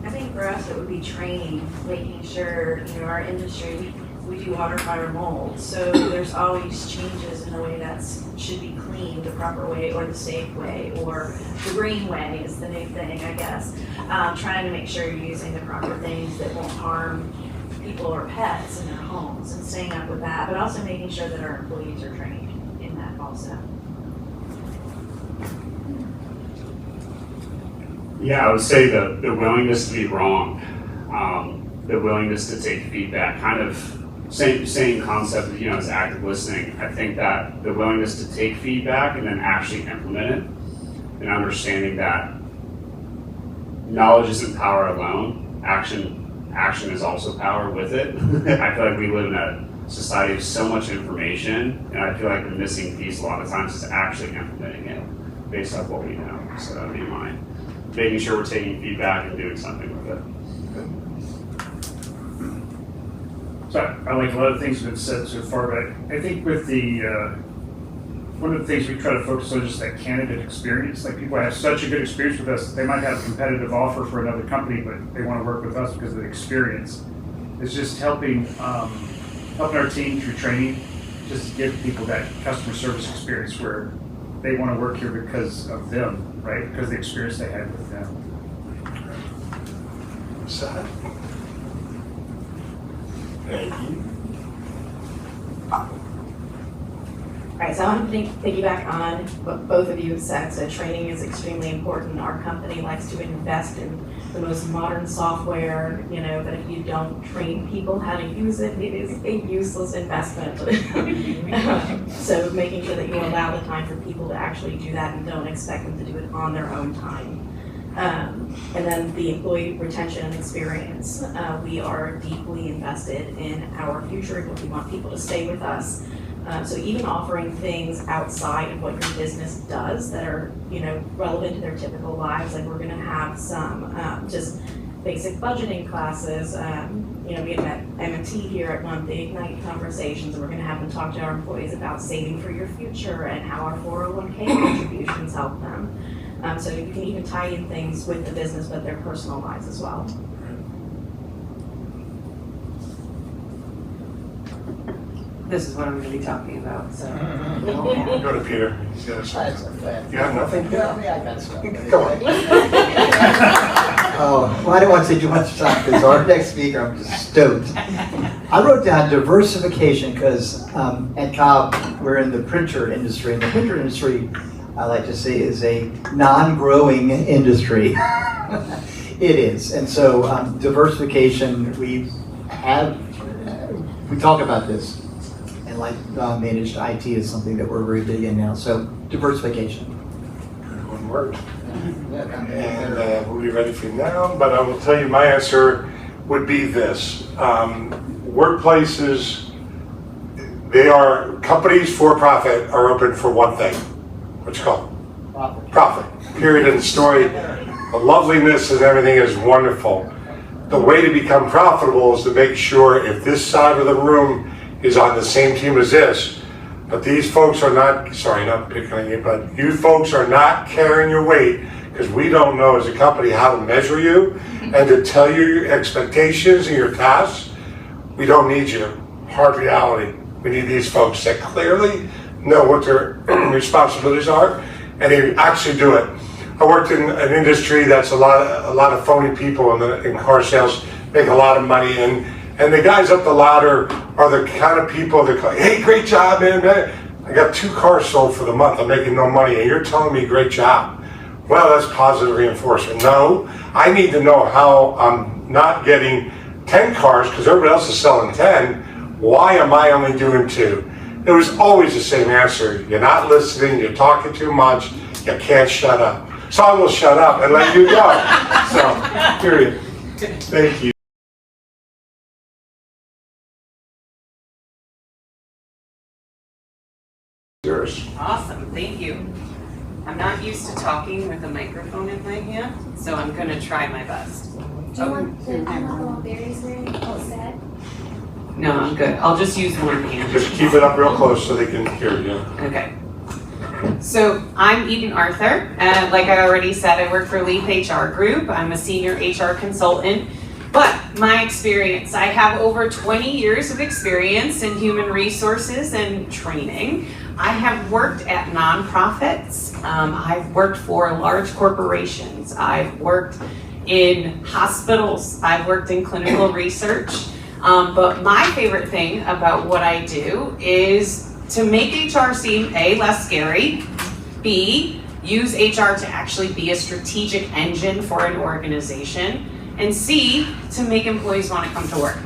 I think for us it would be training, making sure, our industry, we do water, fire, mold. So there's always changes in the way that should be cleaned the proper way or the safe way, or the green way is the new thing, I guess. Trying to make sure you're using the proper things that won't harm people or pets in their homes, and staying up with that, but also making sure that our employees are trained in that also. Yeah, I would say the willingness to be wrong, the willingness to take feedback, kind of same concept of, as active listening. I think that the willingness to take feedback and then actually implement it, and understanding that knowledge isn't power alone, action is also power with it. I feel like we live in a society of so much information, and I feel like the missing piece a lot of times is actually implementing it based off what we know. So that would be mine. Making sure we're taking feedback and doing something with it. So I like a lot of things that have been said so far, but I think with the, one of the things we try to focus on is just that candidate experience. Like, people have such a good experience with us, they might have a competitive offer for another company, but they want to work with us because of the experience. It's just helping our team through training, just to give people that customer service experience where they want to work here because of them, right? Because of the experience they had with them. Sad. Thank you. Right, so I want to piggyback on what both of you have said. So training is extremely important. Our company likes to invest in the most modern software, but if you don't train people how to use it, it is a useless investment. So making sure that you allow the time for people to actually do that and don't expect them to do it on their own time. And then the employee retention and experience. We are deeply invested in our future, but we want people to stay with us. So even offering things outside of what your business does that are, relevant to their typical lives, like we're gonna have some just basic budgeting classes. We have M&T here at one of the Ignite conversations, and we're gonna have them talk to our employees about saving for your future and how our 401k contributions help them. So you can even tie in things with the business, but their personal lives as well. This is what I'm going to be talking about, so. Go to Peter. You have nothing? Yeah, I got stuff. Come on. Oh, well, I don't want to say too much time because our next speaker, I'm just stoked. I wrote down diversification because at Cobb, we're in the printer industry. And the printer industry, I like to say, is a non-growing industry. It is. And so diversification, we talk about this. And like managed IT is something that we're very big in now. So diversification. One word. And we'll be ready for you now, but I will tell you my answer would be this. Workplaces, companies for profit are open for one thing. What's it called? Profit. Period in the story. The loveliness and everything is wonderful. The way to become profitable is to make sure if this side of the room is on the same team as this, but these folks are not picking on you, but you folks are not carrying your weight because we don't know as a company how to measure you and to tell you your expectations and your tasks. We don't need you. Hard reality. We need these folks that clearly know what their responsibilities are and they actually do it. I worked in an industry that's a lot of phony people in car sales, make a lot of money, and the guys up the ladder are the kind of people that go, hey, great job, man. I got 2 cars sold for the month. I'm making no money, and you're telling me great job. Well, that's positive reinforcement. No, I need to know how I'm not getting 10 cars because everybody else is selling 10. Why am I only doing 2? It was always the same answer. You're not listening. You're talking too much. You can't shut up. So I will shut up and let you go. So, period. Thank you. Yours. Awesome, thank you. I'm not used to talking with a microphone in my hand, so I'm going to try my best. Do you want the little berries there instead? No, I'm good. I'll just use one hand. Just keep it up real close so they can hear you. Okay. So I'm Eden Arthur. Like I already said, I work for Leaf HR Group. I'm a senior HR consultant. But my experience, I have over 20 years of experience in human resources and training. I have worked at nonprofits. I've worked for large corporations. I've worked in hospitals. I've worked in clinical research. But my favorite thing about what I do is to make HR seem A, less scary, B, use HR to actually be a strategic engine for an organization, and C, to make employees want to come to work.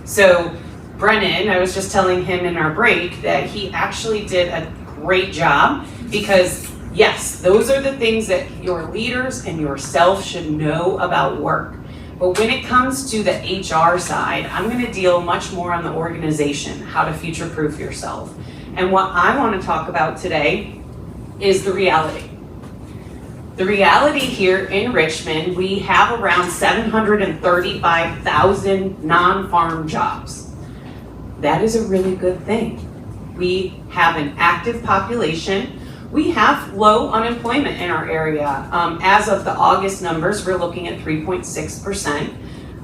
So Brennan, I was just telling him in our break that he actually did a great job because yes, those are the things that your leaders and yourself should know about work. But when it comes to the HR side, I'm going to deal much more on the organization, how to future-proof yourself. And what I want to talk about today is the reality. The reality here in Richmond, we have around 735,000 non-farm jobs. That is a really good thing. We have an active population. We have low unemployment in our area. As of the August numbers, we're looking at 3.6%.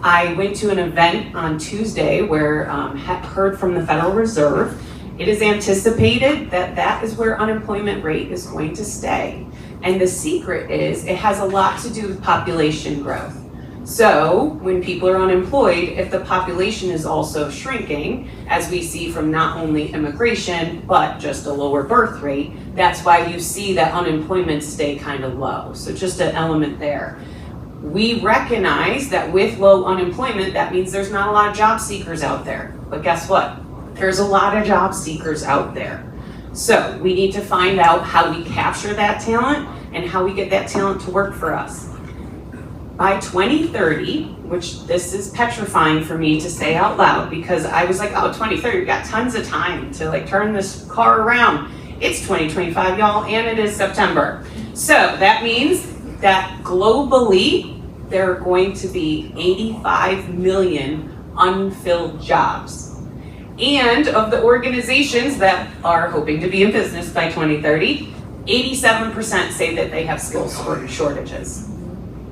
I went to an event on Tuesday where heard from the Federal Reserve. It is anticipated that that is where unemployment rate is going to stay. And the secret is it has a lot to do with population growth. So when people are unemployed, if the population is also shrinking, as we see from not only immigration, but just a lower birth rate, that's why you see that unemployment stay kind of low. So just an element there. We recognize that with low unemployment, that means there's not a lot of job seekers out there. But guess what? There's a lot of job seekers out there. So we need to find out how we capture that talent and how we get that talent to work for us. By 2030, which this is petrifying for me to say out loud because I was like, oh, 2030, we got tons of time to like turn this car around. It's 2025, y'all, and it is September. So that means that globally, there are going to be 85 million unfilled jobs. And of the organizations that are hoping to be in business by 2030, 87% say that they have skill shortages.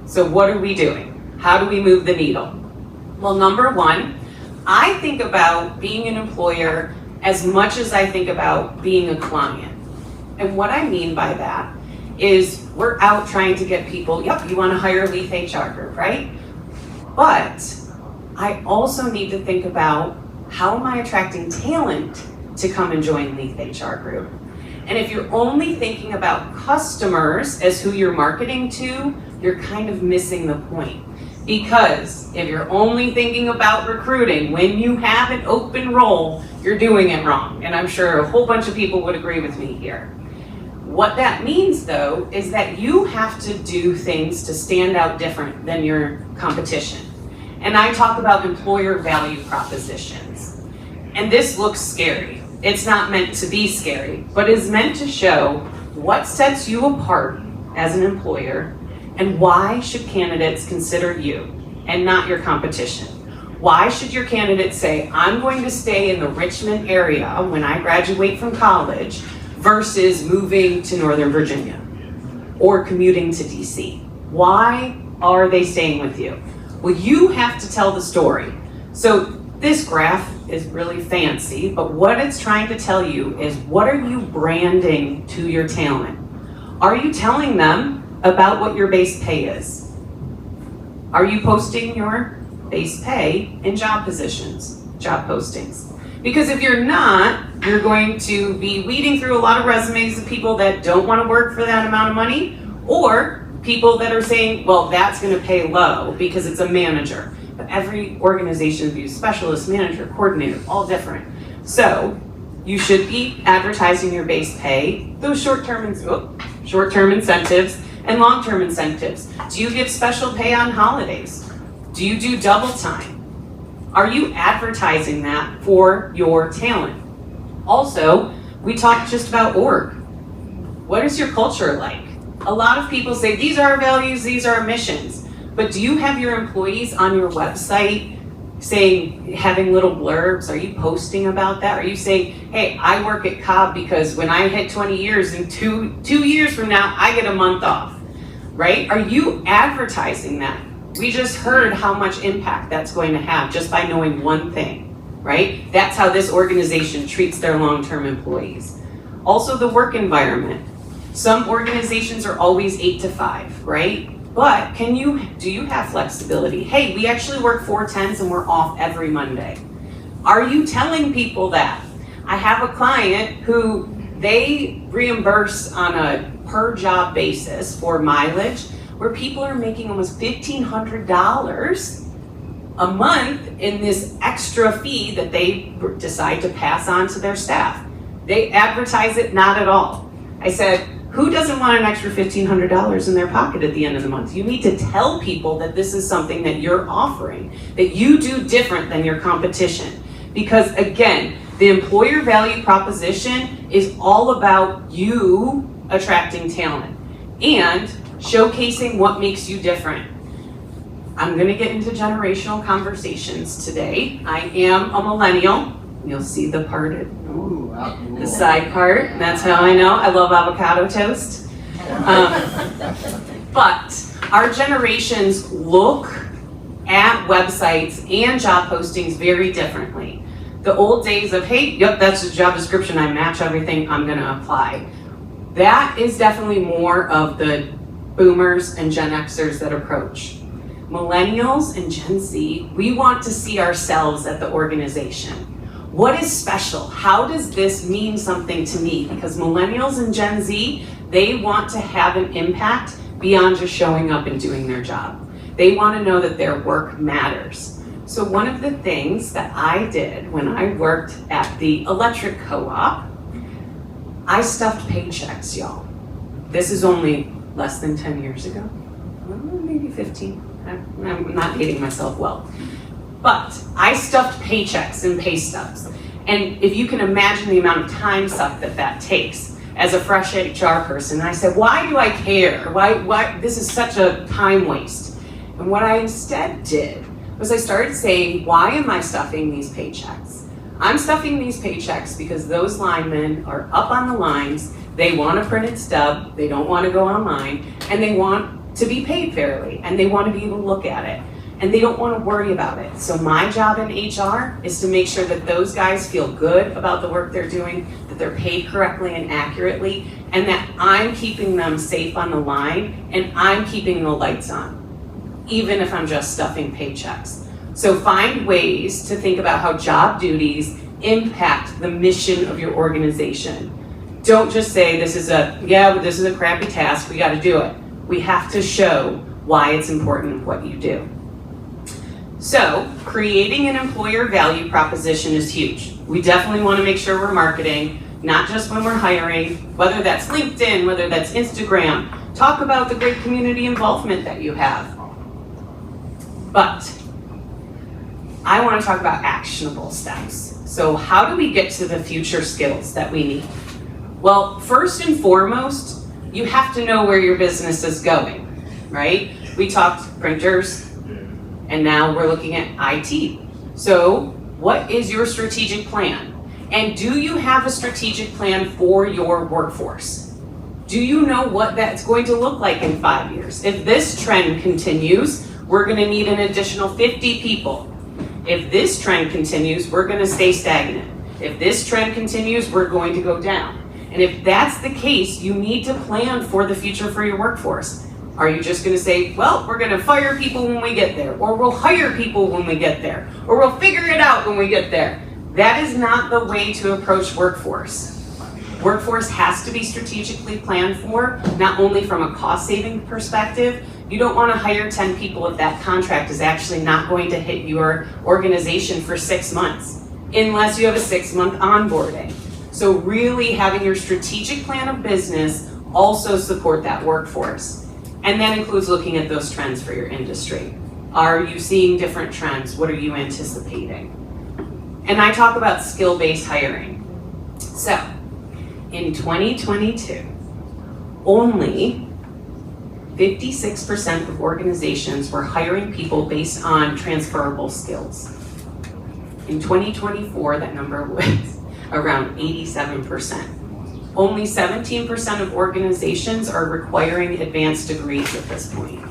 So what are we doing? How do we move the needle? Well, number one, I think about being an employer as much as I think about being a client. And what I mean by that is we're out trying to get people, yep, you want to hire Leaf HR Group, right? But I also need to think about how am I attracting talent to come and join Leaf HR Group? And if you're only thinking about customers as who you're marketing to, you're kind of missing the point. Because if you're only thinking about recruiting, when you have an open role, you're doing it wrong. And I'm sure a whole bunch of people would agree with me here. What that means though, is that you have to do things to stand out different than your competition. And I talk about employer value propositions. And this looks scary. It's not meant to be scary, but is meant to show what sets you apart as an employer and why should candidates consider you and not your competition. Why should your candidate say, I'm going to stay in the Richmond area when I graduate from college versus moving to Northern Virginia or commuting to DC? Why are they staying with you? Well, you have to tell the story. So this graph is really fancy, but what it's trying to tell you is what are you branding to your talent? Are you telling them about what your base pay is? Are you posting your base pay in job positions, job postings? Because if you're not, you're going to be weeding through a lot of resumes of people that don't want to work for that amount of money, or people that are saying, well, that's going to pay low because it's a manager. But every organization views specialist, manager, coordinator, all different. So you should be advertising your base pay, those short-term incentives, and long-term incentives. Do you give special pay on holidays? Do you do double time? Are you advertising that for your talent? Also, we talked just about org. What is your culture like? A lot of people say, these are our values, these are our missions. But do you have your employees on your website saying, having little blurbs? Are you posting about that? Are you saying, hey, I work at Cobb because when I hit 20 years and two years from now, I get a month off, right? Are you advertising that? We just heard how much impact that's going to have just by knowing one thing, right? That's how this organization treats their long-term employees. Also the work environment. Some organizations are always 8 to 5, right? But do you have flexibility? Hey, we actually work 4/10s and we're off every Monday. Are you telling people that? I have a client who they reimburse on a per job basis for mileage where people are making almost $1,500 a month in this extra fee that they decide to pass on to their staff. They advertise it not at all. I said, who doesn't want an extra $1,500 in their pocket at the end of the month? You need to tell people that this is something that you're offering, that you do different than your competition. Because again, the employer value proposition is all about you attracting talent and showcasing what makes you different. I'm gonna get into generational conversations today. I am a millennial. You'll see the parted, the side part. That's how I know. I love avocado toast. But our generations look at websites and job postings very differently. The old days of, hey, yep, that's the job description, I match everything, I'm gonna apply. That is definitely more of the boomers and Gen Xers that approach. Millennials and Gen Z, we want to see ourselves at the organization. What is special? How does this mean something to me? Because millennials and Gen Z, they want to have an impact beyond just showing up and doing their job. They want to know that their work matters. So one of the things that I did when I worked at the electric co-op, I stuffed paychecks, y'all. This is only less than 10 years ago, maybe 15. I'm not dating myself well. But I stuffed paychecks and pay stubs. And if you can imagine the amount of time suck that takes as a fresh HR person, and I said, why do I care? Why? This is such a time waste. And what I instead did was I started saying, why am I stuffing these paychecks? I'm stuffing these paychecks because those linemen are up on the lines, they want a printed stub, they don't want to go online, and they want to be paid fairly, and they want to be able to look at it, and they don't want to worry about it. So my job in HR is to make sure that those guys feel good about the work they're doing, that they're paid correctly and accurately, and that I'm keeping them safe on the line, and I'm keeping the lights on, even if I'm just stuffing paychecks. So find ways to think about how job duties impact the mission of your organization. Don't just say, this is a crappy task, we gotta do it. We have to show why it's important what you do. So, creating an employer value proposition is huge. We definitely wanna make sure we're marketing, not just when we're hiring, whether that's LinkedIn, whether that's Instagram. Talk about the great community involvement that you have. But, I wanna talk about actionable steps. So how do we get to the future skills that we need? Well, first and foremost, you have to know where your business is going, right? We talked printers, and now we're looking at IT. So what is your strategic plan? And do you have a strategic plan for your workforce? Do you know what that's going to look like in 5 years? If this trend continues, we're gonna need an additional 50 people. If this trend continues, we're gonna stay stagnant. If this trend continues, we're going to go down. And if that's the case, you need to plan for the future for your workforce. Are you just gonna say, well, we're gonna fire people when we get there, or we'll hire people when we get there, or we'll figure it out when we get there? That is not the way to approach workforce. Workforce has to be strategically planned for, not only from a cost-saving perspective. You don't want to hire 10 people if that contract is actually not going to hit your organization for 6 months, unless you have a 6-month onboarding. So really having your strategic plan of business also support that workforce. And that includes looking at those trends for your industry. Are you seeing different trends? What are you anticipating? And I talk about skill-based hiring. So, in 2022, only 56% of organizations were hiring people based on transferable skills. In 2024, that number was around 87%. Only 17% of organizations are requiring advanced degrees at this point.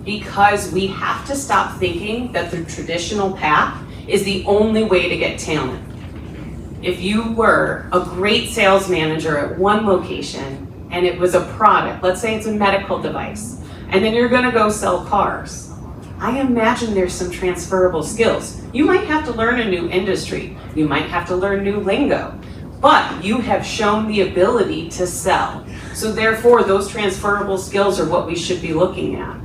Because we have to stop thinking that the traditional path is the only way to get talent. If you were a great sales manager at one location and it was a product, let's say it's a medical device, and then you're gonna go sell cars, I imagine there's some transferable skills. You might have to learn a new industry, you might have to learn new lingo, but you have shown the ability to sell. So therefore, those transferable skills are what we should be looking at.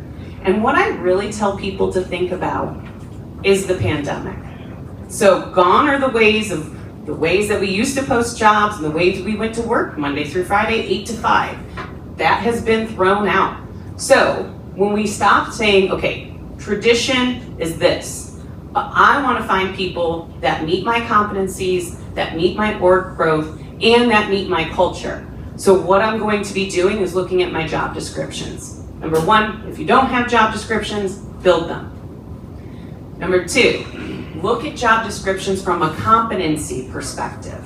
And what I really tell people to think about is the pandemic. So gone are the ways that we used to post jobs and the ways we went to work Monday through Friday, 8 to 5. That has been thrown out. So when we stop saying, okay, tradition is this, but I want to find people that meet my competencies, that meet my org growth, and that meet my culture. So what I'm going to be doing is looking at my job descriptions. Number one, if you don't have job descriptions, build them. Number two, look at job descriptions from a competency perspective.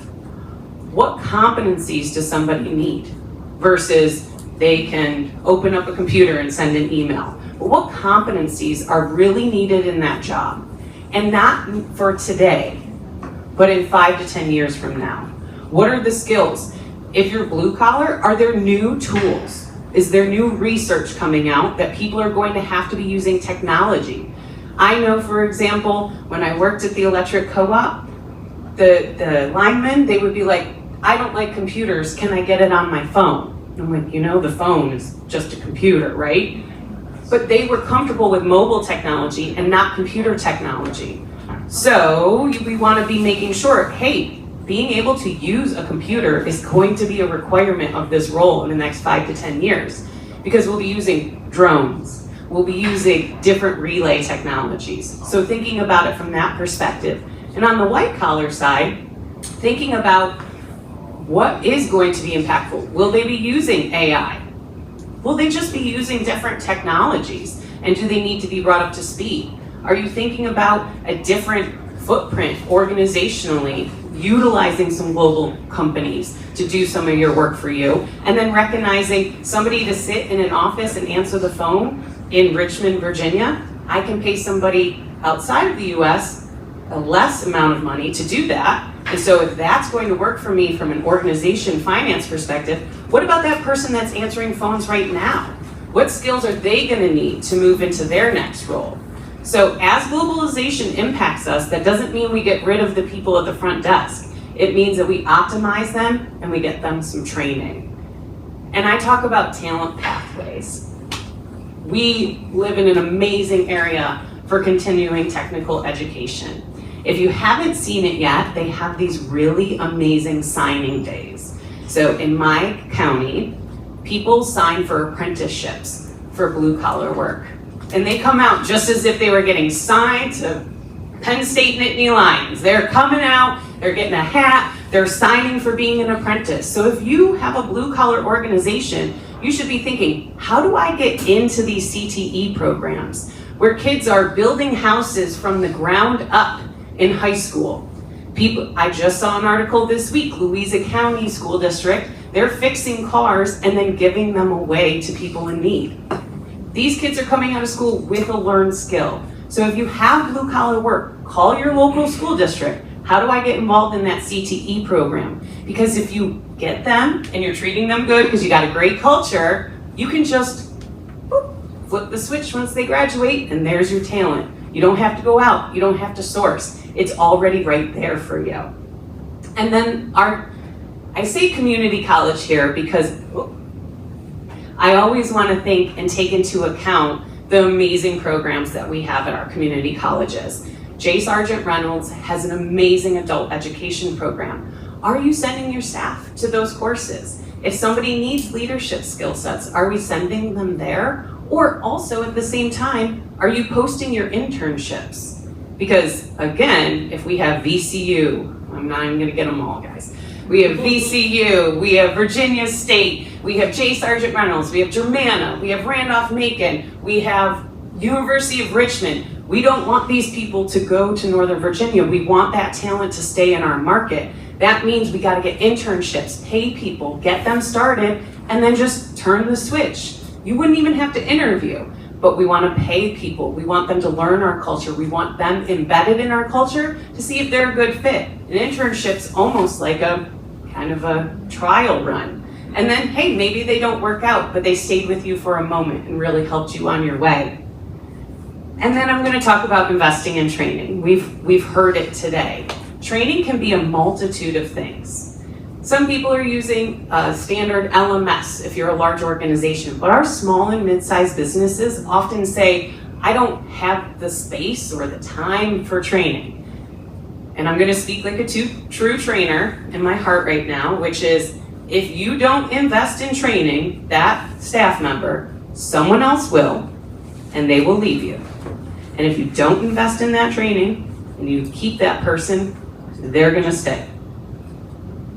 What competencies does somebody need versus they can open up a computer and send an email? But what competencies are really needed in that job? And not for today, but in 5 to 10 years from now. What are the skills? If you're blue collar, are there new tools? Is there new research coming out that people are going to have to be using technology? I know, for example, when I worked at the electric co-op, the linemen, they would be like, I don't like computers, can I get it on my phone? I'm like, the phone is just a computer, right? But they were comfortable with mobile technology and not computer technology. So we want to be making sure, hey, being able to use a computer is going to be a requirement of this role in the next 5 to 10 years, because we'll be using drones, we'll be using different relay technologies. So thinking about it from that perspective. And on the white collar side, thinking about what is going to be impactful. Will they be using AI? Will they just be using different technologies? And do they need to be brought up to speed? Are you thinking about a different footprint organizationally, utilizing some global companies to do some of your work for you, and then recognizing somebody to sit in an office and answer the phone in Richmond, Virginia? I can pay somebody outside of the US a less amount of money to do that. And so if that's going to work for me from an organization finance perspective, what about that person that's answering phones right now? What skills are they going to need to move into their next role? So as globalization impacts us, that doesn't mean we get rid of the people at the front desk. It means that we optimize them and we get them some training. And I talk about talent pathways. We live in an amazing area for continuing technical education. If you haven't seen it yet, they have these really amazing signing days. So in my county, people sign for apprenticeships for blue collar work. And they come out just as if they were getting signed to Penn State Nittany Lions. They're coming out, they're getting a hat, they're signing for being an apprentice. So if you have a blue collar organization, you should be thinking, how do I get into these CTE programs where kids are building houses from the ground up in high school? I just saw an article this week, Louisa County School District, they're fixing cars and then giving them away to people in need. These kids are coming out of school with a learned skill. So if you have blue collar work, call your local school district. How do I get involved in that CTE program? Because if you get them and you're treating them good because you got a great culture, you can just flip the switch once they graduate and there's your talent. You don't have to go out, you don't have to source. It's already right there for you. And then I say community college here because I always want to think and take into account the amazing programs that we have at our community colleges. J. Sargent Reynolds has an amazing adult education program. Are you sending your staff to those courses? If somebody needs leadership skill sets, are we sending them there? Or also at the same time, are you posting your internships? Because again, if we have VCU, I'm not even gonna get them all, guys. We have VCU, we have Virginia State, we have J. Sargent Reynolds, we have Germanna, we have Randolph-Macon, we have University of Richmond. We don't want these people to go to Northern Virginia. We want that talent to stay in our market. That means we gotta get internships, pay people, get them started, and then just turn the switch. You wouldn't even have to interview, but we wanna pay people. We want them to learn our culture. We want them embedded in our culture to see if they're a good fit. An internship's almost like a kind of a trial run. And then, hey, maybe they don't work out, but they stayed with you for a moment and really helped you on your way. And then I'm gonna talk about investing in training. We've heard it today. Training can be a multitude of things. Some people are using standard LMS if you're a large organization, but our small and mid-sized businesses often say, I don't have the space or the time for training. And I'm gonna speak like a true trainer in my heart right now, which is, if you don't invest in training that staff member, someone else will, and they will leave you. And if you don't invest in that training, and you keep that person, they're gonna stay.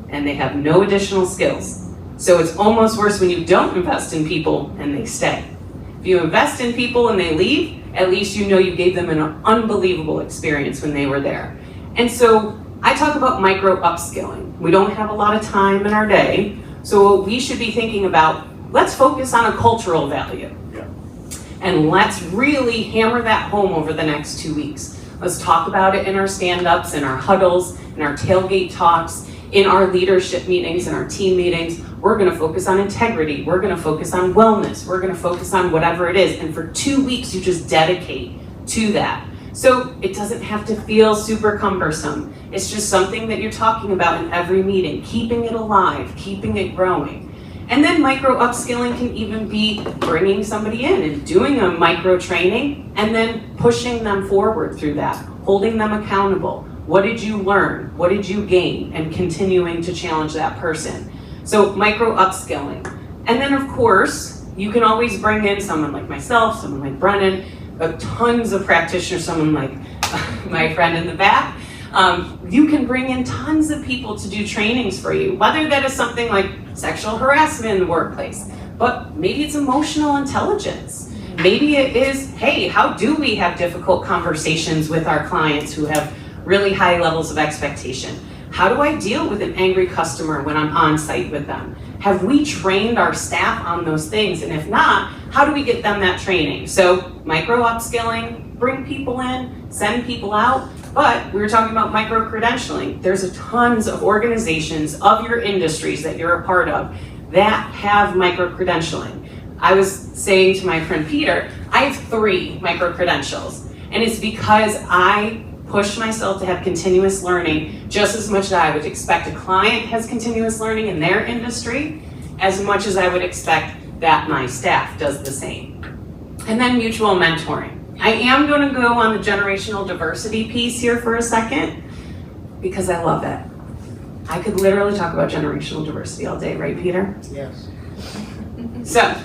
And they have no additional skills. So it's almost worse when you don't invest in people and they stay. If you invest in people and they leave, at least you know you gave them an unbelievable experience when they were there. And so I talk about micro upskilling. We don't have a lot of time in our day, so we should be thinking about, let's focus on a cultural value. And let's really hammer that home over the next 2 weeks. Let's talk about it in our stand-ups, in our huddles, in our tailgate talks, in our leadership meetings and our team meetings, we're gonna focus on integrity, we're gonna focus on wellness, we're gonna focus on whatever it is. And for 2 weeks, you just dedicate to that. So it doesn't have to feel super cumbersome. It's just something that you're talking about in every meeting, keeping it alive, keeping it growing. And then micro upskilling can even be bringing somebody in and doing a micro training and then pushing them forward through that, holding them accountable. What did you learn? What did you gain? And continuing to challenge that person. So micro upskilling. And then of course, you can always bring in someone like myself, someone like Brennan, tons of practitioners, someone like my friend in the back. You can bring in tons of people to do trainings for you, whether that is something like sexual harassment in the workplace, but maybe it's emotional intelligence. Maybe it is, hey, how do we have difficult conversations with our clients who have really high levels of expectation? How do I deal with an angry customer when I'm on site with them? Have we trained our staff on those things? And if not, how do we get them that training? So micro upskilling, bring people in, send people out. But we were talking about micro credentialing. There's a tons of organizations of your industries that you're a part of that have micro credentialing. I was saying to my friend Peter, I have 3 micro credentials. And it's because I push myself to have continuous learning just as much as I would expect a client has continuous learning in their industry, as much as I would expect that my staff does the same. And then mutual mentoring. I am going to go on the generational diversity piece here for a second because I love it. I could literally talk about generational diversity all day, right, Peter? Yes. So,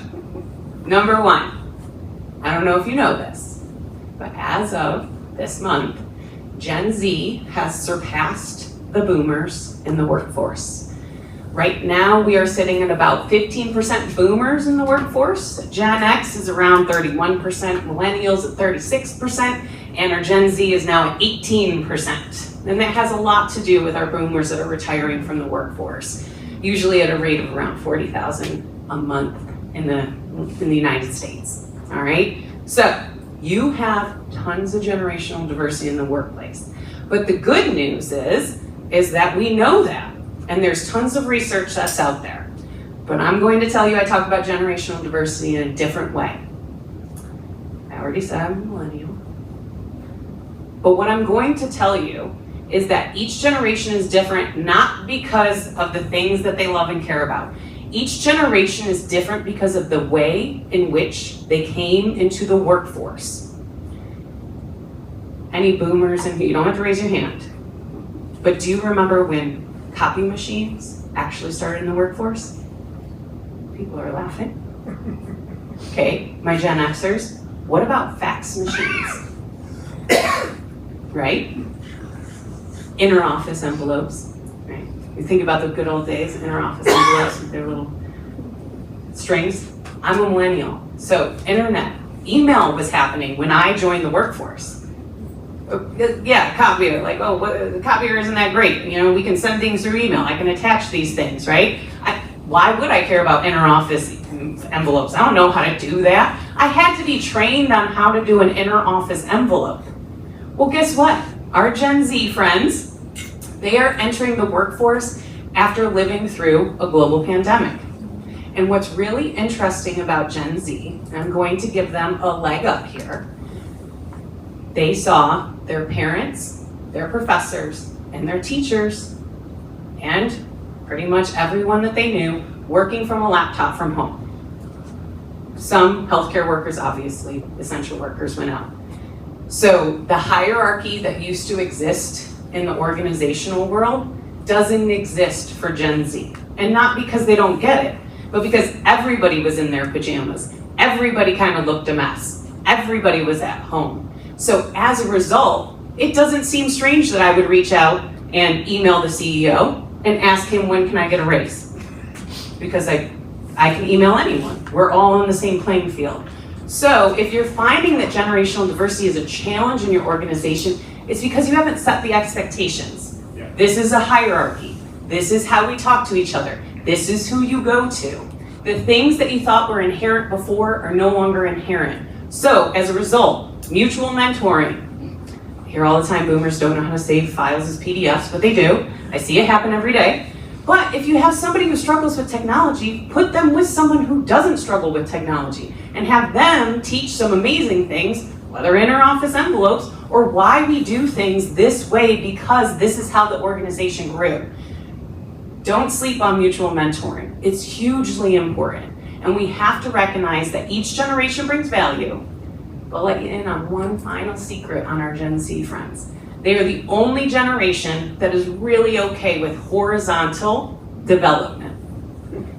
number 1, I don't know if you know this, but as of this month, Gen Z has surpassed the boomers in the workforce. Right now, we are sitting at about 15% boomers in the workforce. Gen X is around 31%, millennials at 36%, and our Gen Z is now at 18%. And that has a lot to do with our boomers that are retiring from the workforce, usually at a rate of around 40,000 a month in the United States. All right? So, you have tons of generational diversity in the workplace. But the good news is that we know that. And there's tons of research that's out there. But I'm going to tell you I talk about generational diversity in a different way. I already said I'm a millennial. But what I'm going to tell you is that each generation is different, not because of the things that they love and care about. Each generation is different because of the way in which they came into the workforce. Any boomers in here? You don't have to raise your hand. But do you remember when copy machines actually started in the workforce? People are laughing. Okay, my Gen Xers, what about fax machines? Right? Inter-office envelopes, right? You think about the good old days, inter-office envelopes with their little strings. I'm a millennial, so internet, email was happening when I joined the workforce. Yeah, copier, like, oh, the copier isn't that great. You know, we can send things through email. I can attach these things, right? Why would I care about inter-office envelopes? I don't know how to do that. I had to be trained on how to do an inter-office envelope. Well, guess what? Our Gen Z friends, they are entering the workforce after living through a global pandemic. And what's really interesting about Gen Z, and I'm going to give them a leg up here, they saw their parents, their professors, and their teachers, and pretty much everyone that they knew working from a laptop from home. Some healthcare workers, obviously, essential workers went out. So the hierarchy that used to exist in the organizational world doesn't exist for Gen Z. And not because they don't get it, but because everybody was in their pajamas. Everybody kind of looked a mess. Everybody was at home. So as a result, it doesn't seem strange that I would reach out and email the CEO and ask him, when can I get a raise? Because I can email anyone. We're all on the same playing field. So if you're finding that generational diversity is a challenge in your organization, it's because you haven't set the expectations. Yeah. This is a hierarchy. This is how we talk to each other. This is who you go to. The things that you thought were inherent before are no longer inherent. So as a result, mutual mentoring, hear all the time boomers don't know how to save files as PDFs, but they do. I see it happen every day. But if you have somebody who struggles with technology, put them with someone who doesn't struggle with technology and have them teach some amazing things, whether in our office envelopes or why we do things this way because this is how the organization grew. Don't sleep on mutual mentoring. It's hugely important. And we have to recognize that each generation brings value. But let you in on one final secret on our Gen Z friends. They are the only generation that is really okay with horizontal development.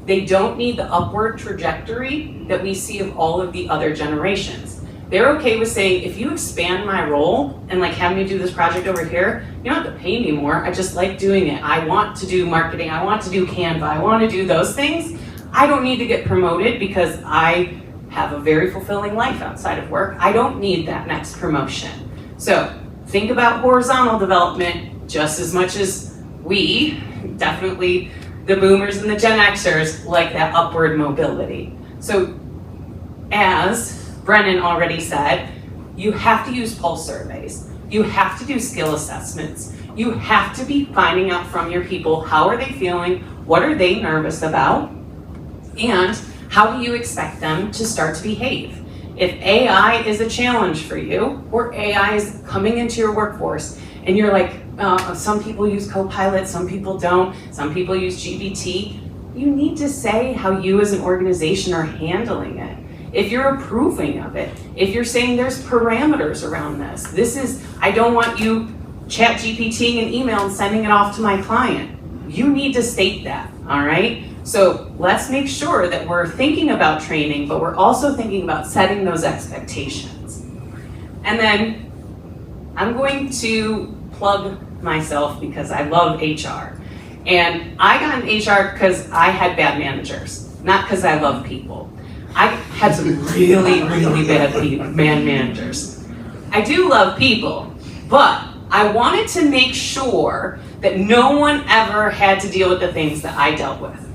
They don't need the upward trajectory that we see of all of the other generations. They're okay with saying, if you expand my role and like have me do this project over here, you don't have to pay me more. I just like doing it. I want to do marketing. I want to do Canva. I want to do those things. I don't need to get promoted because I have a very fulfilling life outside of work. I don't need that next promotion. So think about horizontal development just as much as we, definitely the boomers and the Gen Xers, like that upward mobility. So as Brennan already said, you have to use pulse surveys. You have to do skill assessments. You have to be finding out from your people, how are they feeling? What are they nervous about? And how do you expect them to start to behave? If AI is a challenge for you, or AI is coming into your workforce, and you're like, some people use Copilot, some people don't, some people use GPT, you need to say how you as an organization are handling it. If you're approving of it, if you're saying there's parameters around this, I don't want you chat GPTing an email and sending it off to my client. You need to state that, all right? So let's make sure that we're thinking about training, but we're also thinking about setting those expectations. And then I'm going to plug myself because I love HR. And I got in HR because I had bad managers, not because I love people. I had some really, really bad managers. I do love people, but I wanted to make sure that no one ever had to deal with the things that I dealt with.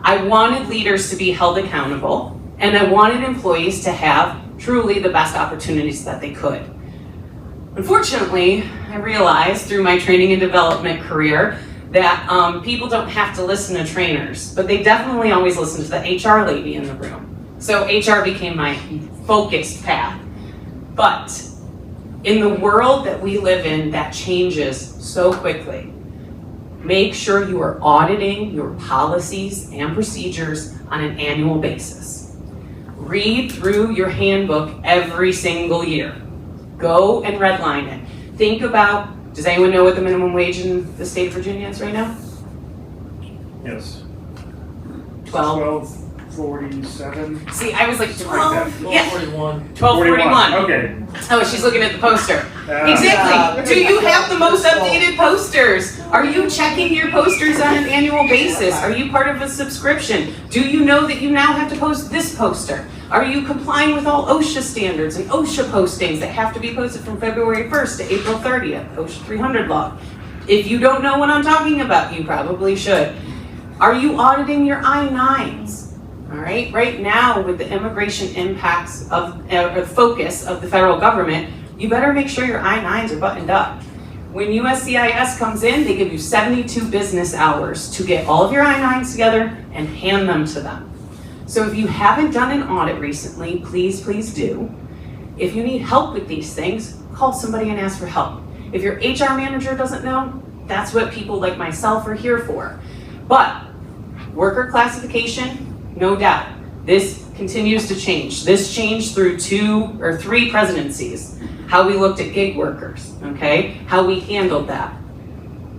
I wanted leaders to be held accountable, and I wanted employees to have truly the best opportunities that they could. Unfortunately, I realized through my training and development career that people don't have to listen to trainers, but they definitely always listen to the HR lady in the room. So HR became my focused path. But in the world that we live in that changes so quickly, make sure you are auditing your policies and procedures on an annual basis. Read through your handbook every single year. Go and redline it. Think about, does anyone know what the minimum wage in the state of Virginia is right now? Yes. 12. 47. See, I was like 12. Yeah. 1241. 1241. Okay. Oh, she's looking at the poster. Exactly. Do you have the most updated posters? Are you checking your posters on an annual basis? Are you part of a subscription? Do you know that you now have to post this poster? Are you complying with all OSHA standards and OSHA postings that have to be posted from February 1st to April 30th, OSHA 300 log? If you don't know what I'm talking about, you probably should. Are you auditing your I-9s? All right, right now with the immigration impacts of or focus of the federal government, you better make sure your I-9s are buttoned up. When USCIS comes in, they give you 72 business hours to get all of your I-9s together and hand them to them. So if you haven't done an audit recently, please, please do. If you need help with these things, call somebody and ask for help. If your HR manager doesn't know, that's what people like myself are here for. But worker classification, no doubt, this continues to change. This changed through 2 or 3 presidencies. How we looked at gig workers, okay? How we handled that.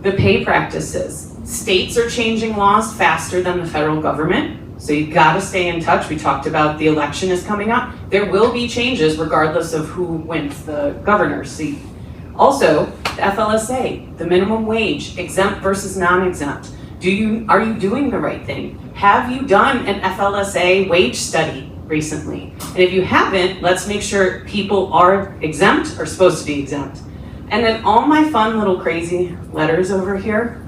The pay practices. States are changing laws faster than the federal government, so you've got to stay in touch. We talked about the election is coming up. There will be changes regardless of who wins the governor's seat. Also, the FLSA, the minimum wage, exempt versus non-exempt. Are you doing the right thing? Have you done an FLSA wage study recently? And if you haven't, let's make sure people are exempt or supposed to be exempt. And then all my fun little crazy letters over here.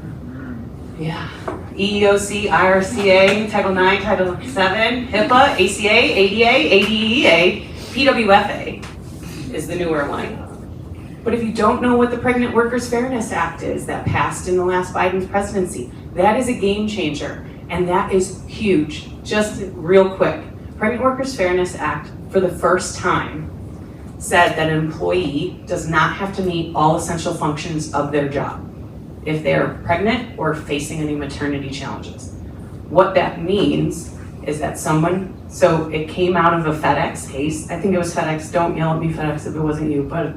Yeah. EEOC, IRCA, Title IX, Title VII, HIPAA, ACA, ADA, ADEA, PWFA is the newer one. But if you don't know what the Pregnant Workers Fairness Act is that passed in the last Biden presidency, that is a game changer, and that is huge. Just real quick, Pregnant Workers Fairness Act, for the first time, said that an employee does not have to meet all essential functions of their job if they're pregnant or facing any maternity challenges. What that means is that so it came out of a FedEx case. I think it was FedEx. Don't yell at me, FedEx, if it wasn't you, but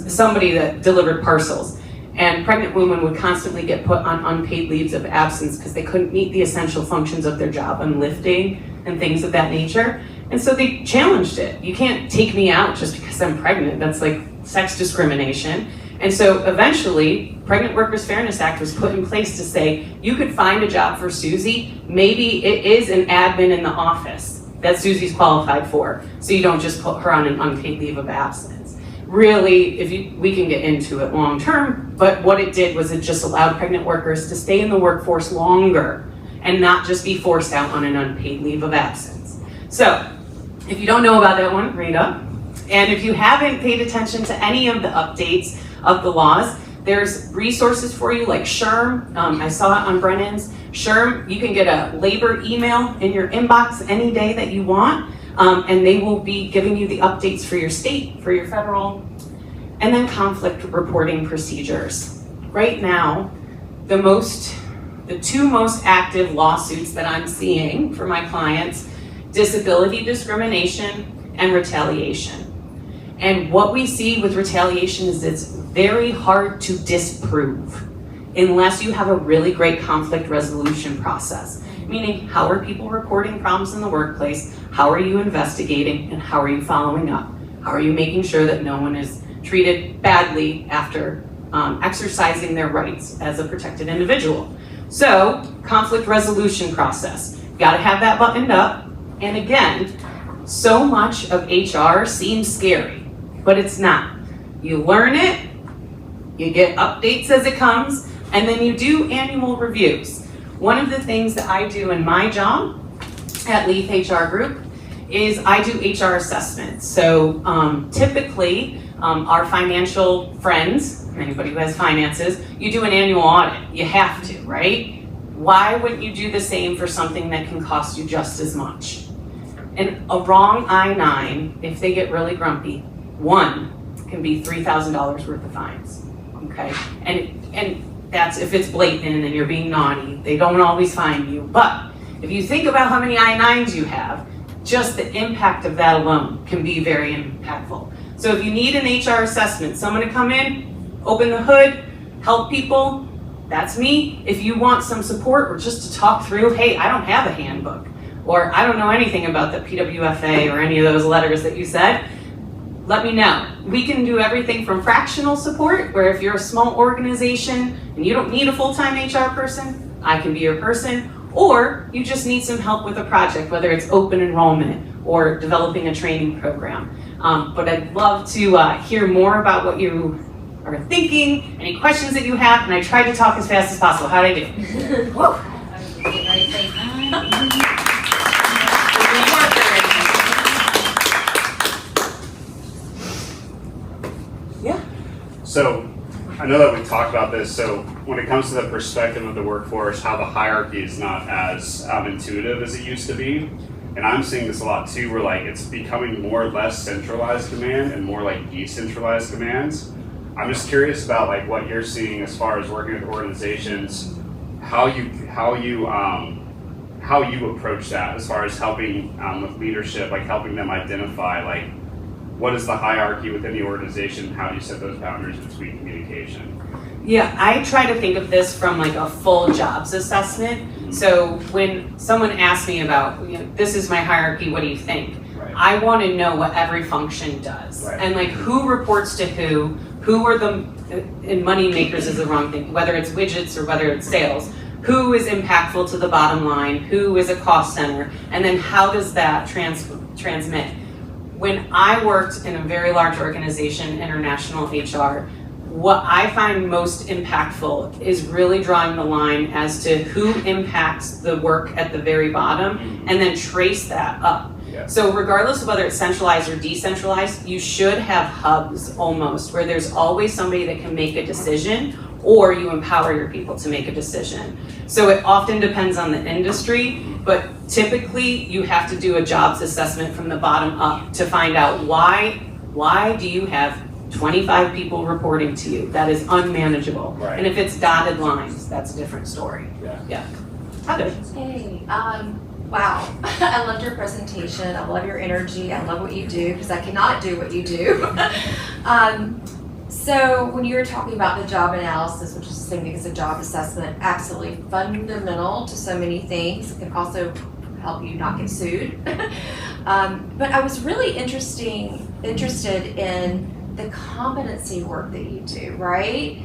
somebody that delivered parcels. And pregnant women would constantly get put on unpaid leaves of absence because they couldn't meet the essential functions of their job and lifting and things of that nature. And so they challenged it. You can't take me out just because I'm pregnant. That's like sex discrimination. And so eventually, Pregnant Workers Fairness Act was put in place to say, you could find a job for Susie. Maybe it is an admin in the office that Susie's qualified for. So you don't just put her on an unpaid leave of absence. Really, we can get into it long term, but what it did was it just allowed pregnant workers to stay in the workforce longer and not just be forced out on an unpaid leave of absence. So if you don't know about that one, read up. And if you haven't paid attention to any of the updates of the laws, there's resources for you like SHRM. I saw it on Brennan's. SHRM, you can get a labor email in your inbox any day that you want, and they will be giving you the updates for your state, for your federal, and then conflict reporting procedures. Right now, the two most active lawsuits that I'm seeing for my clients, disability discrimination and retaliation. And what we see with retaliation is it's very hard to disprove unless you have a really great conflict resolution process. Meaning, how are people reporting problems in the workplace? How are you investigating? And how are you following up? How are you making sure that no one is treated badly after exercising their rights as a protected individual? So, conflict resolution process. Gotta have that buttoned up. And again, so much of HR seems scary, but it's not. You learn it, you get updates as it comes, and then you do annual reviews. One of the things that I do in my job at Leith HR Group is I do HR assessments. So typically, our financial friends, anybody who has finances, you do an annual audit. You have to, right? Why wouldn't you do the same for something that can cost you just as much? And a wrong I-9, if they get really grumpy, one can be $3,000 worth of fines, okay? And that's if it's blatant and you're being naughty. They don't always fine you. But if you think about how many I-9s you have, just the impact of that alone can be very impactful. So if you need an HR assessment, someone to come in, open the hood, help people, that's me. If you want some support or just to talk through, hey, I don't have a handbook, or I don't know anything about the PWFA or any of those letters that you said, let me know. We can do everything from fractional support, where if you're a small organization and you don't need a full-time HR person, I can be your person, or you just need some help with a project, whether it's open enrollment or developing a training program. But I'd love to hear more about what you are thinking, any questions that you have, and I tried to talk as fast as possible. How'd I do? Whoa. So I know that we talked about this. So when it comes to the perspective of the workforce, how the hierarchy is not as intuitive as it used to be. And I'm seeing this a lot too, where like it's becoming more or less centralized command and more like decentralized commands. I'm just curious about like what you're seeing as far as working with organizations, how you approach that as far as helping with leadership, like helping them identify like what is the hierarchy within the organization, how do you set those boundaries between communication? Yeah, I try to think of this from like a full jobs assessment. So when someone asks me about, this is my hierarchy, what do you think? Right. I want to know what every function does. Right. And like who reports to who are the, and money makers is the wrong thing, whether it's widgets or whether it's sales. Who is impactful to the bottom line? Who is a cost center? And then how does that transmit? When I worked in a very large organization, international HR, what I find most impactful is really drawing the line as to who impacts the work at the very bottom and then trace that up. Yeah. So regardless of whether it's centralized or decentralized, you should have hubs almost, where there's always somebody that can make a decision, or you empower your people to make a decision. So it often depends on the industry, but typically you have to do a jobs assessment from the bottom up to find out why do you have 25 people reporting to you? That is unmanageable. Right. And if it's dotted lines, that's a different story. Yeah. Heather. Hey, wow, I loved your presentation. I love your energy. I love what you do because I cannot do what you do. So when you were talking about the job analysis, which is the same thing as a job assessment, absolutely fundamental to so many things. It can also help you not get sued. But I was really interested in the competency work that you do, right?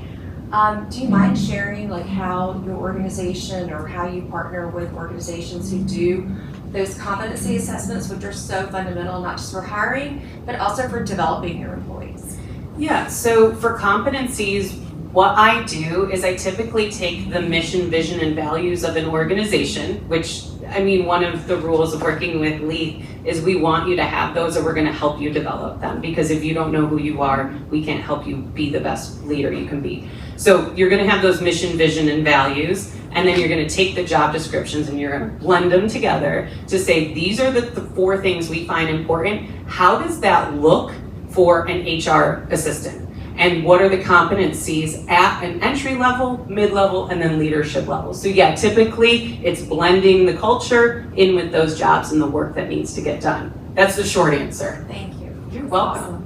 Do you mind sharing like how your organization or how you partner with organizations who do those competency assessments, which are so fundamental, not just for hiring, but also for developing your employees? Yeah, so for competencies, what I do is I typically take the mission, vision, and values of an organization, which, I mean, one of the rules of working with Leith is we want you to have those or we're gonna help you develop them, because if you don't know who you are, we can't help you be the best leader you can be. So you're gonna have those mission, vision, and values, and then you're gonna take the job descriptions and you're gonna blend them together to say, these are the 4 things we find important. How does that look for an HR assistant? And what are the competencies at an entry level, mid-level, and then leadership level? So yeah, typically it's blending the culture in with those jobs and the work that needs to get done. That's the short answer. Thank you. You're welcome.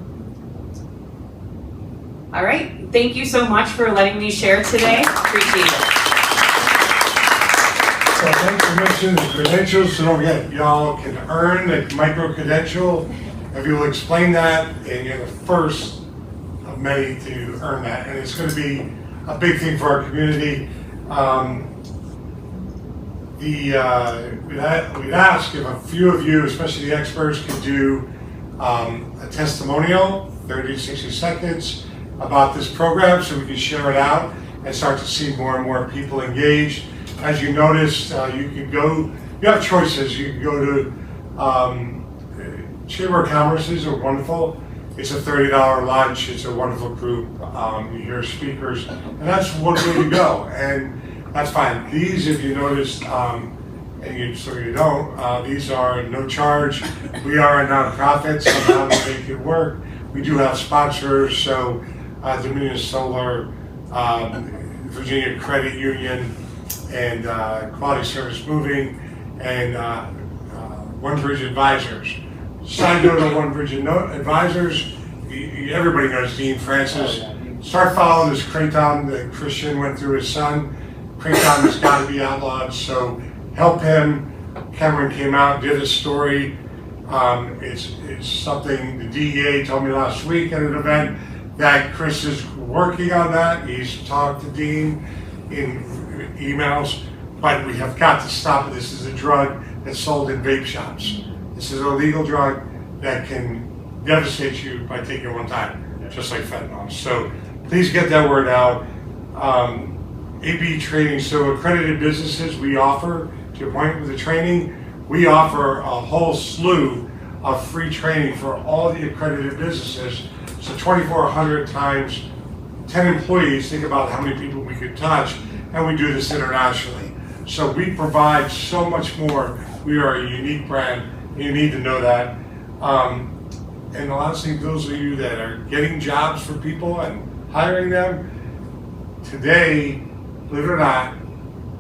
All right, thank you so much for letting me share today. Appreciate it. So thanks for mentioning the credentials. So don't forget, y'all can earn a micro-credential. If you will explain that, and you're the first of many to earn that. And it's going to be a big thing for our community. We'd ask if a few of you, especially the experts, could do a testimonial, 30 to 60 seconds, about this program so we can share it out and start to see more and more people engaged. As you noticed, you have choices. You can go to Chamber of Commerce's are wonderful. It's a $30 lunch. It's a wonderful group. You hear speakers, and that's one way to go. And that's fine. These, if you noticed, you don't, these are no charge. We are a nonprofit, somehow we make it work. We do have sponsors, so Dominion Solar, Virginia Credit Union, and Quality Service Moving, and One Bridge Advisors. Side note on One Bridge Advisors, everybody knows Dean Francis. Start following this Creighton that Christian went through his son. Creighton has got to be outlawed, so help him. Cameron came out, did a story. It's something the DEA told me last week at an event that Chris is working on that. He's talked to Dean in emails, but we have got to stop it. This is a drug that's sold in vape shops. This is a legal drug that can devastate you by taking it one time, just like fentanyl. So please get that word out. AB training, so accredited businesses, we offer, to your point with the training, we offer a whole slew of free training for all the accredited businesses. So 2,400 times 10 employees, think about how many people we could touch, and we do this internationally. So we provide so much more. We are a unique brand. You need to know that. And the last thing, those of you that are getting jobs for people and hiring them, today, believe it or not,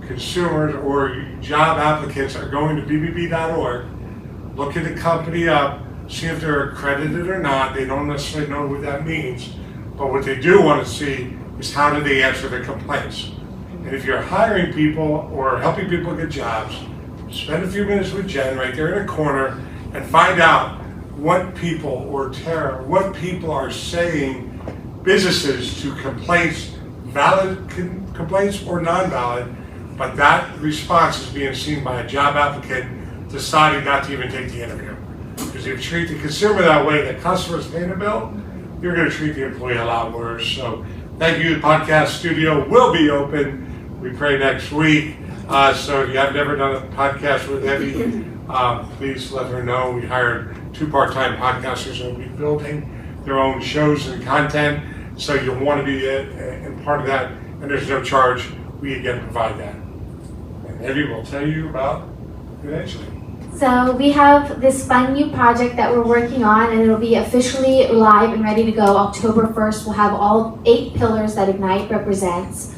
consumers or job applicants are going to bbb.org, looking the company up, see if they're accredited or not. They don't necessarily know what that means, but what they do want to see is how do they answer the complaints. And if you're hiring people or helping people get jobs, spend a few minutes with Jen right there in a corner and find out what people, or Tara, what people are saying businesses to complaints, valid complaints or non-valid, but that response is being seen by a job applicant deciding not to even take the interview. Because if you treat the consumer that way, the customer's paying the bill, you're going to treat the employee a lot worse. So thank you. The podcast studio will be open, we pray, next week. So if you have never done a podcast with Evie, please let her know. We hired 2 part-time podcasters who will be building their own shows and content. So you'll want to be a part of that, and there's no charge. We again provide that. And Evie will tell you about eventually. So we have this fun new project that we're working on, and it'll be officially live and ready to go October 1st. We'll have all 8 pillars that Ignite represents.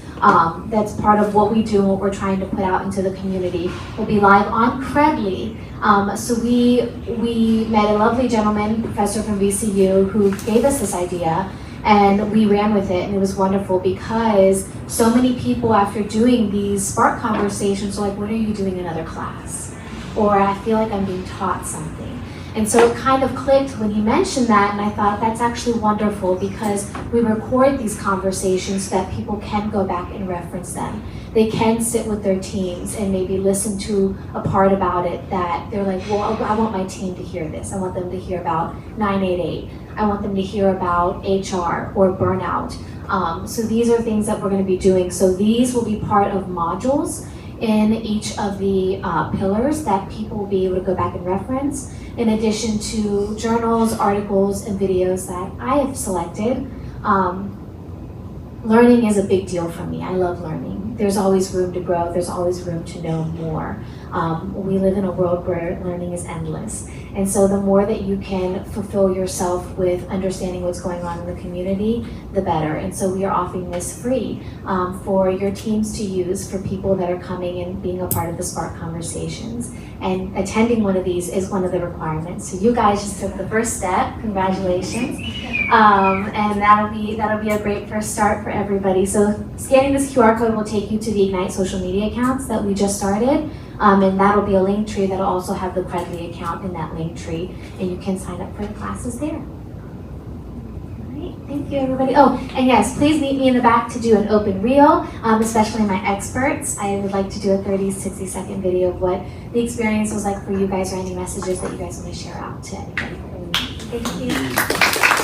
That's part of what we do and what we're trying to put out into the community. We'll be live on Credly. So we met a lovely gentleman, professor from VCU, who gave us this idea, and we ran with it, and it was wonderful because so many people after doing these Spark conversations are like, when are you doing another class? Or I feel like I'm being taught something. And so it kind of clicked when he mentioned that, and I thought that's actually wonderful because we record these conversations so that people can go back and reference them. They can sit with their teams and maybe listen to a part about it that they're like, well, I want my team to hear this. I want them to hear about 988. I want them to hear about HR or burnout. So these are things that we're going to be doing. So these will be part of modules in each of the pillars that people will be able to go back and reference, in addition to journals, articles, and videos that I have selected. Learning is a big deal for me. I love learning. There's always room to grow. There's always room to know more. We live in a world where learning is endless. And so the more that you can fulfill yourself with understanding what's going on in the community, the better. And so we are offering this free for your teams to use for people that are coming and being a part of the Spark conversations. And attending one of these is one of the requirements. So you guys just took the first step. Congratulations. And that'll be a great first start for everybody. So scanning this QR code will take you to the Ignite social media accounts that we just started. And that'll be a link tree that'll also have the Credly account in that link tree, and you can sign up for the classes there. All right, thank you everybody. Oh, and yes, please meet me in the back to do an open reel, especially my experts. I would like to do a 30, 60-second video of what the experience was like for you guys, or any messages that you guys want to share out to anybody. Thank you.